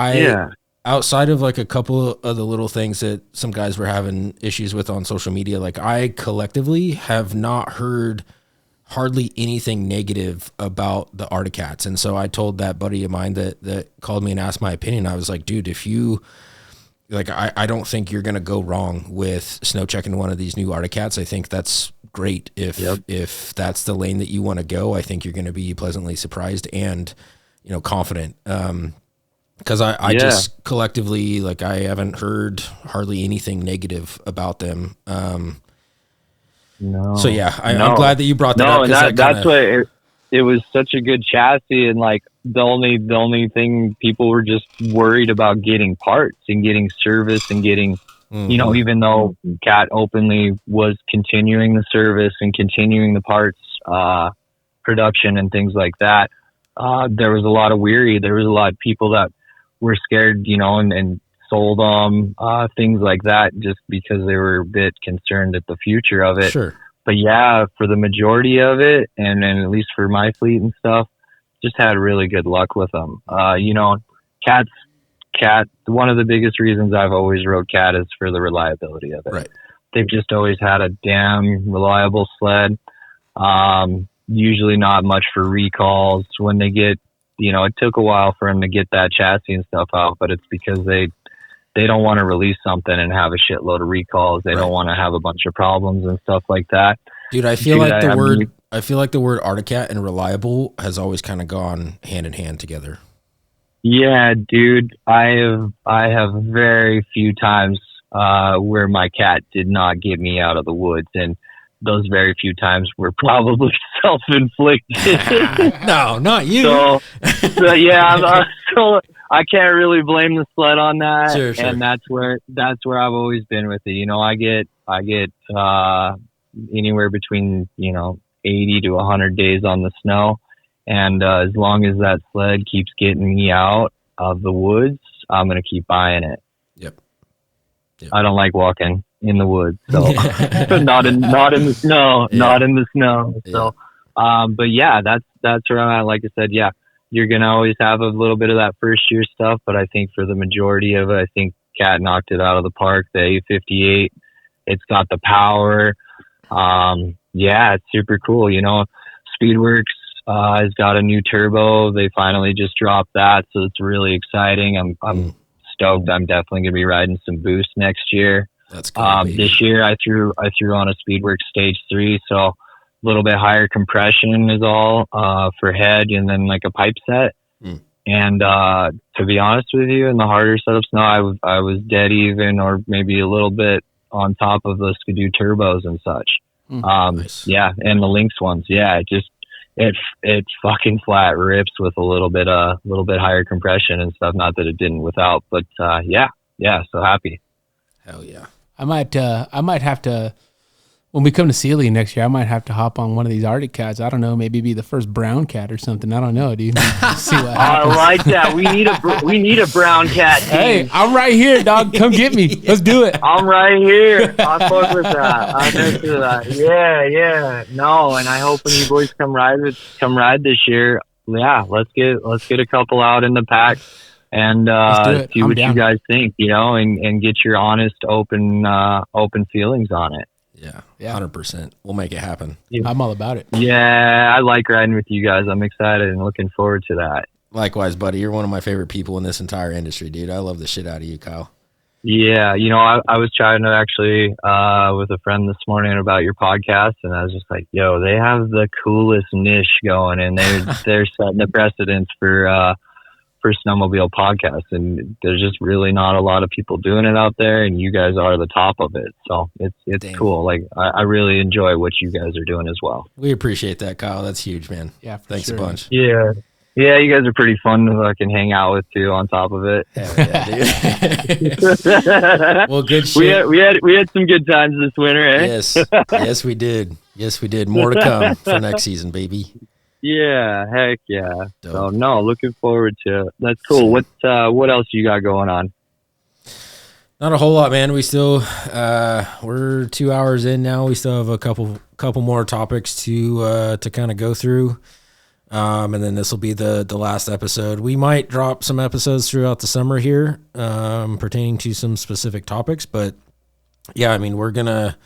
Speaker 3: outside of like a couple of the little things that some guys were having issues with on social media, like I collectively have not heard hardly anything negative about the Arctic Cats. And so I told that buddy of mine that called me and asked my opinion. I was like, dude, if you like, I don't think you're going to go wrong with snow checking one of these new Arctic Cats. I think that's great. If that's the lane that you want to go, I think you're going to be pleasantly surprised and, you know, confident. Because I just collectively, like, I haven't heard hardly anything negative about them. So yeah, I'm glad that you brought that up.
Speaker 8: That's what it was, such a good chassis, and like the only thing people were just worried about getting parts and getting service and getting, you know, even though Cat openly was continuing the service and continuing the parts production and things like that, there was a lot of there was a lot of people that were scared, you know, and sold them, things like that, just because they were a bit concerned at the future of it.
Speaker 3: Sure.
Speaker 8: But yeah, for the majority of it, and at least for my fleet and stuff, just had really good luck with them. You know, Cat, one of the biggest reasons I've always rode Cat is for the reliability of it.
Speaker 3: Right.
Speaker 8: They've just always had a damn reliable sled. Usually not much for recalls when they get, you know, it took a while for them to get that chassis and stuff out, but it's because they don't want to release something and have a shitload of recalls. They don't want to have a bunch of problems and stuff like that.
Speaker 3: Dude, I feel like the word Arctic Cat and reliable has always kind of gone hand in hand together.
Speaker 8: Yeah, dude, I have very few times where my Cat did not get me out of the woods, and those very few times were probably self-inflicted.
Speaker 3: No, not you.
Speaker 8: So yeah, I can't really blame the sled on that.
Speaker 3: Sure.
Speaker 8: And that's where I've always been with it. You know, I get anywhere between, you know, 80 to 100 days on the snow, and as long as that sled keeps getting me out of the woods, I'm gonna keep buying it.
Speaker 3: Yep.
Speaker 8: I don't like walking in the woods, so not in the snow, not in the snow. So, but yeah, that's where I'm at. Like I said, yeah, you're going to always have a little bit of that first year stuff, but I think for the majority of it, I think Cat knocked it out of the park. The A58, it's got the power. Yeah, it's super cool. You know, Speedworks has got a new turbo. They finally just dropped that, so it's really exciting. I'm stoked. I'm definitely going to be riding some Boost next year.
Speaker 3: That's cool.
Speaker 8: This year I threw on a Speedworks Stage 3, so a little bit higher compression is all for head, and then like a pipe set. And to be honest with you, in the harder setups, no, I was dead even, or maybe a little bit on top of the Skidoo turbos and such. Nice. Yeah, and the Lynx ones. Yeah, it fucking flat rips with a little bit higher compression and stuff. Not that it didn't without, but yeah, so happy.
Speaker 3: Hell yeah.
Speaker 2: I might have to. When we come to Sealy next year, I might have to hop on one of these Arctic cats. I don't know, maybe be the first brown cat or something. I don't know, dude. See what happens.
Speaker 8: I like that. We need a brown cat team.
Speaker 2: Hey, I'm right here, dog. Come get me. Let's do it.
Speaker 8: I'm right here. I fuck with that. I next to that. Yeah. No, and I hope when you boys come ride this year, yeah, let's get a couple out in the pack and see what you guys think, and get your honest, open feelings on it.
Speaker 3: Yeah, 100%. We'll make it happen.
Speaker 2: I'm all about it.
Speaker 8: Yeah, I like riding with you guys. I'm excited and looking forward to that.
Speaker 3: Likewise, buddy. You're one of my favorite people in this entire industry, dude. I love the shit out of you, Kyle.
Speaker 8: Yeah, I was chatting actually with a friend this morning about your podcast, and I was just like, yo, they have the coolest niche going, and they're setting the precedence for snowmobile podcasts, and there's just really not a lot of people doing it out there, and you guys are the top of it. So it's cool. Like I really enjoy what you guys are doing as well.
Speaker 3: We appreciate that, Kyle. That's huge, man.
Speaker 2: Yeah,
Speaker 3: thanks
Speaker 2: sure.
Speaker 3: a bunch.
Speaker 8: Yeah, you guys are pretty fun to fucking hang out with too. On top of it,
Speaker 3: dude. Well, good shit.
Speaker 8: We had some good times this winter, eh?
Speaker 3: Yes, we did. More to come for next season, baby.
Speaker 8: Yeah, heck yeah.
Speaker 3: Dope.
Speaker 8: So no, looking forward to it. That's cool. What else you got going on?
Speaker 3: Not a whole lot, man. We still we're 2 hours in now. We still have a couple more topics to kind of go through. And then this will be the last episode. We might drop some episodes throughout the summer here, pertaining to some specific topics, but yeah, I mean, we're gonna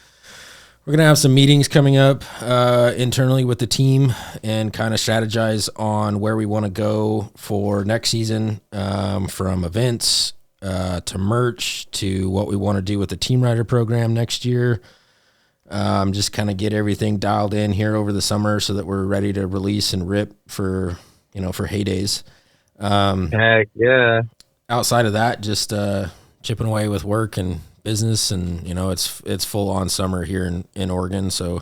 Speaker 3: have some meetings coming up internally with the team and kind of strategize on where we want to go for next season, from events to merch to what we want to do with the Team Rider program next year. Just kind of get everything dialed in here over the summer so that we're ready to release and rip for heydays.
Speaker 8: Heck yeah.
Speaker 3: Outside of that, just chipping away with work and business, and it's full on summer here in Oregon, so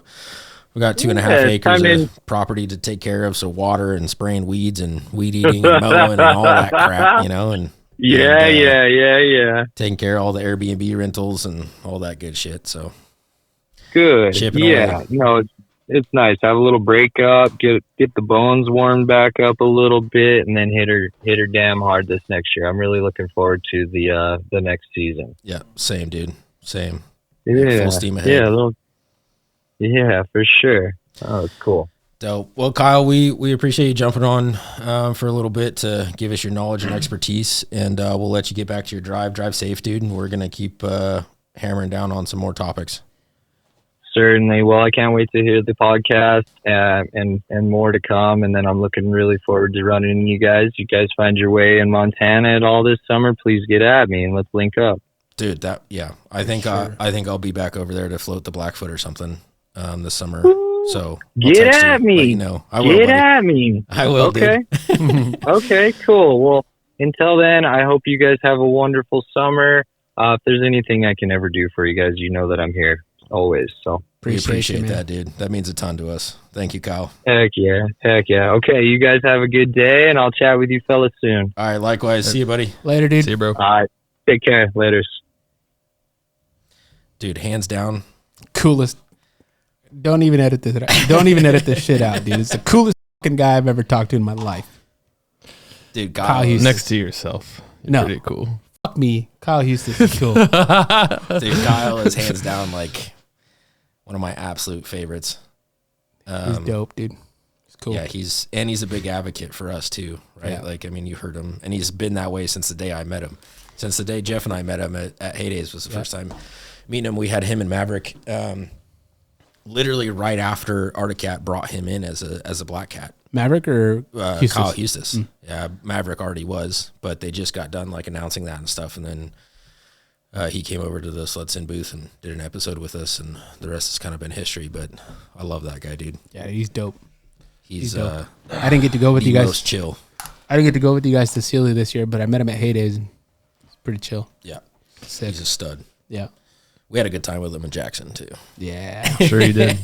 Speaker 3: we got 2.5 acres of property to take care of, so water and spraying weeds and weed eating and mowing and all that crap, and taking care of all the Airbnb rentals and all that good shit. So
Speaker 8: good.
Speaker 3: Chipping away.
Speaker 8: It's nice. Have a little break up, get the bones warmed back up a little bit, and then hit her damn hard this next year. I'm really looking forward to the next season.
Speaker 3: Yeah, same, dude. Same.
Speaker 8: Yeah,
Speaker 3: full steam ahead.
Speaker 8: Yeah, for sure. Oh, it's cool.
Speaker 3: Dope. Well, Kyle, we appreciate you jumping on for a little bit to give us your knowledge and expertise, and we'll let you get back to your drive. Drive safe, dude, and we're gonna keep hammering down on some more topics.
Speaker 8: Certainly. Well, I can't wait to hear the podcast and more to come. And then I'm looking really forward to running into you guys. You guys find your way in Montana at all this summer, please get at me and let's link up.
Speaker 3: Dude, I think I'll be back over there to float the Blackfoot or something this summer. So
Speaker 8: get at me.
Speaker 3: I will.
Speaker 8: Get at me.
Speaker 3: I will.
Speaker 8: Okay.
Speaker 3: Dude.
Speaker 8: Okay, cool. Well, until then, I hope you guys have a wonderful summer. If there's anything I can ever do for you guys, you know that I'm here always. So
Speaker 3: we appreciate that, dude. That means a ton to us. Thank you, Kyle.
Speaker 8: Heck yeah. Okay, you guys have a good day, and I'll chat with you fellas soon.
Speaker 3: All right, likewise. See you, buddy.
Speaker 2: Later, dude.
Speaker 4: See you, bro.
Speaker 8: All right. Take care. Later.
Speaker 3: Dude, hands down.
Speaker 2: Coolest. Don't even edit this. Don't even edit this shit out, dude. It's the coolest fucking guy I've ever talked to in my life.
Speaker 3: Dude, Kyle Huestis.
Speaker 4: Next to yourself. You're pretty cool.
Speaker 2: Fuck me. Kyle Huestis is cool.
Speaker 3: Dude, Kyle is hands down like one of my absolute favorites.
Speaker 2: He's dope, dude. He's cool.
Speaker 3: Yeah, he's a big advocate for us too, right?
Speaker 2: Yeah.
Speaker 3: Like, I mean, you heard him, and he's been that way since the day I met him. Since the day Jeff and I met him at Heydays was the first time meeting him. We had him and Maverick. Literally right after Arctic Cat brought him in as a black cat.
Speaker 2: Maverick or Huestis?
Speaker 3: Kyle Huestis. Yeah, Maverick already was, but they just got done like announcing that and stuff, and then he came over to the SledSend booth and did an episode with us, and the rest has kind of been history. But I love that guy, dude.
Speaker 2: Yeah, he's dope.
Speaker 3: He's
Speaker 2: dope. I didn't get to go with you guys.
Speaker 3: Most chill.
Speaker 2: I didn't get to go with you guys to Sealy this year, but I met him at Heydays, and it's pretty chill.
Speaker 3: Yeah,
Speaker 2: Sick.
Speaker 3: he's a stud.
Speaker 2: Yeah.
Speaker 3: We had a good time with him in Jackson too.
Speaker 2: Yeah.
Speaker 4: Sure you did.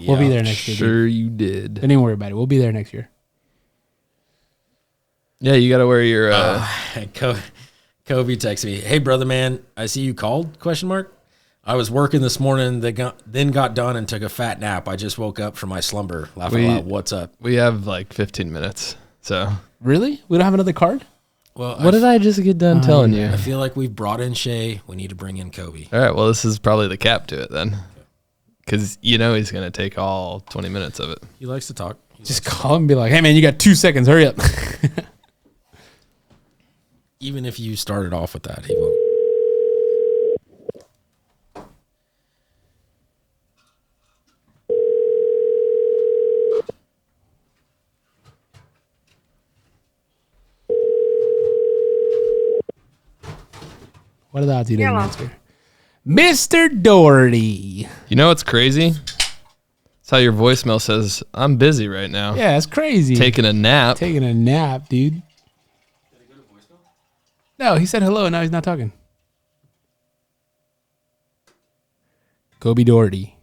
Speaker 2: We'll be there next year.
Speaker 4: Sure you did.
Speaker 2: Don't even worry about it. We'll be there next year.
Speaker 4: Yeah, you got to wear your...
Speaker 3: Kobe texted me, "Hey, brother, man, I see you called, ? I was working this morning, then got done and took a fat nap. I just woke up from my slumber laughing loud. What's up?
Speaker 4: We have like 15 minutes. So
Speaker 2: Really? We don't have another card?
Speaker 3: Well,
Speaker 4: what did I just get done telling you?
Speaker 3: I feel like we've brought in Shae. We need to bring in Kobe.
Speaker 4: All right. Well, this is probably the cap to it then. Because he's going to take all 20 minutes of it.
Speaker 3: He likes to talk.
Speaker 2: Just call him and be like, hey, man, you got 2 seconds. Hurry up.
Speaker 3: Even if you started off with that, he won't.
Speaker 2: What are the odds he didn't answer? Mr. Doherty.
Speaker 4: You know what's crazy? It's how your voicemail says, I'm busy right now.
Speaker 2: Yeah, it's crazy.
Speaker 4: Taking a nap.
Speaker 2: Taking a nap, dude. Did it go to voicemail? No, he said hello and now he's not talking. Kobe Doherty.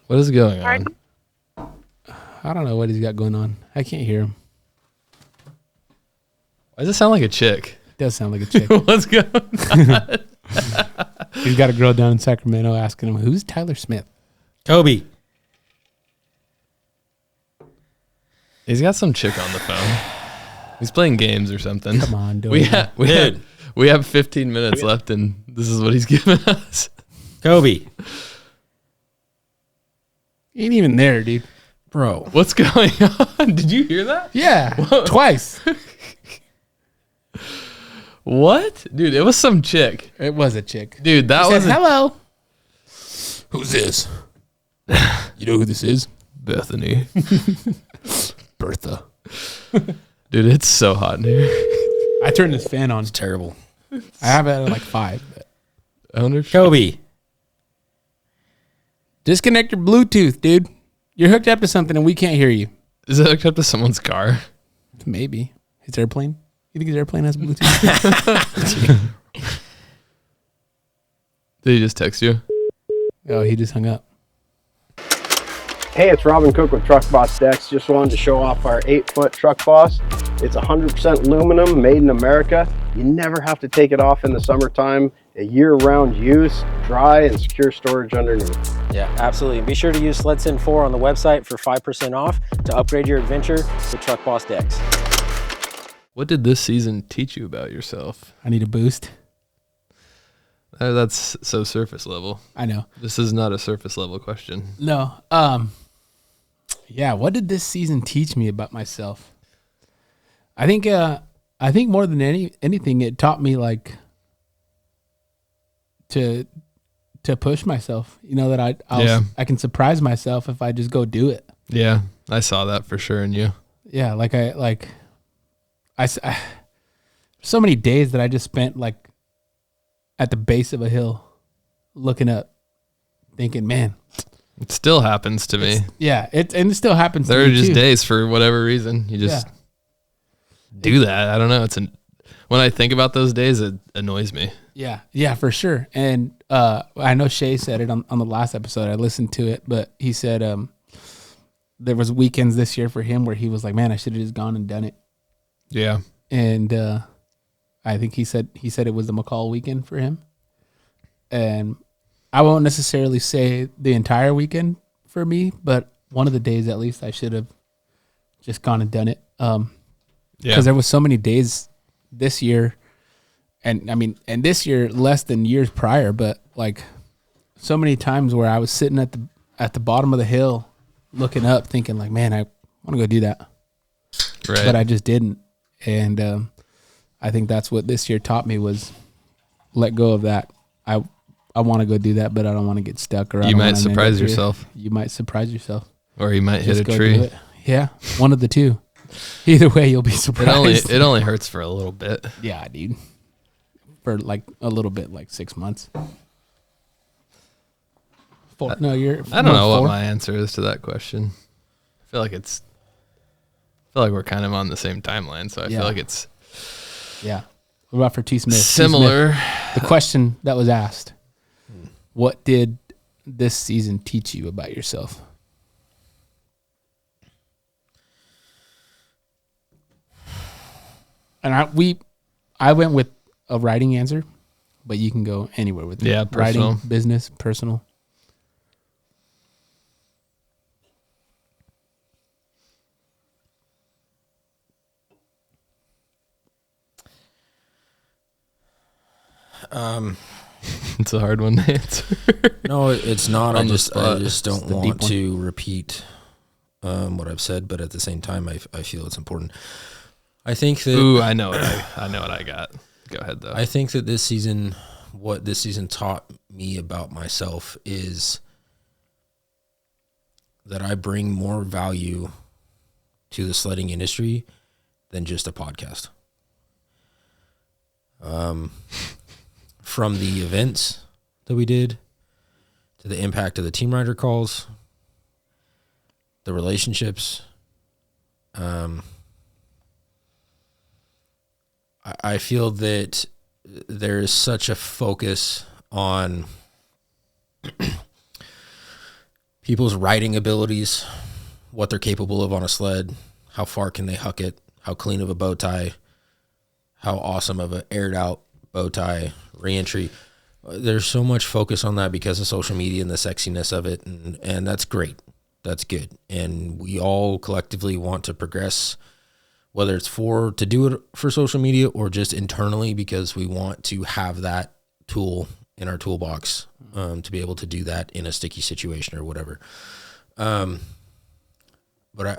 Speaker 4: What is going on?
Speaker 2: I don't know what he's got going on. I can't hear him.
Speaker 4: Why does it sound like a chick?
Speaker 2: It does sound like a chick.
Speaker 4: What's going on?
Speaker 2: He's got a girl down in Sacramento asking him, who's Tyler Smith?
Speaker 3: Kobe.
Speaker 4: He's got some chick on the phone. He's playing games or something.
Speaker 2: Come on, Doherty.
Speaker 4: We have 15 minutes left, and this is what he's giving us.
Speaker 3: Kobe.
Speaker 2: He ain't even there, dude.
Speaker 3: Bro.
Speaker 4: What's going on? Did you hear that?
Speaker 2: Yeah, twice.
Speaker 4: What? Dude, it was some chick.
Speaker 2: It was a chick.
Speaker 4: Dude, that was
Speaker 2: hello. Who's this? You know who this is?
Speaker 4: Bethany.
Speaker 2: Bertha.
Speaker 4: Dude, it's so hot in here.
Speaker 2: I turned this fan on.
Speaker 3: It's terrible.
Speaker 2: I have it at like 5. But.
Speaker 4: I wonder if
Speaker 3: Kobe.
Speaker 2: Disconnect your Bluetooth, dude. You're hooked up to something and we can't hear you.
Speaker 4: Is it hooked up to someone's car?
Speaker 2: Maybe. His airplane? You think his airplane has Bluetooth?
Speaker 4: Did he just text you?
Speaker 2: Oh, he just hung up.
Speaker 10: Hey, it's Robin Cook with Truck Boss Decks. Just wanted to show off our 8-foot Truck Boss. It's 100% aluminum, made in America. You never have to take it off in the summertime. A year-round use, dry and secure storage underneath.
Speaker 1: Yeah, absolutely. And be sure to use SledSend 4 on the website for 5% off to upgrade your adventure with Truck Boss Decks.
Speaker 4: What did this season teach you about yourself?
Speaker 2: I need a boost.
Speaker 4: That's so surface level.
Speaker 2: I know.
Speaker 4: This is not a surface level question.
Speaker 2: No. Yeah, what did this season teach me about myself? I think more than anything, it taught me like to push myself. You know, that I can surprise myself if I just go do it.
Speaker 4: Yeah, I saw that for sure in you.
Speaker 2: Yeah, I so many days that I just spent like at the base of a hill looking up, thinking, man.
Speaker 4: It still happens to me.
Speaker 2: Yeah, it still happens
Speaker 4: to me.
Speaker 2: There
Speaker 4: are just
Speaker 2: too.
Speaker 4: days for whatever reason. You just do that. I don't know. When I think about those days, it annoys me.
Speaker 2: Yeah, for sure. And I know Shae said it on the last episode. I listened to it, but he said there was weekends this year for him where he was like, man, I should have just gone and done it.
Speaker 4: Yeah.
Speaker 2: And I think he said it was the McCall weekend for him. And I won't necessarily say the entire weekend for me, but one of the days at least I should have just gone and done it. Because there was so many days this year, and this year less than years prior, but like so many times where I was sitting at the bottom of the hill looking up thinking like, man, I want to go do that.
Speaker 4: Right.
Speaker 2: But I just didn't. And I think that's what this year taught me was let go of that. I want to go do that, but I don't want to get stuck. Or
Speaker 4: you might surprise yourself.
Speaker 2: You might surprise yourself.
Speaker 4: Or you might hit a tree.
Speaker 2: Yeah, one of the two. Either way, you'll be surprised.
Speaker 4: It only hurts for a little bit.
Speaker 2: Yeah, dude. For like a little bit, like 6 months. I don't
Speaker 4: know what my answer is to that question. I feel like we're kind of on the same timeline, so I feel like it's
Speaker 2: What about for T. Smith?
Speaker 4: Similar.
Speaker 2: T. Smith, the question that was asked: what did this season teach you about yourself? And I went with a writing answer, but you can go anywhere with it.
Speaker 4: Yeah, personal.
Speaker 2: Writing, business, personal.
Speaker 4: It's a hard one to answer.
Speaker 3: No, it's not. I just don't
Speaker 2: the
Speaker 3: want
Speaker 2: deep
Speaker 3: to repeat what I've said, but at the same time, I feel it's important. I think that.
Speaker 4: Ooh, I know what I got. Go ahead though.
Speaker 3: I think that what this season taught me about myself is that I bring more value to the sledding industry than just a podcast. From the events that we did to the impact of the team rider calls, the relationships. I feel that there is such a focus on people's riding abilities, what they're capable of on a sled, how far can they huck it, how clean of a bow tie, how awesome of an aired out bow tie, reentry. There's so much focus on that because of social media and the sexiness of it, and that's great. That's good. And we all collectively want to progress, whether it's to do it for social media or just internally because we want to have that tool in our toolbox to be able to do that in a sticky situation or whatever. But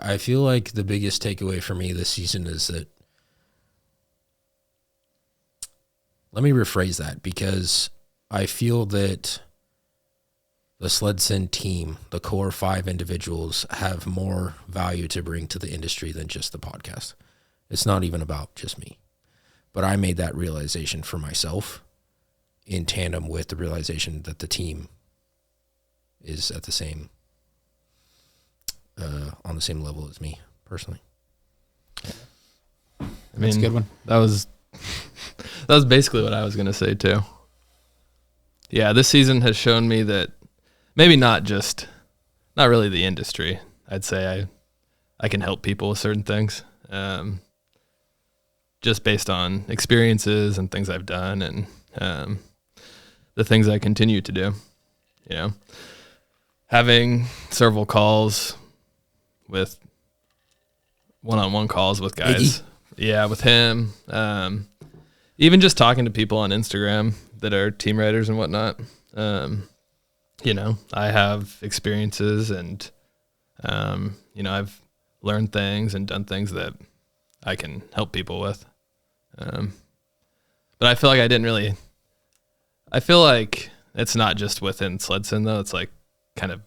Speaker 3: I feel like the biggest takeaway for me this season is that, let me rephrase that, because I feel that the SledSend team, the core 5 individuals, have more value to bring to the industry than just the podcast. It's not even about just me. But I made that realization for myself in tandem with the realization that the team is at the same, on the same level as me personally.
Speaker 4: I mean,
Speaker 2: that's a good one.
Speaker 4: That was basically what I was going to say too. Yeah, this season has shown me that maybe not really the industry. I'd say I can help people with certain things, just based on experiences and things I've done and the things I continue to do. You know, having several calls with one-on-one calls with guys. Yeah, with him. Even just talking to people on Instagram that are team riders and whatnot. You know, I have experiences and, you know, I've learned things and done things that I can help people with. But I feel like I feel like it's not just within SledSend though. It's like kind of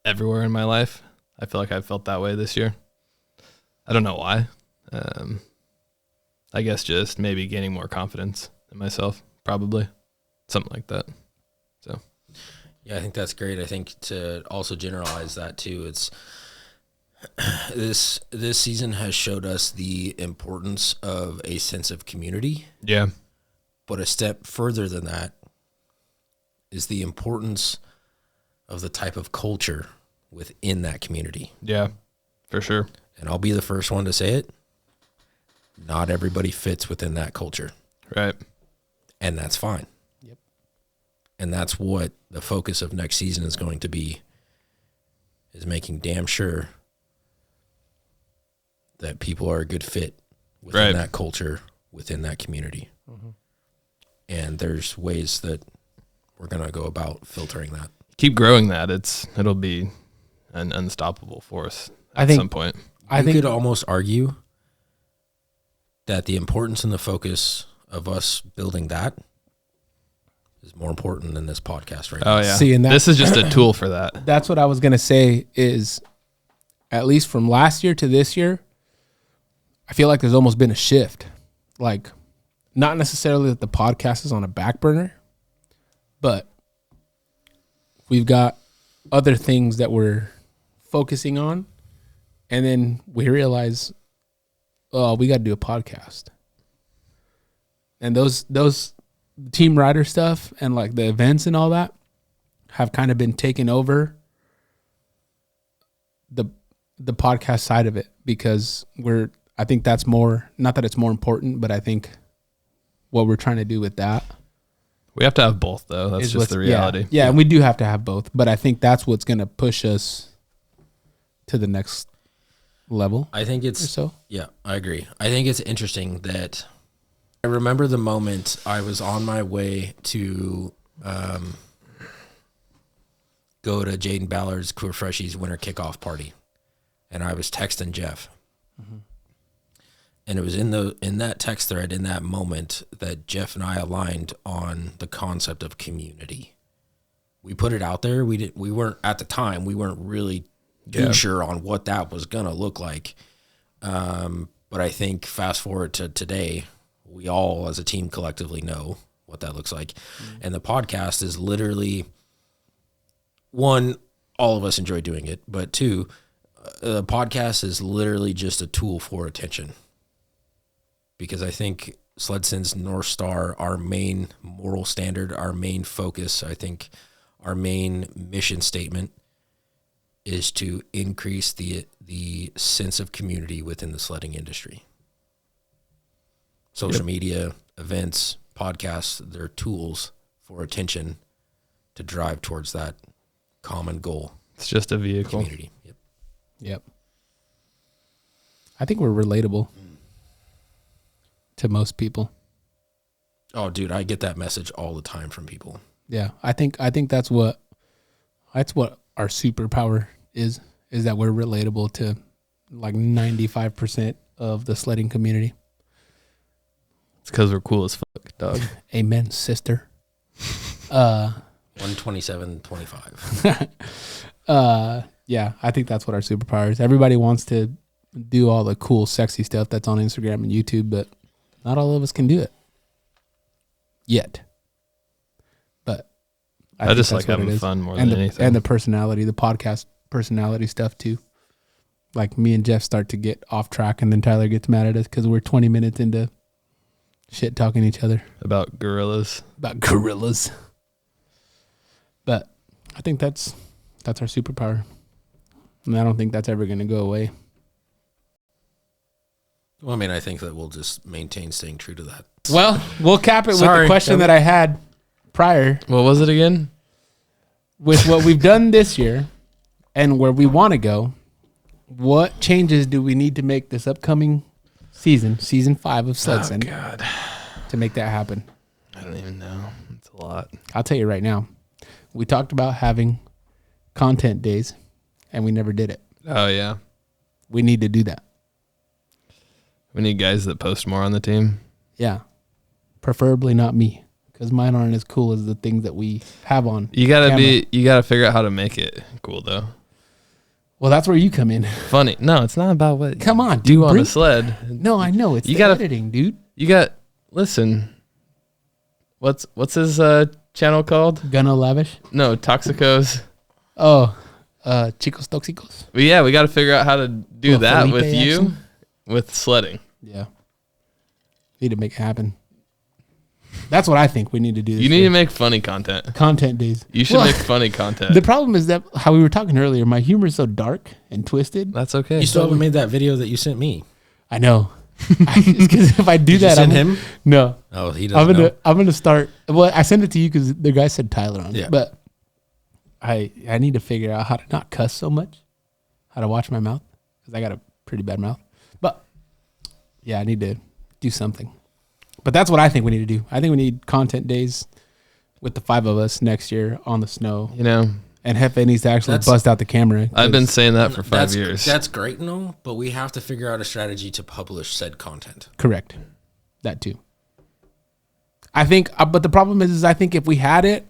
Speaker 4: everywhere in my life. I feel like I've felt that way this year. I don't know why. I guess just maybe gaining more confidence in myself, probably something like that. So,
Speaker 3: yeah, I think that's great. I think to also generalize that too, it's this season has showed us the importance of a sense of community.
Speaker 4: Yeah.
Speaker 3: But a step further than that is the importance of the type of culture within that community.
Speaker 4: Yeah, for sure.
Speaker 3: And I'll be the first one to say it. Not everybody fits within that culture.
Speaker 4: Right.
Speaker 3: And that's fine.
Speaker 2: Yep.
Speaker 3: And that's what the focus of next season is going to be, is making damn sure that people are a good fit within that culture, within that community. Mm-hmm. And there's ways that we're going to go about filtering that.
Speaker 4: Keep growing that. It'll be an unstoppable force at some point.
Speaker 3: I think could almost argue that the importance and the focus of us building that is more important than this podcast right now.
Speaker 4: Oh yeah.
Speaker 2: See, and
Speaker 4: this is just a tool for that.
Speaker 2: That's what I was going to say is, at least from last year to this year, I feel like there's almost been a shift. Like, not necessarily that the podcast is on a back burner, but we've got other things that we're focusing on. And then we realize, oh, we got to do a podcast. And those team rider stuff and like the events and all that have kind of been taken over the podcast side of it, because I think that's more, not that it's more important, but I think what we're trying to do with that.
Speaker 4: We have to have both, though. That's just the reality.
Speaker 2: Yeah, and we do have to have both. But I think that's what's going to push us to the next level.
Speaker 3: I think it's
Speaker 2: so.
Speaker 3: Yeah, I agree. I think it's interesting that I remember the moment I was on my way to go to Jaden Ballard's Cool Freshies winter kickoff party, and I was texting Jeff. Mm-hmm. And it was in that text thread, in that moment, that Jeff and I aligned on the concept of community. We put it out there. We weren't at the time. We weren't really too sure on what that was gonna look like. But I think fast forward to today, we all as a team collectively know what that looks like. Mm-hmm. And the podcast is literally, one, all of us enjoy doing it, but two, the podcast is literally just a tool for attention. Because I think SledSend's North Star, our main moral standard, our main focus, I think our main mission statement is to increase the sense of community within the sledding industry. Social media, events, podcasts, they're tools for attention to drive towards that common goal.
Speaker 4: It's just a vehicle.
Speaker 3: Community.
Speaker 2: Yep. I think we're relatable to most people.
Speaker 3: Oh, dude, I get that message all the time from people.
Speaker 2: Yeah, I think that's what our superpower is that we're relatable to like 95% of the sledding community.
Speaker 4: It's because we're cool as fuck, dog.
Speaker 2: Amen, sister.
Speaker 3: 127.25.
Speaker 2: Yeah, I think that's what our superpower is. Everybody wants to do all the cool, sexy stuff that's on Instagram and YouTube, but not all of us can do it yet. But
Speaker 4: I just like having fun more than anything.
Speaker 2: And the personality, the podcast personality stuff too. Like me and Jeff start to get off track, and then Tyler gets mad at us because we're 20 minutes into shit talking each other
Speaker 4: about gorillas.
Speaker 2: But I think that's our superpower, and I don't think that's ever going to go away.
Speaker 3: Well, I mean, I think that we'll just maintain staying true to that.
Speaker 2: Well, we'll cap it with the question that I had prior.
Speaker 4: What was it again?
Speaker 2: With what we've done this year and where we want to go, what changes do we need to make this upcoming season 5 of SledSend, to make that happen?
Speaker 4: I don't even know. It's a lot.
Speaker 2: I'll tell you right now. We talked about having content days, and we never did it.
Speaker 4: Oh, yeah.
Speaker 2: We need to do that.
Speaker 4: We need guys that post more on the team.
Speaker 2: Yeah. Preferably not me, because mine aren't as cool as the things that we have on.
Speaker 4: You gotta figure out how to make it cool, though.
Speaker 2: Well, that's where you come in.
Speaker 4: Funny. No, it's not about what
Speaker 2: come on,
Speaker 4: do on the sled.
Speaker 2: No, I know. It's editing, dude.
Speaker 4: Listen. What's his channel called?
Speaker 2: Gunno Lavish?
Speaker 4: No, Toxicos.
Speaker 2: Oh, Chicos Toxicos.
Speaker 4: But yeah, we got to figure out how to do that Felipe with you, action? With sledding.
Speaker 2: Yeah. Need to make it happen. That's what I think we need to do.
Speaker 4: You need to make funny content.
Speaker 2: Content days.
Speaker 4: You should make funny content.
Speaker 2: The problem is that how we were talking earlier, my humor is so dark and twisted.
Speaker 4: That's okay.
Speaker 3: You still haven't made that video that you sent me.
Speaker 2: I know. Because if I do that,
Speaker 3: send him?
Speaker 2: No.
Speaker 3: Oh, he doesn't know.
Speaker 2: I'm gonna start. Well, I sent it to you because the guy said Tyler on it.
Speaker 3: Yeah.
Speaker 2: But I need to figure out how to not cuss so much, how to watch my mouth, because I got a pretty bad mouth. But yeah, I need to do something. But that's what I think we need to do. I think we need content days with the 5 of us next year on the snow.
Speaker 4: You know,
Speaker 2: and Hefe needs to actually bust out the camera.
Speaker 4: I've been saying that for 5 years.
Speaker 3: That's great and all, but we have to figure out a strategy to publish said content.
Speaker 2: Correct. That too. I think, but the problem is I think if we had it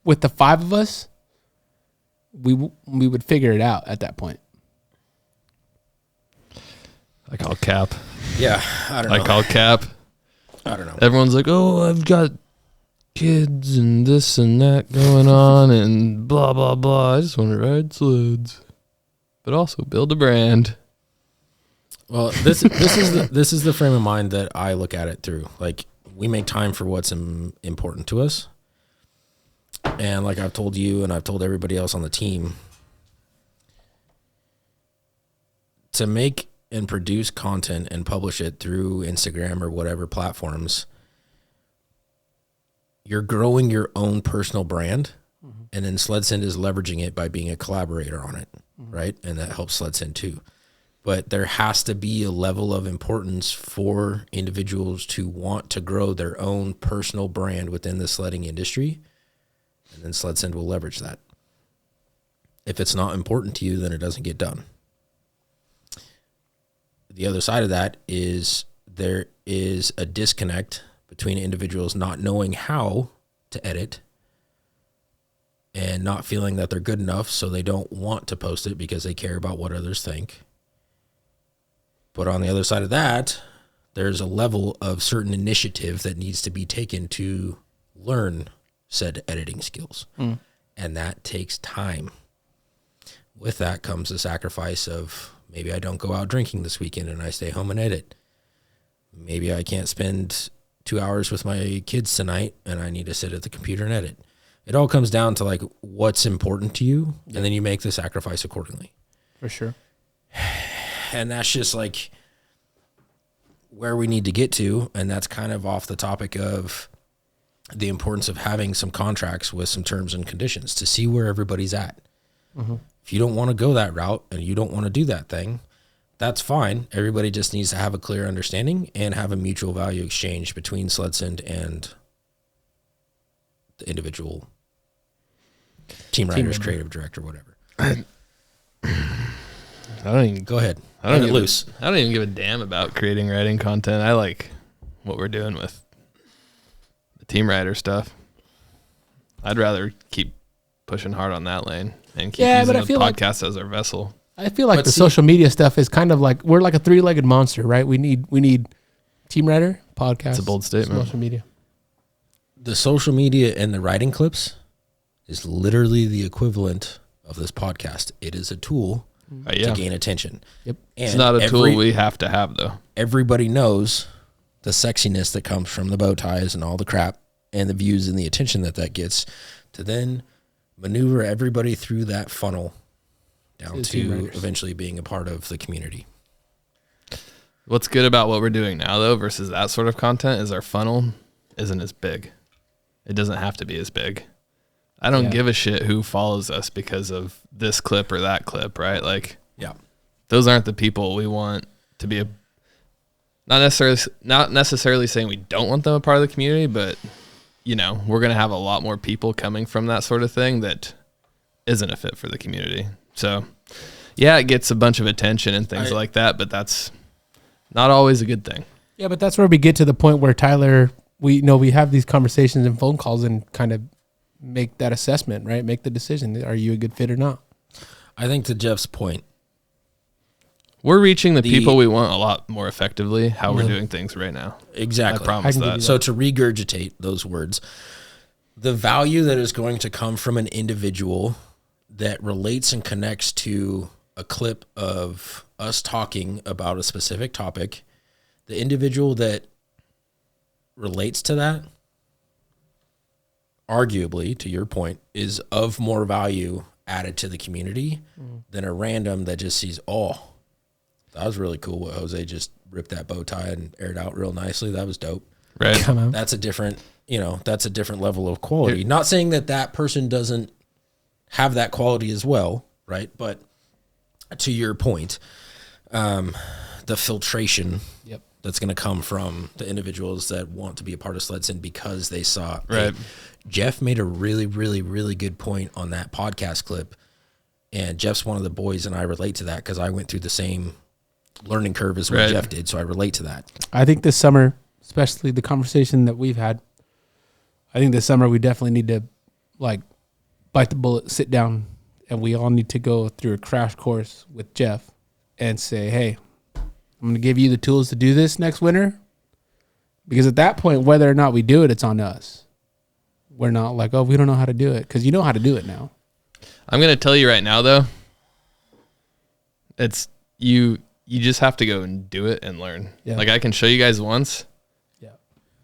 Speaker 2: with the 5 of us, we would figure it out at that point.
Speaker 4: Like all cap.
Speaker 3: Yeah, I don't know.
Speaker 4: Like all cap.
Speaker 3: I don't know.
Speaker 4: Everyone's like, oh, I've got kids and this and that going on and blah, blah, blah. I just want to ride sleds, but also build a brand.
Speaker 3: Well, this is the frame of mind that I look at it through. Like, we make time for what's important to us. And like I've told you and I've told everybody else on the team, to make and produce content and publish it through Instagram or whatever platforms, you're growing your own personal brand, and then SledSend is leveraging it by being a collaborator on it, right? And that helps SledSend too. But there has to be a level of importance for individuals to want to grow their own personal brand within the sledding industry, and then SledSend will leverage that. If it's not important to you, then it doesn't get done. The other side of that is there is a disconnect between individuals not knowing how to edit and not feeling that they're good enough, so they don't want to post it because they care about what others think. But on the other side of that, there's a level of certain initiative that needs to be taken to learn said editing skills. And that takes time. With that comes the sacrifice of maybe I don't go out drinking this weekend and I stay home and edit. Maybe I can't spend 2 hours with my kids tonight and I need to sit at the computer and edit. It all comes down to like what's important to you, and then you make the sacrifice accordingly.
Speaker 2: For sure.
Speaker 3: And that's just like where we need to get to. And that's kind of off the topic of the importance of having some contracts with some terms and conditions to see where everybody's at. If you don't want to go that route and you don't want to do that thing, that's fine. Everybody just needs to have a clear understanding and have a mutual value exchange between SledSend and the individual team writers, creative director, whatever.
Speaker 4: I don't even
Speaker 3: Go ahead.
Speaker 4: I don't
Speaker 3: Let it
Speaker 4: even,
Speaker 3: loose.
Speaker 4: I don't even give a damn about creating writing content. I like what we're doing with the team writer stuff. I'd rather keep pushing hard on that lane and keep using the podcast as our vessel.
Speaker 2: I feel like the social media stuff is kind of like we're like a three-legged monster, right? We need team writer, podcast.
Speaker 4: It's a bold statement.
Speaker 2: Social media.
Speaker 3: The social media and the writing clips is literally the equivalent of this podcast. It is a tool to gain attention.
Speaker 2: Yep.
Speaker 3: And
Speaker 4: it's not a tool we have to have, though.
Speaker 3: Everybody knows the sexiness that comes from the bow ties and all the crap and the views and the attention that gets to then maneuver everybody through that funnel down to eventually being a part of the community.
Speaker 4: What's good about what we're doing now, though, versus that sort of content is our funnel isn't as big. It doesn't have to be as big. I don't give a shit who follows us because of this clip or that clip, right? Like, those aren't the people we want to be not necessarily saying we don't want them a part of the community, but you know, we're going to have a lot more people coming from that sort of thing that isn't a fit for the community. So yeah, it gets a bunch of attention and things like that, but that's not always a good thing.
Speaker 2: Yeah, but that's where we get to the point where Tyler, we have these conversations and phone calls and kind of make that assessment, right? Make the decision. Are you a good fit or not?
Speaker 3: I think to Jeff's point,
Speaker 4: we're reaching the people we want a lot more effectively how we're doing things right now.
Speaker 3: Exactly.
Speaker 4: I promise that.
Speaker 3: So to regurgitate those words, the value that is going to come from an individual that relates and connects to a clip of us talking about a specific topic, the individual that relates to that, arguably, to your point, is of more value added to the community than a random that just sees, oh, that was really cool what Jose just ripped that bow tie and aired out real nicely. That was dope.
Speaker 4: Right.
Speaker 3: That's a different, that's a different level of quality. Not saying that person doesn't have that quality as well, right? But to your point, the filtration that's going to come from the individuals that want to be a part of SledSend because they saw.
Speaker 4: Right.
Speaker 3: Jeff made a really, really, really good point on that podcast clip. And Jeff's one of the boys, and I relate to that because I went through the same learning curve as what Jeff did, so I relate to that.
Speaker 2: I think this summer, especially the conversation that we've had, I think this summer we definitely need to like bite the bullet, sit down, and we all need to go through a crash course with Jeff and say, hey, I'm going to give you the tools to do this next winter. Because at that point, whether or not we do it, it's on us. We're not like, oh, we don't know how to do it, because you know how to do it now.
Speaker 4: I'm going to tell you right now, though, it's you just have to go and do it and learn. Yeah. Like, I can show you guys once,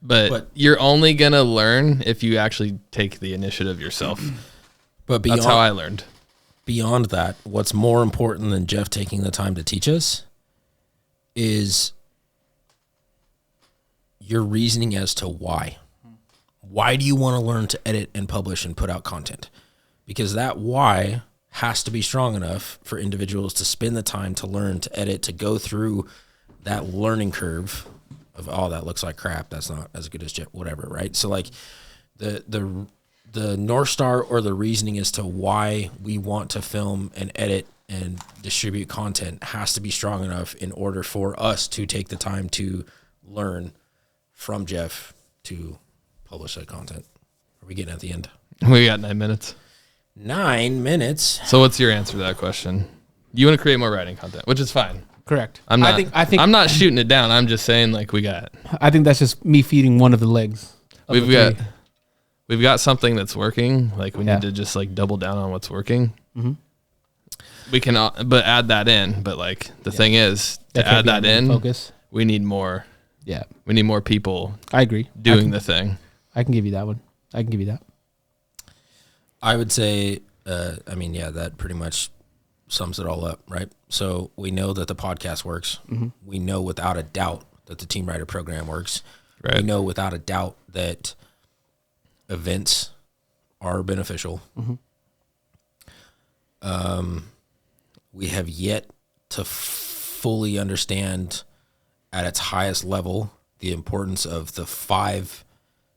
Speaker 4: but you're only going to learn if you actually take the initiative yourself.
Speaker 3: But
Speaker 4: that's how I learned.
Speaker 3: Beyond that, what's more important than Jeff taking the time to teach us is your reasoning as to why. Why do you want to learn to edit and publish and put out content? Because that why has to be strong enough for individuals to spend the time to learn, to edit, to go through that learning curve of, oh, that looks like crap. That's not as good as Jet, whatever, right? So like the North Star or the reasoning as to why we want to film and edit and distribute content has to be strong enough in order for us to take the time to learn from Jeff to publish that content. Are we getting at the end?
Speaker 4: We got 9 minutes.
Speaker 3: 9 minutes.
Speaker 4: So what's your answer to that question? You want to create more writing content, which is fine.
Speaker 2: Correct.
Speaker 4: I'm not.
Speaker 2: I think
Speaker 4: I'm not shooting it down. I'm just saying, like, we got.
Speaker 2: I think that's just me feeding one of the legs.
Speaker 4: We've got something that's working. Like, we need to just like double down on what's working.
Speaker 2: Mm-hmm.
Speaker 4: We can, but add that in. But like the thing is, to add that in,
Speaker 2: focus.
Speaker 4: We need more.
Speaker 2: Yeah,
Speaker 4: we need more people.
Speaker 2: I agree.
Speaker 4: Doing the thing.
Speaker 2: I can give you that one. I can give you that.
Speaker 3: I would say, that pretty much sums it all up, right? So we know that the podcast works.
Speaker 2: Mm-hmm.
Speaker 3: We know without a doubt that the Team Rider program works.
Speaker 4: Right.
Speaker 3: We know without a doubt that events are beneficial.
Speaker 2: Mm-hmm.
Speaker 3: We have yet to fully understand at its highest level the importance of the 5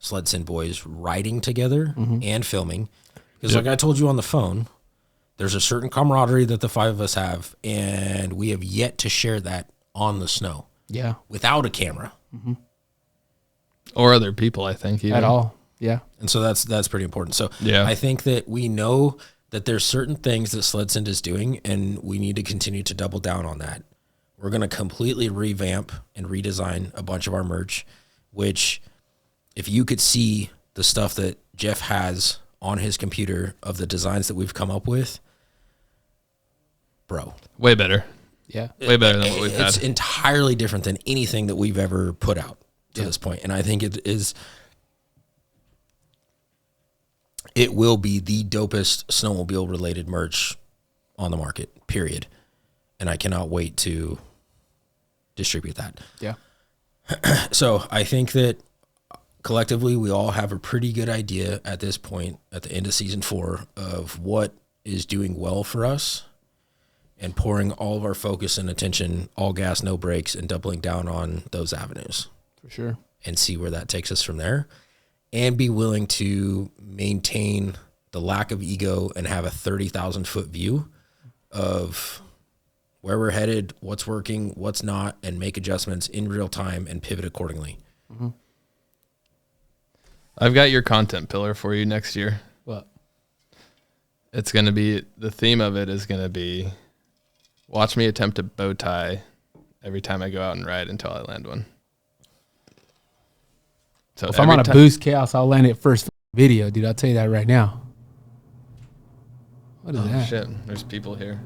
Speaker 3: SledSend boys riding together and filming. Because like I told you on the phone, there's a certain camaraderie that the 5 of us have, and we have yet to share that on the snow.
Speaker 2: Yeah.
Speaker 3: Without a camera.
Speaker 2: Mm-hmm.
Speaker 4: Or other people, I think. Even.
Speaker 2: At all. Yeah.
Speaker 3: And so that's pretty important. So
Speaker 4: yeah.
Speaker 3: I think that we know that there's certain things that SledSend is doing, and we need to continue to double down on that. We're going to completely revamp and redesign a bunch of our merch, which if you could see the stuff that Jeff has on his computer of the designs that we've come up with, bro.
Speaker 4: Way better.
Speaker 2: Yeah.
Speaker 4: Way better than what we've had.
Speaker 3: It's entirely different than anything that we've ever put out to this point. And I think it will be the dopest snowmobile related merch on the market, period. And I cannot wait to distribute that.
Speaker 2: Yeah.
Speaker 3: So I think that collectively we all have a pretty good idea at this point at the end of season 4 of what is doing well for us and pouring all of our focus and attention, all gas, no brakes, and doubling down on those avenues.
Speaker 2: For sure.
Speaker 3: And see where that takes us from there. And be willing to maintain the lack of ego and have a 30,000 foot view of where we're headed, what's working, what's not, and make adjustments in real time and pivot accordingly.
Speaker 2: Mm-hmm.
Speaker 4: I've got your content pillar for you next year.
Speaker 2: What?
Speaker 4: It's going to be, the theme of it is going to be, watch me attempt a bow tie every time I go out and ride until I land one. So
Speaker 2: if I'm on a Boost Chaos, I'll land it first video, dude. I'll tell you that right now. What is that?
Speaker 4: Shit, there's people here.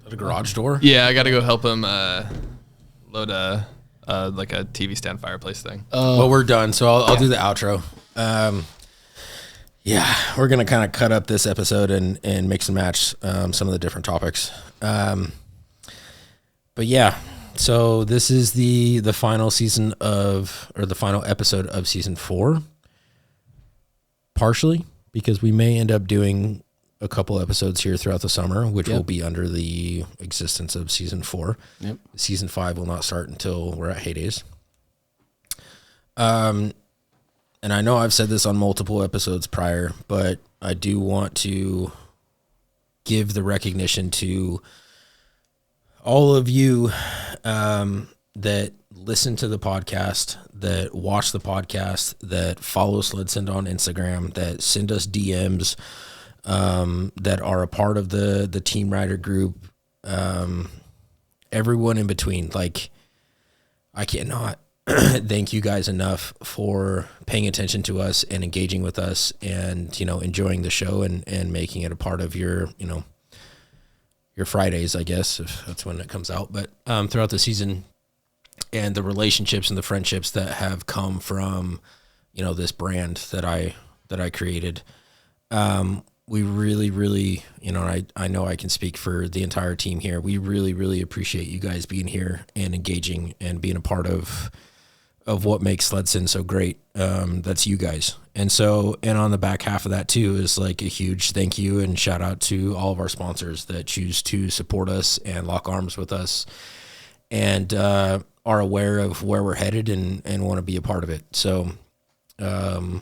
Speaker 3: At a garage door?
Speaker 4: Yeah, I got to go help him load like a TV stand fireplace thing.
Speaker 3: Well, we're done, so I'll do the outro. We're going to kind of cut up this episode and mix and match some of the different topics. But yeah, so this is the final season the final episode of season 4. Partially because we may end up doing a couple episodes here throughout the summer, which will be under the existence of season 4.
Speaker 2: Yep.
Speaker 3: Season 5 will not start until we're at Heydays. And I know I've said this on multiple episodes prior, but I do want to give the recognition to all of you that listen to the podcast, that watch the podcast, that follow SledSend on Instagram, that send us DMs, that are a part of the Team Rider group, everyone in between. Like, I cannot thank you guys enough for paying attention to us and engaging with us and, enjoying the show and making it a part of your Fridays, I guess, if that's when it comes out. But throughout the season, and the relationships and the friendships that have come from, this brand that I created. We really, really, I know I can speak for the entire team here. We really, really appreciate you guys being here and engaging and being a part of what makes SledSend so great. That's you guys. And so, and on the back half of that too is like a huge thank you and shout out to all of our sponsors that choose to support us and lock arms with us and are aware of where we're headed and want to be a part of it. So a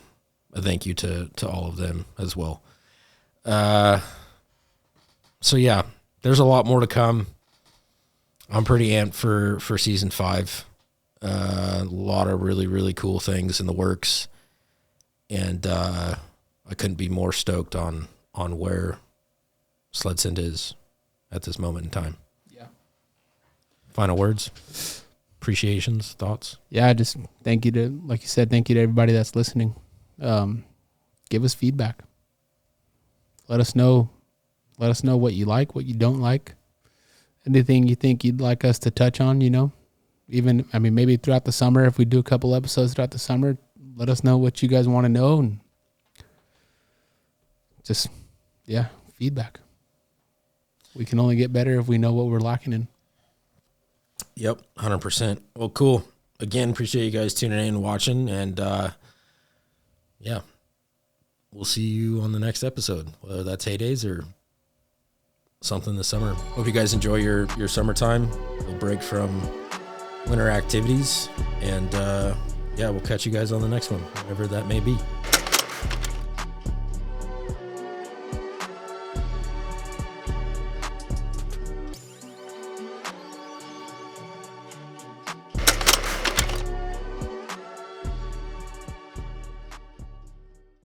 Speaker 3: thank you to all of them as well. So yeah, there's a lot more to come. I'm pretty amped for season 5. A lot of really, really cool things in the works. And I couldn't be more stoked on where SledSend is at this moment in time.
Speaker 2: Yeah.
Speaker 3: Final words, appreciations, thoughts?
Speaker 2: Yeah, just thank you to, like you said, thank you to everybody that's listening. Give us feedback. Let us know what you like, what you don't like. Anything you think you'd like us to touch on, even, maybe throughout the summer, if we do a couple episodes throughout the summer, let us know what you guys want to know, and just, feedback. We can only get better if we know what we're lacking in.
Speaker 3: Yep, 100%. Well, cool. Again, appreciate you guys tuning in and watching, and we'll see you on the next episode, whether that's Heydays or something this summer. Hope you guys enjoy your summertime. We'll break from winter activities, and we'll catch you guys on the next one, whatever that may be.